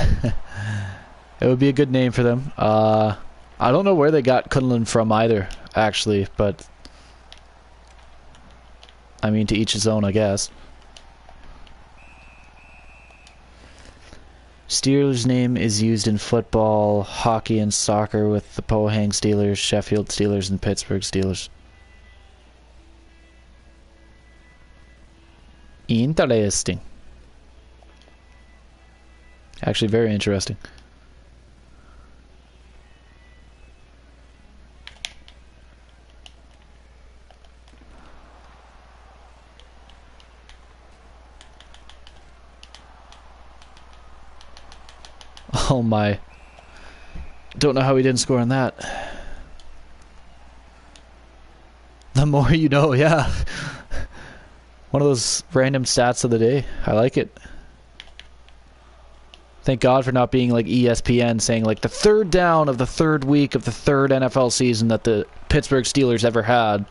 It would be a good name for them. I don't know where they got Kunlun from either, actually, but I mean, to each his own, I guess. Steelers' name is used in football, hockey, and soccer with the Pohang Steelers, Sheffield Steelers, and Pittsburgh Steelers. Interesting. Actually, very interesting. Oh my. Don't know how he didn't score on that. The more you know, yeah. One of those random stats of the day. I like it. Thank God for not being like ESPN saying like the 3rd down of the 3rd week of the 3rd NFL season that the Pittsburgh Steelers ever had.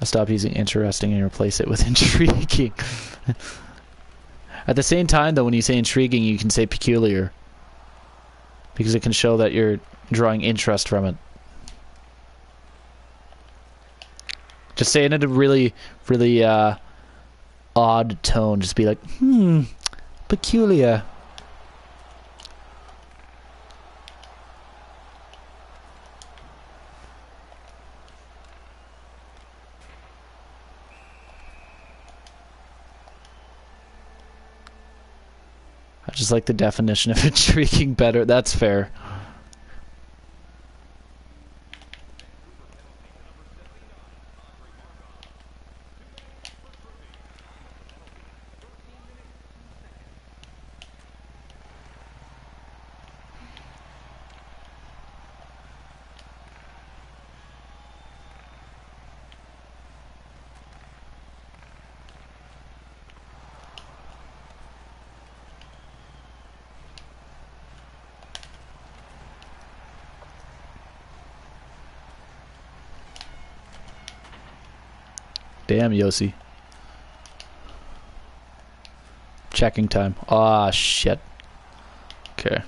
I'll stop using interesting and replace it with intriguing. At the same time, though, when you say intriguing, you can say peculiar. Because it can show that you're drawing interest from it. Just say it in a really, really odd tone. Just be like, peculiar. I just like the definition of intriguing better. That's fair. Damn, Yossi. Checking time. Ah, shit. Okay.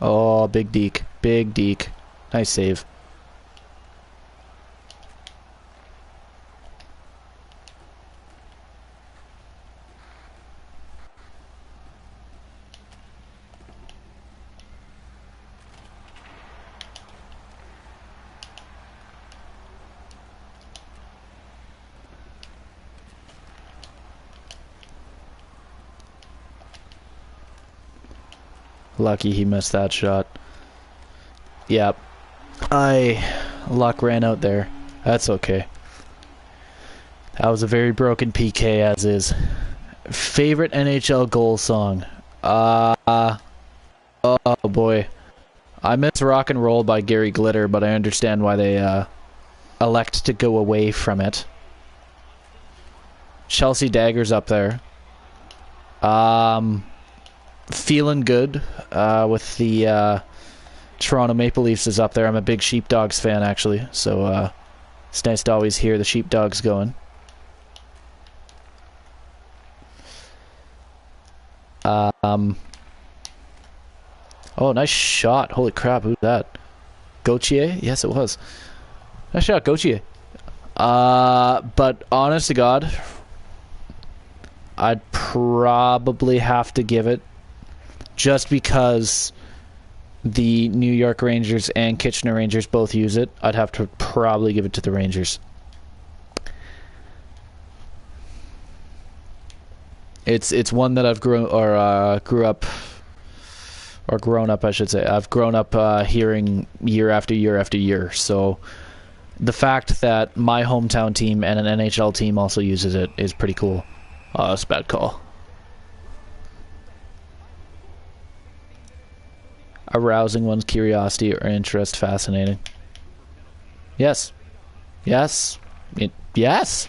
Oh, big deke. Big deke. Nice save. Lucky he missed that shot. Yep. Luck ran out there. That's okay. That was a very broken PK, as is. Favorite NHL goal song? Oh boy. I miss Rock and Roll by Gary Glitter, but I understand why they elect to go away from it. Chelsea Dagger's up there. Feeling Good with the Toronto Maple Leafs is up there. I'm a big Sheepdogs fan, actually, so it's nice to always hear the Sheepdogs going. Oh, nice shot. Holy crap, who's that? Gauthier? Yes, it was. Nice shot, Gauthier. But honest to God, I'd probably have to give it, just because the New York Rangers and Kitchener Rangers both use it, I'd have to probably give it to the Rangers. It's one that I've grown up, I should say. I've grown up hearing year after year after year. So the fact that my hometown team and an NHL team also uses it is pretty cool. That's a bad call. Arousing one's curiosity or interest, fascinating. Yes. Yes. Yes.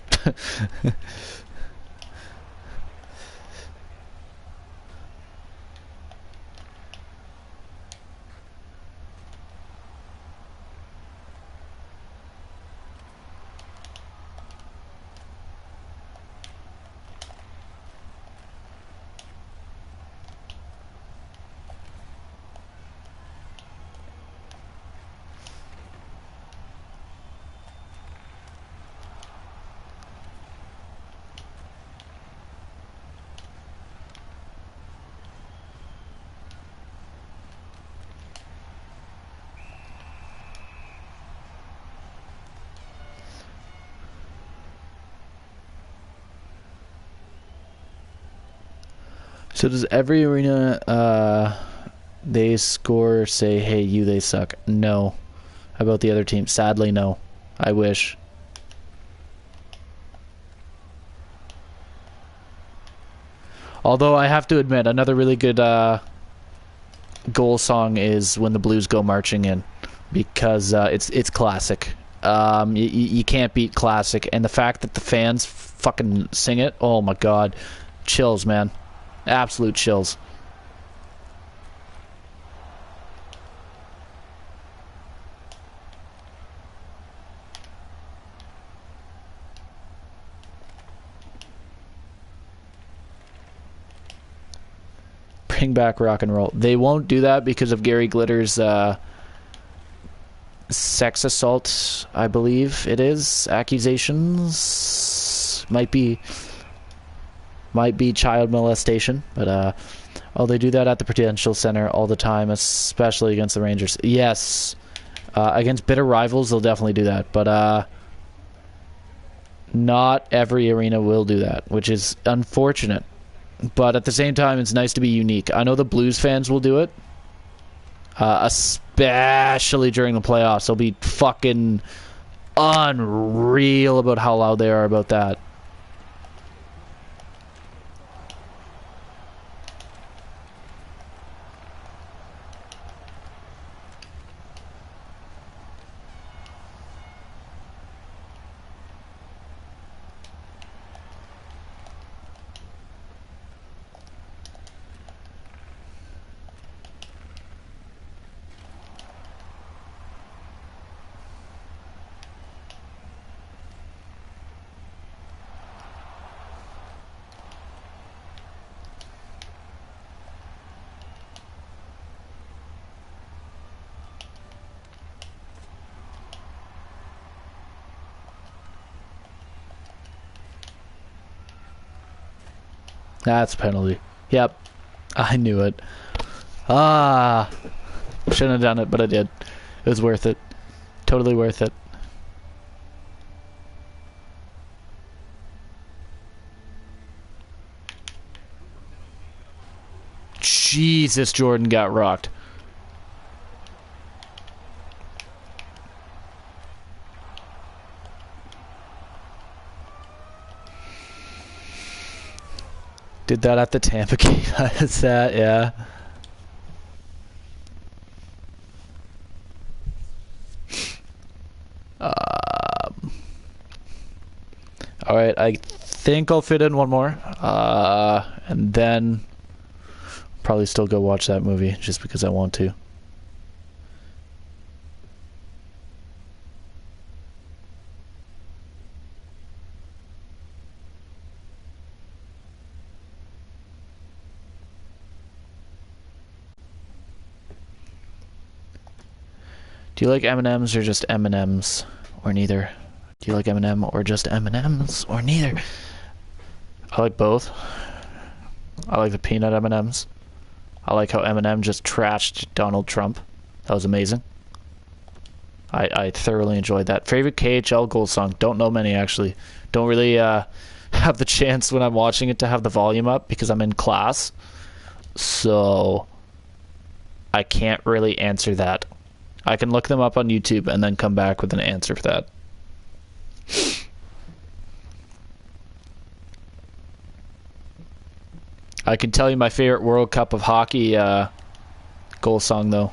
So does every arena they score say, hey, you, they suck? No. How about the other team? Sadly, no. I wish. Although I have to admit, another really good goal song is When the Blues Go Marching In, because it's classic. You can't beat classic, and the fact that the fans fucking sing it, oh my god. Chills, man. Absolute chills. Bring back rock and roll. They won't do that because of Gary Glitter's sex assault, I believe it is. Accusations. Might be child molestation, but they do that at the Prudential Center all the time, especially against the Rangers. Yes, against bitter rivals, they'll definitely do that, but not every arena will do that, which is unfortunate. But at the same time, it's nice to be unique. I know the Blues fans will do it, especially during the playoffs. They'll be fucking unreal about how loud they are about that. That's a penalty. Yep. I knew it. Shouldn't have done it, but I did. It was worth it. Totally worth it. Jesus, Jordan got rocked. Did that at the Tampa game. That's that, yeah. Alright, I think I'll fit in one more. And then probably still go watch that movie just because I want to. Do you like M&Ms or just M&Ms or neither? Do you like M&M or just M&Ms or neither? I like both. I like the peanut M&Ms. I like how Eminem just trashed Donald Trump. That was amazing. I thoroughly enjoyed that. Favorite KHL goal song? Don't know many, actually. Don't really have the chance when I'm watching it to have the volume up because I'm in class. So I can't really answer that. I can look them up on YouTube and then come back with an answer for that. I can tell you my favorite World Cup of Hockey goal song, though.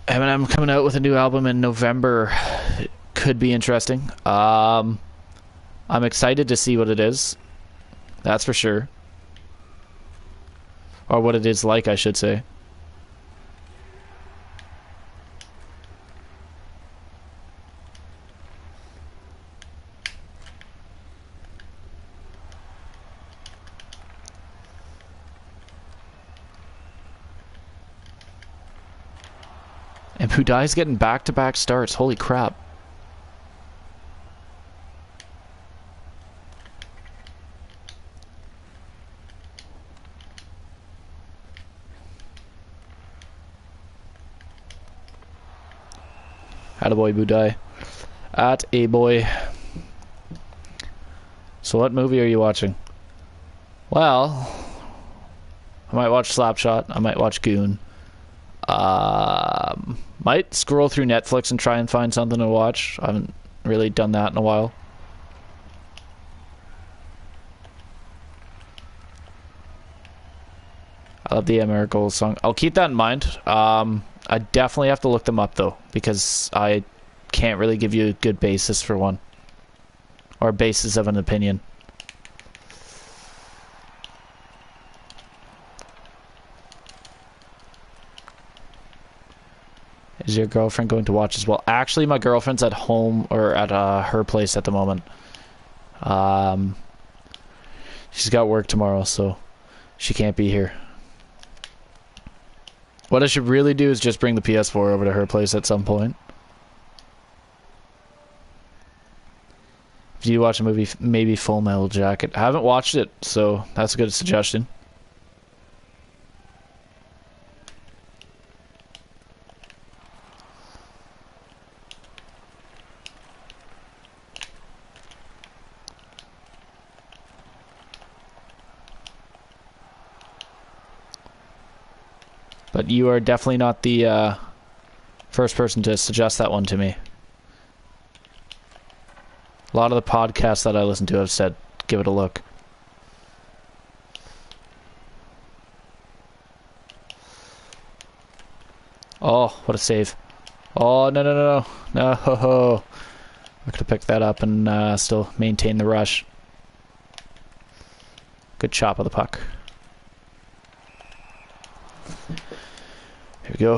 Eminem coming out with a new album in November could be interesting. I'm excited to see what it is. That's for sure. Or what it is like, I should say. And Budai's getting back-to-back starts. Holy crap. Attaboy, Budai. At a boy. So what movie are you watching? Well, I might watch Slapshot. I might watch Goon. Might scroll through Netflix and try and find something to watch. I haven't really done that in a while. I love the American song. I'll keep that in mind. I definitely have to look them up though, because I can't really give you a good basis for one. Or basis of an opinion. Is your girlfriend going to watch as well? Actually, my girlfriend's at home or at her place at the moment. She's got work tomorrow, so she can't be here. What I should really do is just bring the PS4 over to her place at some point. If you watch a movie, maybe Full Metal Jacket. I haven't watched it, so that's a good suggestion. But you are definitely not the first person to suggest that one to me. A lot of the podcasts that I listen to have said, give it a look. Oh, what a save. Oh, no, no, no, no. No. I could have picked that up and still maintain the rush. Good chop of the puck. Here we go.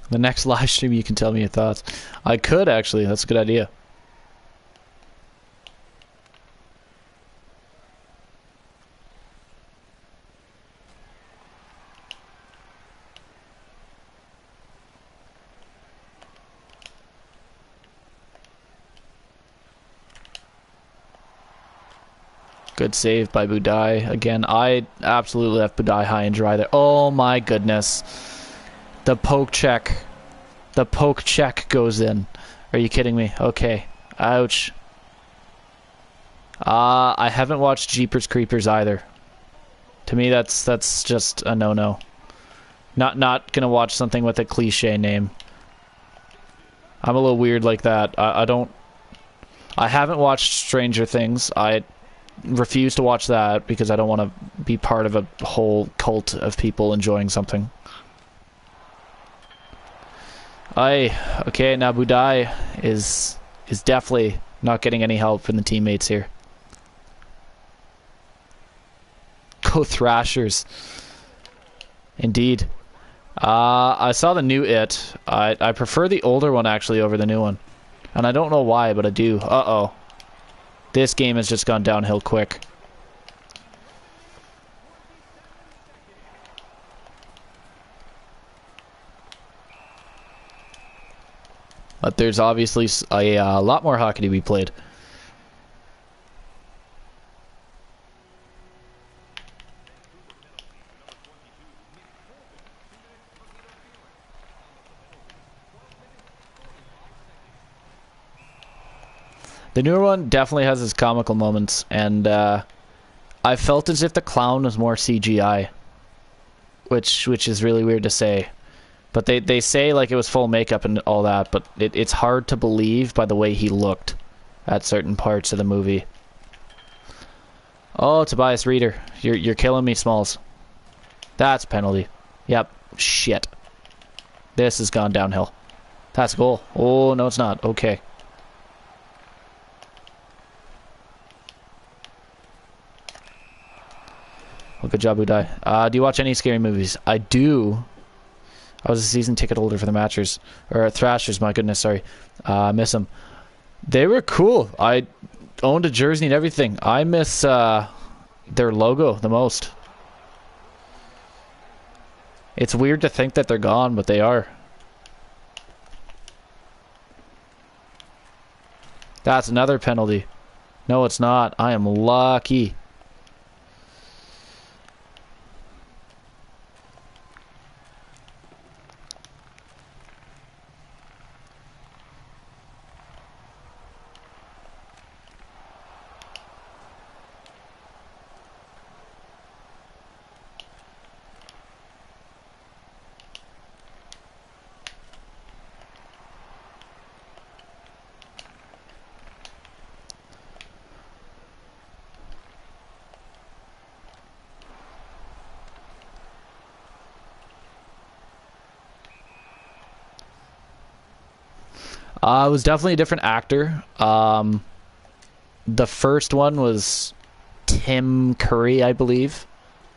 The next live stream, you can tell me your thoughts. I could, actually. That's a good idea. Good save by Budai. Again, I absolutely left Budai high and dry there. Oh my goodness. The poke check. The poke check goes in. Are you kidding me? Okay. Ouch. I haven't watched Jeepers Creepers either. To me, that's just a no-no. Not gonna watch something with a cliche name. I'm a little weird like that. I haven't watched Stranger Things. I refuse to watch that because I don't want to be part of a whole cult of people enjoying something. Okay, now Budai is definitely not getting any help from the teammates here. Go Thrashers. Indeed. I saw the new It. I prefer the older one actually over the new one. And I don't know why, but I do. Uh-oh. This game has just gone downhill quick. But there's obviously a lot more hockey to be played. The newer one definitely has its comical moments, and I felt as if the clown was more CGI, which is really weird to say. But they say like it was full makeup and all that, but it's hard to believe by the way he looked at certain parts of the movie. Oh, Tobias Reeder, you're killing me, Smalls. That's a penalty. Yep. Shit. This has gone downhill. That's a goal. Oh, no, it's not. Okay. Well, good job, Udai. Do you watch any scary movies? I do. I was a season ticket holder for the Matchers. Or Thrashers, my goodness, sorry. I miss them. They were cool. I owned a jersey and everything. I miss their logo the most. It's weird to think that they're gone, but they are. That's another penalty. No, it's not. I am lucky. It was definitely a different actor. The first one was Tim Curry, I believe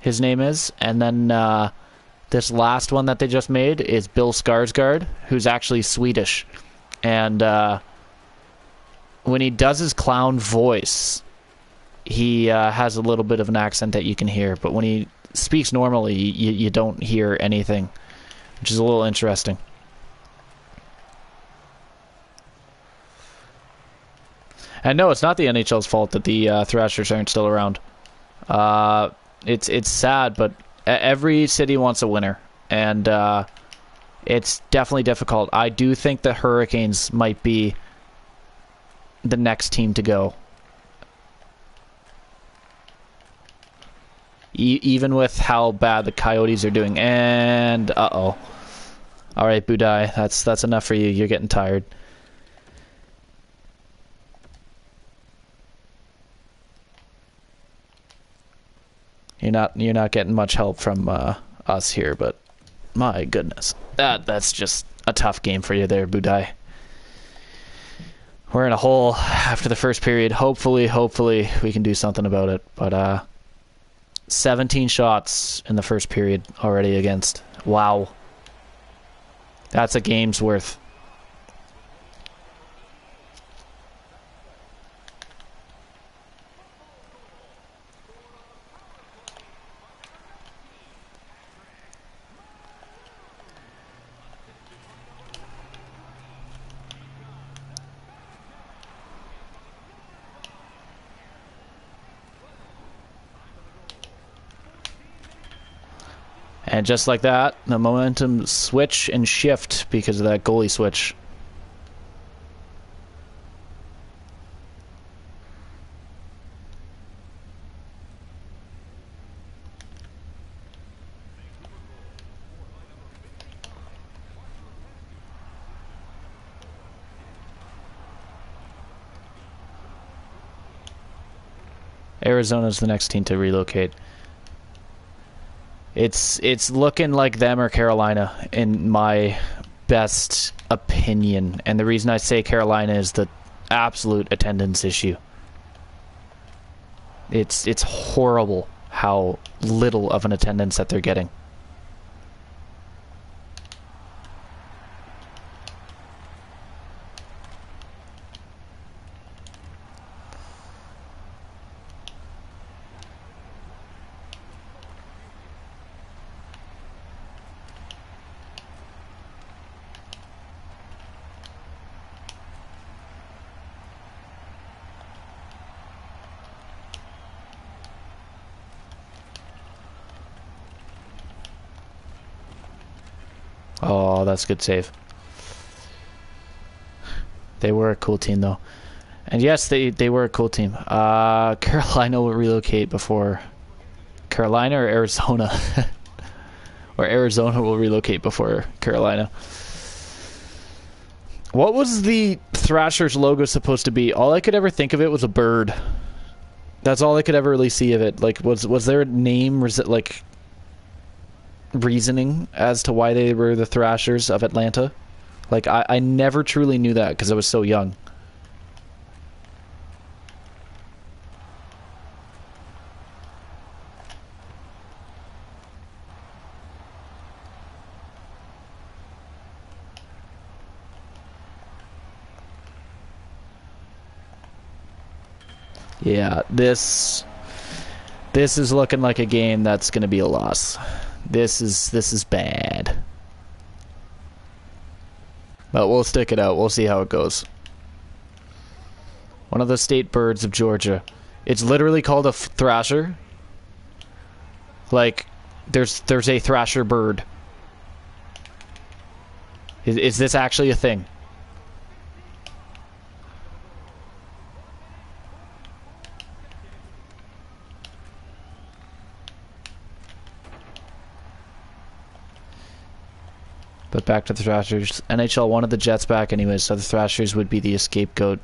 his name is. And then this last one that they just made is Bill Skarsgård, who's actually Swedish. And when he does his clown voice, he has a little bit of an accent that you can hear. But when he speaks normally, you don't hear anything, which is a little interesting. And no, it's not the NHL's fault that the Thrashers aren't still around. It's sad, but every city wants a winner, and it's definitely difficult. I do think the Hurricanes might be the next team to go. Even with how bad the Coyotes are doing. And, uh-oh. All right, Budai, that's enough for you. You're getting tired. You're not getting much help from us here, but my goodness, that's just a tough game for you there, Budai. We're in a hole after the first period. Hopefully we can do something about it. But 17 shots in the first period already against. Wow, that's a game's worth. And just like that, the momentum switch and shift because of that goalie switch. Arizona's the next team to relocate. It's looking like them or Carolina in my best opinion. And the reason I say Carolina is the absolute attendance issue. It's horrible how little of an attendance that they're getting. Oh, that's a good save. They were a cool team, though. And yes, they were a cool team. Carolina will relocate before... Carolina or Arizona? Or Arizona will relocate before Carolina. What was the Thrashers logo supposed to be? All I could ever think of it was a bird. That's all I could ever really see of it. Like, was there a name, like... reasoning as to why they were the Thrashers of Atlanta? Like, I never truly knew that because I was so young. Yeah, this is looking like a game that's going to be a loss. This is bad. But we'll stick it out. We'll see how it goes. One of the state birds of Georgia. It's literally called a thrasher. Like, there's a thrasher bird. Is this actually a thing? But back to the Thrashers. NHL wanted the Jets back anyways, so the Thrashers would be the scapegoat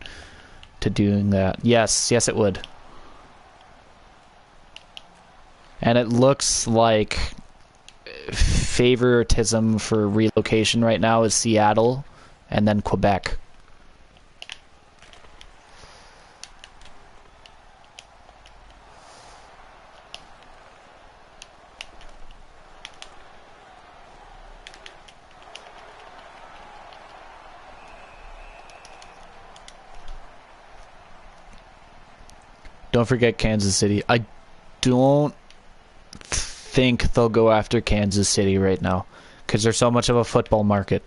to doing that. Yes, it would. And it looks like favoritism for relocation right now is Seattle and then Quebec. Don't forget Kansas City. I don't think they'll go after Kansas City right now because they're so much of a football market.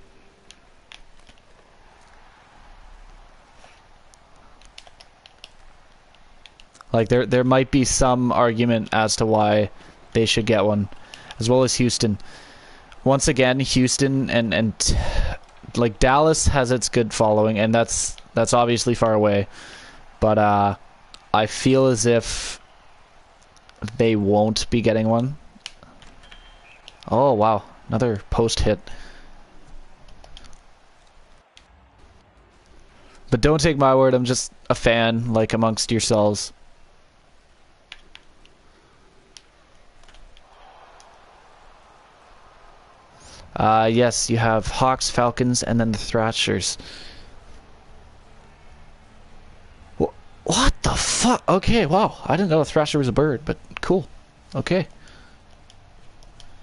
Like, there might be some argument as to why they should get one, as well as Houston. Once again, Houston and like Dallas has its good following, and that's obviously far away, but I feel as if they won't be getting one. Oh, wow. Another post hit. But don't take my word. I'm just a fan, like, amongst yourselves. Yes, you have Hawks, Falcons, and then the Thrashers. What the fuck? Okay, wow. I didn't know a Thrasher was a bird, but cool. Okay.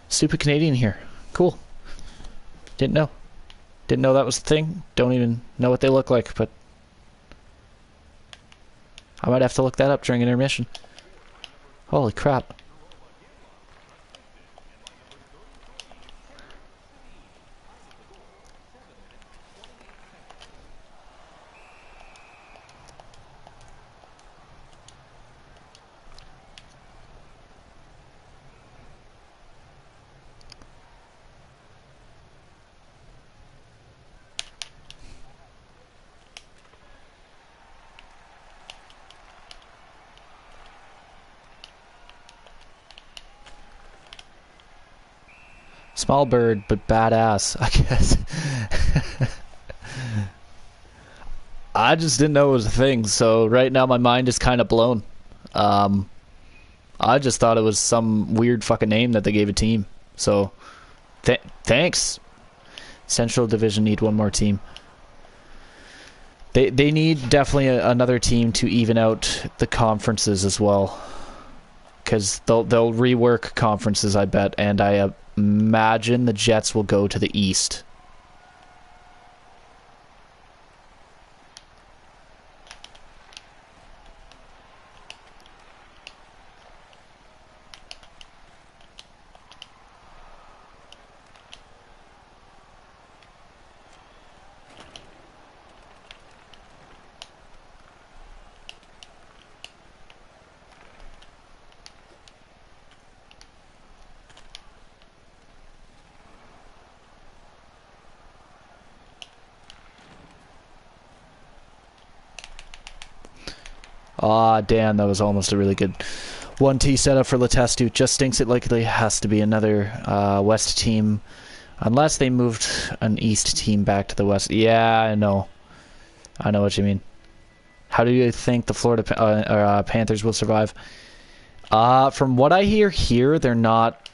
Stupid Canadian here. Cool. Didn't know. Didn't know that was the thing. Don't even know what they look like, but I might have to look that up during intermission. Holy crap. Small bird, but badass, I guess. I just didn't know it was a thing, so right now my mind is kind of blown. I just thought it was some weird fucking name that they gave a team. So, thanks. Central Division need one more team. They need definitely another team to even out the conferences as well. Because they'll rework conferences, I bet. And I imagine the Jets will go to the East. Ah, damn, that was almost a really good 1T setup for Letestu. Just stinks it likely has to be another West team. Unless they moved an East team back to the West. Yeah, I know. I know what you mean. How do you think the Florida Panthers will survive? From what I hear here, they're not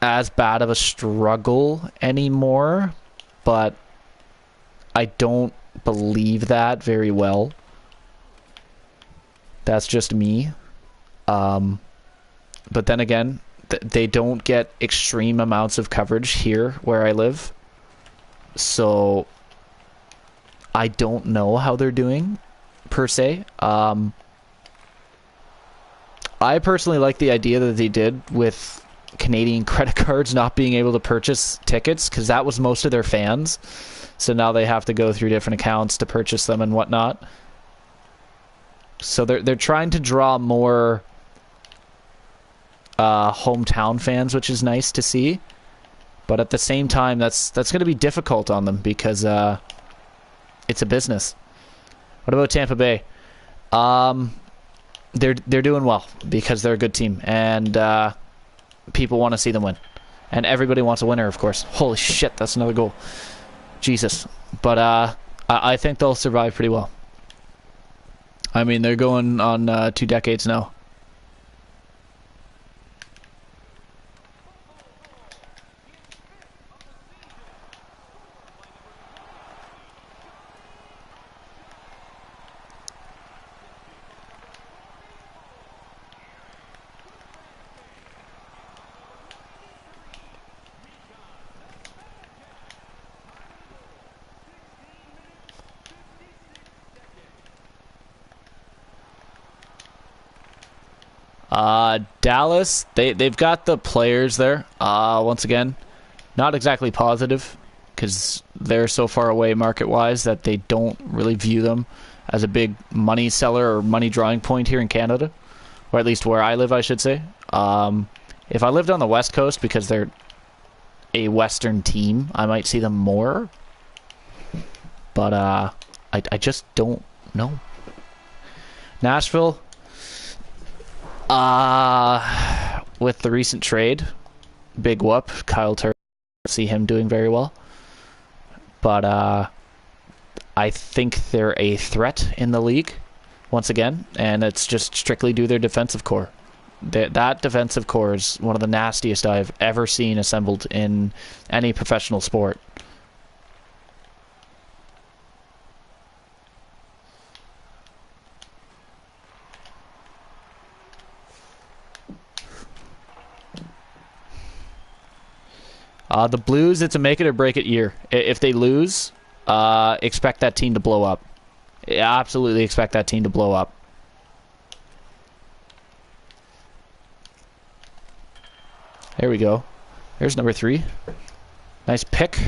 as bad of a struggle anymore. But I don't believe that very well. That's just me. But then again, they don't get extreme amounts of coverage here where I live. So I don't know how they're doing, per se. I personally like the idea that they did with Canadian credit cards not being able to purchase tickets, because that was most of their fans. So now they have to go through different accounts to purchase them and whatnot. So they're trying to draw more hometown fans, which is nice to see. But at the same time, that's going to be difficult on them because it's a business. What about Tampa Bay? They're doing well because they're a good team, and people want to see them win, and everybody wants a winner, of course. Holy shit, that's another goal. Jesus. But I think they'll survive pretty well. I mean, they're going on 2 decades now. Dallas, they've got the players there. Once again, not exactly positive because they're so far away market-wise that they don't really view them as a big money seller or money drawing point here in Canada, or at least where I live, I should say. If I lived on the West Coast, because they're a Western team, I might see them more. But I just don't know. Nashville. With the recent trade, big whoop. Kyle Turner, see him doing very well. But I think they're a threat in the league, once again, and it's just strictly due to their defensive core. That defensive core is one of the nastiest I've ever seen assembled in any professional sport. The Blues, it's a make it or break it year. If they lose, expect that team to blow up. Absolutely expect that team to blow up. There we go. There's number 3. Nice pick.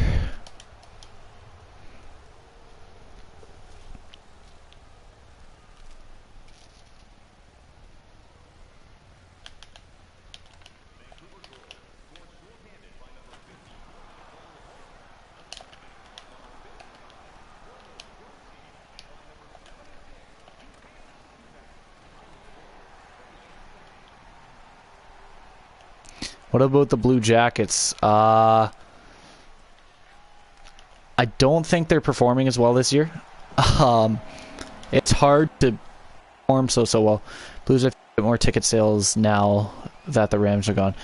What about the Blue Jackets? I don't think they're performing as well this year. It's hard to performed so well. Blues have more ticket sales now that the Rams are gone.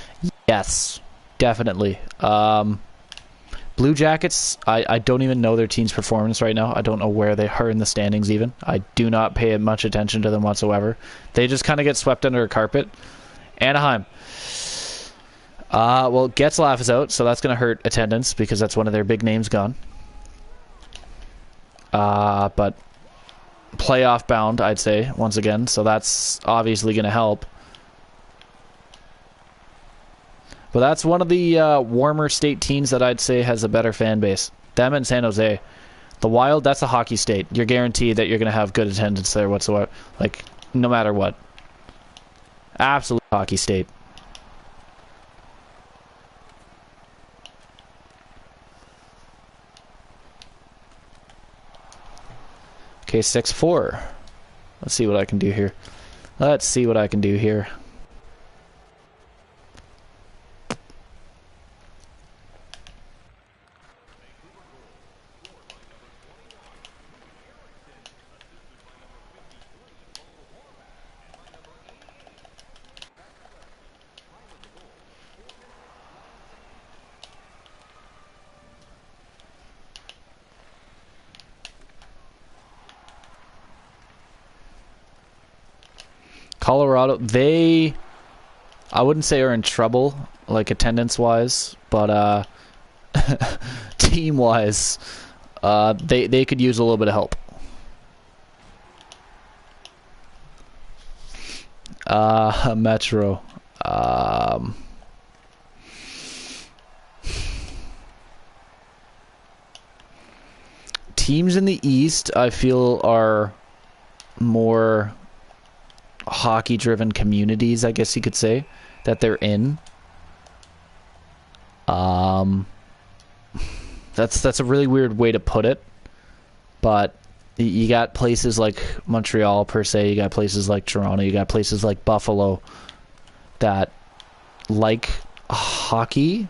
Yes, definitely. Blue Jackets, I don't even know their team's performance right now. I don't know where they are in the standings even. I do not pay much attention to them whatsoever. They just kind of get swept under a carpet. Anaheim. Well, Getzlaf is out, so that's going to hurt attendance because that's one of their big names gone. But playoff bound, I'd say, once again, so that's obviously going to help. But that's one of the warmer state teams that I'd say has a better fan base. Them and San Jose. The Wild, that's a hockey state. You're guaranteed that you're going to have good attendance there whatsoever. Like, no matter what. Absolute hockey state. Okay, 6-4. Let's see what I can do here. Let's see what I can do here. Colorado, they, I wouldn't say are in trouble, like attendance-wise, but team-wise, they could use a little bit of help. Metro. Teams in the East, I feel, are more hockey-driven communities, I guess you could say, that they're in. That's a really weird way to put it, but you got places like Montreal per se, you got places like Toronto, you got places like Buffalo that like hockey,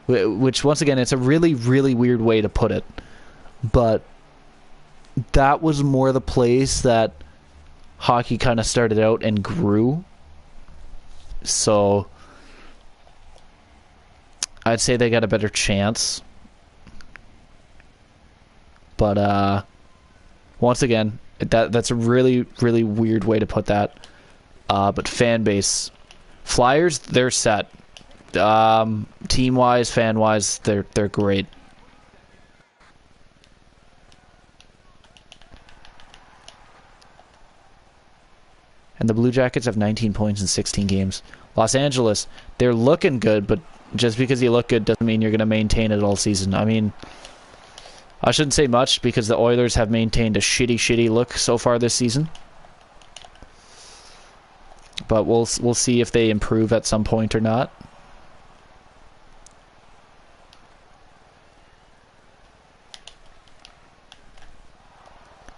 which once again, it's a really, really weird way to put it, but that was more the place that hockey kind of started out and grew. So I'd say they got a better chance. But once again, that's a really, really weird way to put that. But fan base, Flyers, they're set. Team wise, fan wise, they're great. And the Blue Jackets have 19 points in 16 games. Los Angeles, they're looking good, but just because you look good doesn't mean you're going to maintain it all season. I mean, I shouldn't say much because the Oilers have maintained a shitty look so far this season. But we'll see if they improve at some point or not.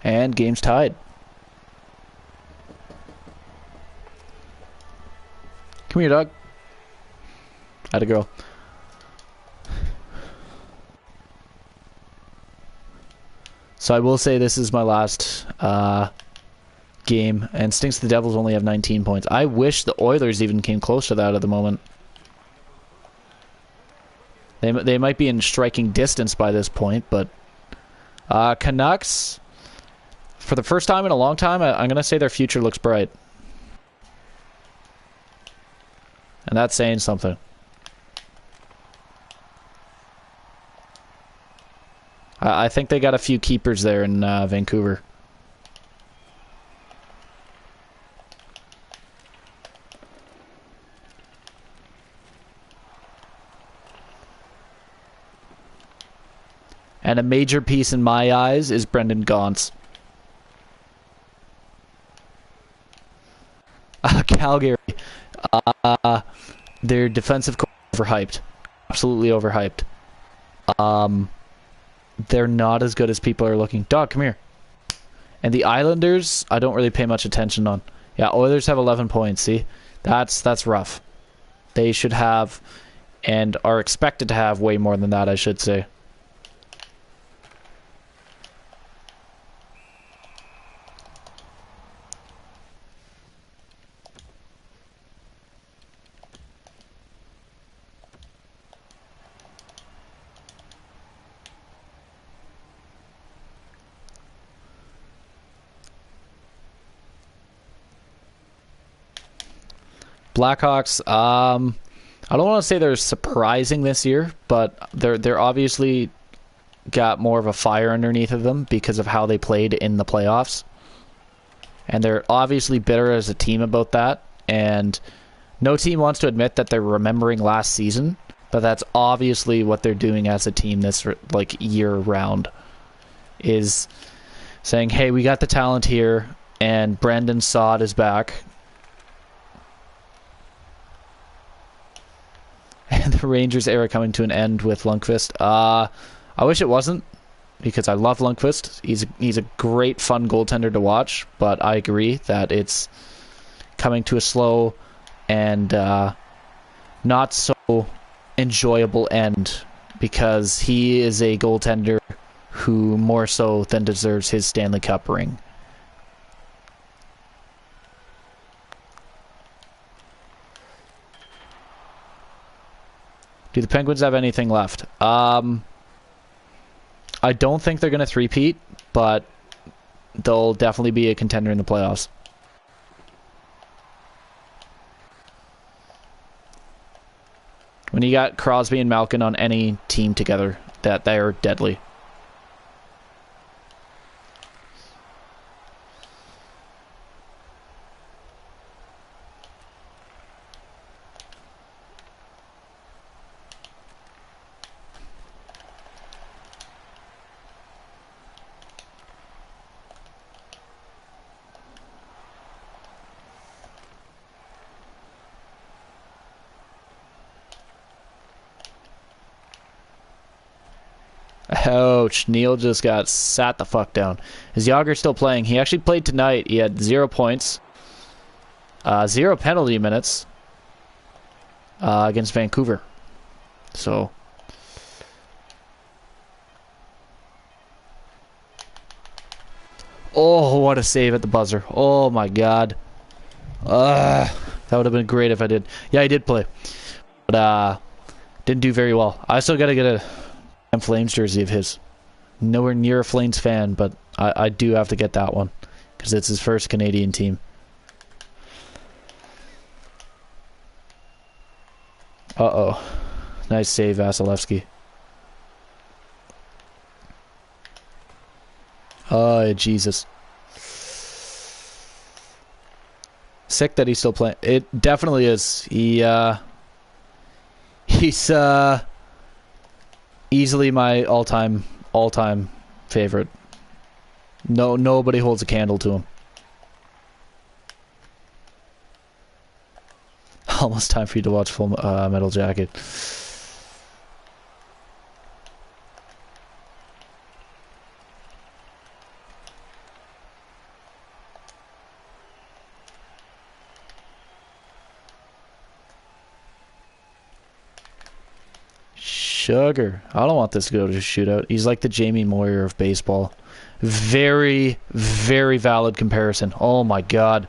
And game's tied. Come here, dog. Atta girl. So I will say this is my last game, and stinks the Devils only have 19 points. I wish the Oilers even came close to that at the moment. They might be in striking distance by this point, but Canucks, for the first time in a long time, I'm going to say their future looks bright. And that's saying something. I think they got a few keepers there in Vancouver. And a major piece in my eyes is Brendan Gaunce. Calgary. Their defensive core overhyped. Absolutely overhyped. They're not as good as people are looking. Dog, come here. And the Islanders, I don't really pay much attention on. Yeah, Oilers have 11 points, see? That's rough. They should have, and are expected to have, way more than that, I should say. Blackhawks. I don't want to say they're surprising this year, but they're obviously got more of a fire underneath of them because of how they played in the playoffs. And they're obviously bitter as a team about that. And no team wants to admit that they're remembering last season, but that's obviously what they're doing as a team this like year round, is saying, hey, we got the talent here, and Brandon Saad is back. And the Rangers era coming to an end with Lundqvist. I wish it wasn't, because I love Lundqvist. He's a great, fun goaltender to watch, but I agree that it's coming to a slow and not so enjoyable end, because he is a goaltender who more so than deserves his Stanley Cup ring. Do the Penguins have anything left? I don't think they're going to three-peat, but they'll definitely be a contender in the playoffs. When you got Crosby and Malkin on any team together, that they're deadly. Ouch, Neil just got sat the fuck down. Is Yager still playing? He actually played tonight. He had 0 points. 0 penalty minutes. Against Vancouver. So. Oh, what a save at the buzzer. Oh my god. That would have been great if I did. Yeah, I did play. But, didn't do very well. I still gotta get a Flames jersey of his. Nowhere near a Flames fan, but I do have to get that one because it's his first Canadian team. Uh-oh. Nice save, Vasilevsky. Oh, Jesus. Sick that he's still playing. It definitely is. He's easily my all-time favorite. Nobody holds a candle to him. Almost time for you to watch Full Metal Jacket. Sugar. I don't want this to go to a shootout. He's like the Jamie Moyer of baseball. Very, very valid comparison. Oh my god.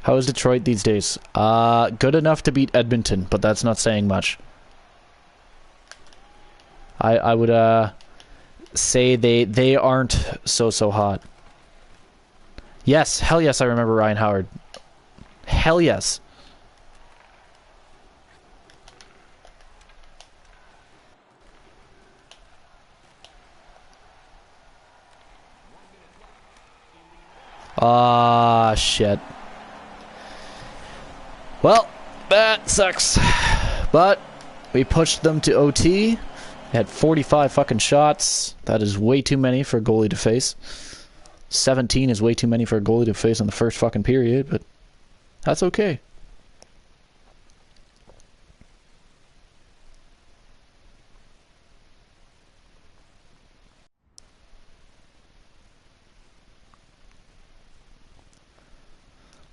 How is Detroit these days? Good enough to beat Edmonton, but that's not saying much. I would say they aren't so hot. Yes, hell yes, I remember Ryan Howard. Hell yes. Ah, shit. Well, that sucks. But we pushed them to OT. They had 45 fucking shots. That is way too many for a goalie to face. 17 is way too many for a goalie to face in the first fucking period, but that's okay.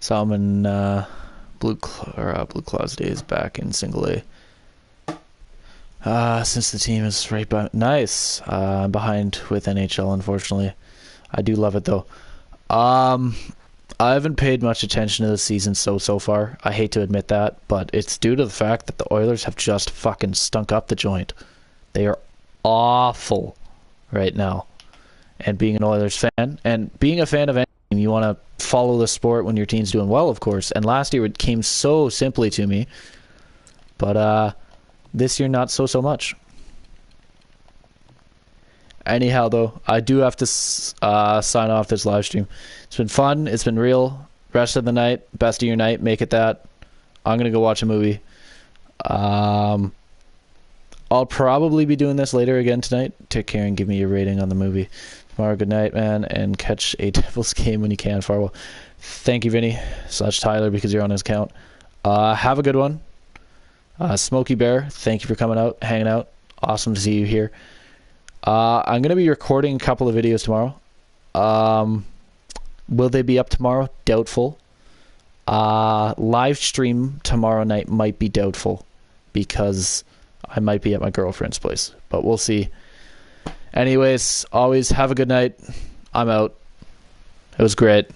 Saw him in Blue Claws days back in Single A. Since the team is right by... Nice. I'm behind with NHL, unfortunately. I do love it, though. I haven't paid much attention to the season so far. I hate to admit that, but it's due to the fact that the Oilers have just fucking stunk up the joint. They are awful right now. And being an Oilers fan, and being a fan of any team, you want to follow the sport when your team's doing well, of course. And last year it came so simply to me. But this year, not so much. Anyhow, though, I do have to sign off this live stream. It's been fun. It's been real. Rest of the night, best of your night. Make it that. I'm going to go watch a movie. I'll probably be doing this later again tonight. Take care and give me your rating on the movie. Tomorrow, good night, man, and catch a Devils game when you can, Farwell. Thank you, Vinny, / Tyler, because you're on his account. Have a good one. Smokey Bear, thank you for coming out, hanging out. Awesome to see you here. I'm going to be recording a couple of videos tomorrow. Will they be up tomorrow? Doubtful. Live stream tomorrow night might be doubtful because I might be at my girlfriend's place, but we'll see. Anyways, always have a good night. I'm out. It was great.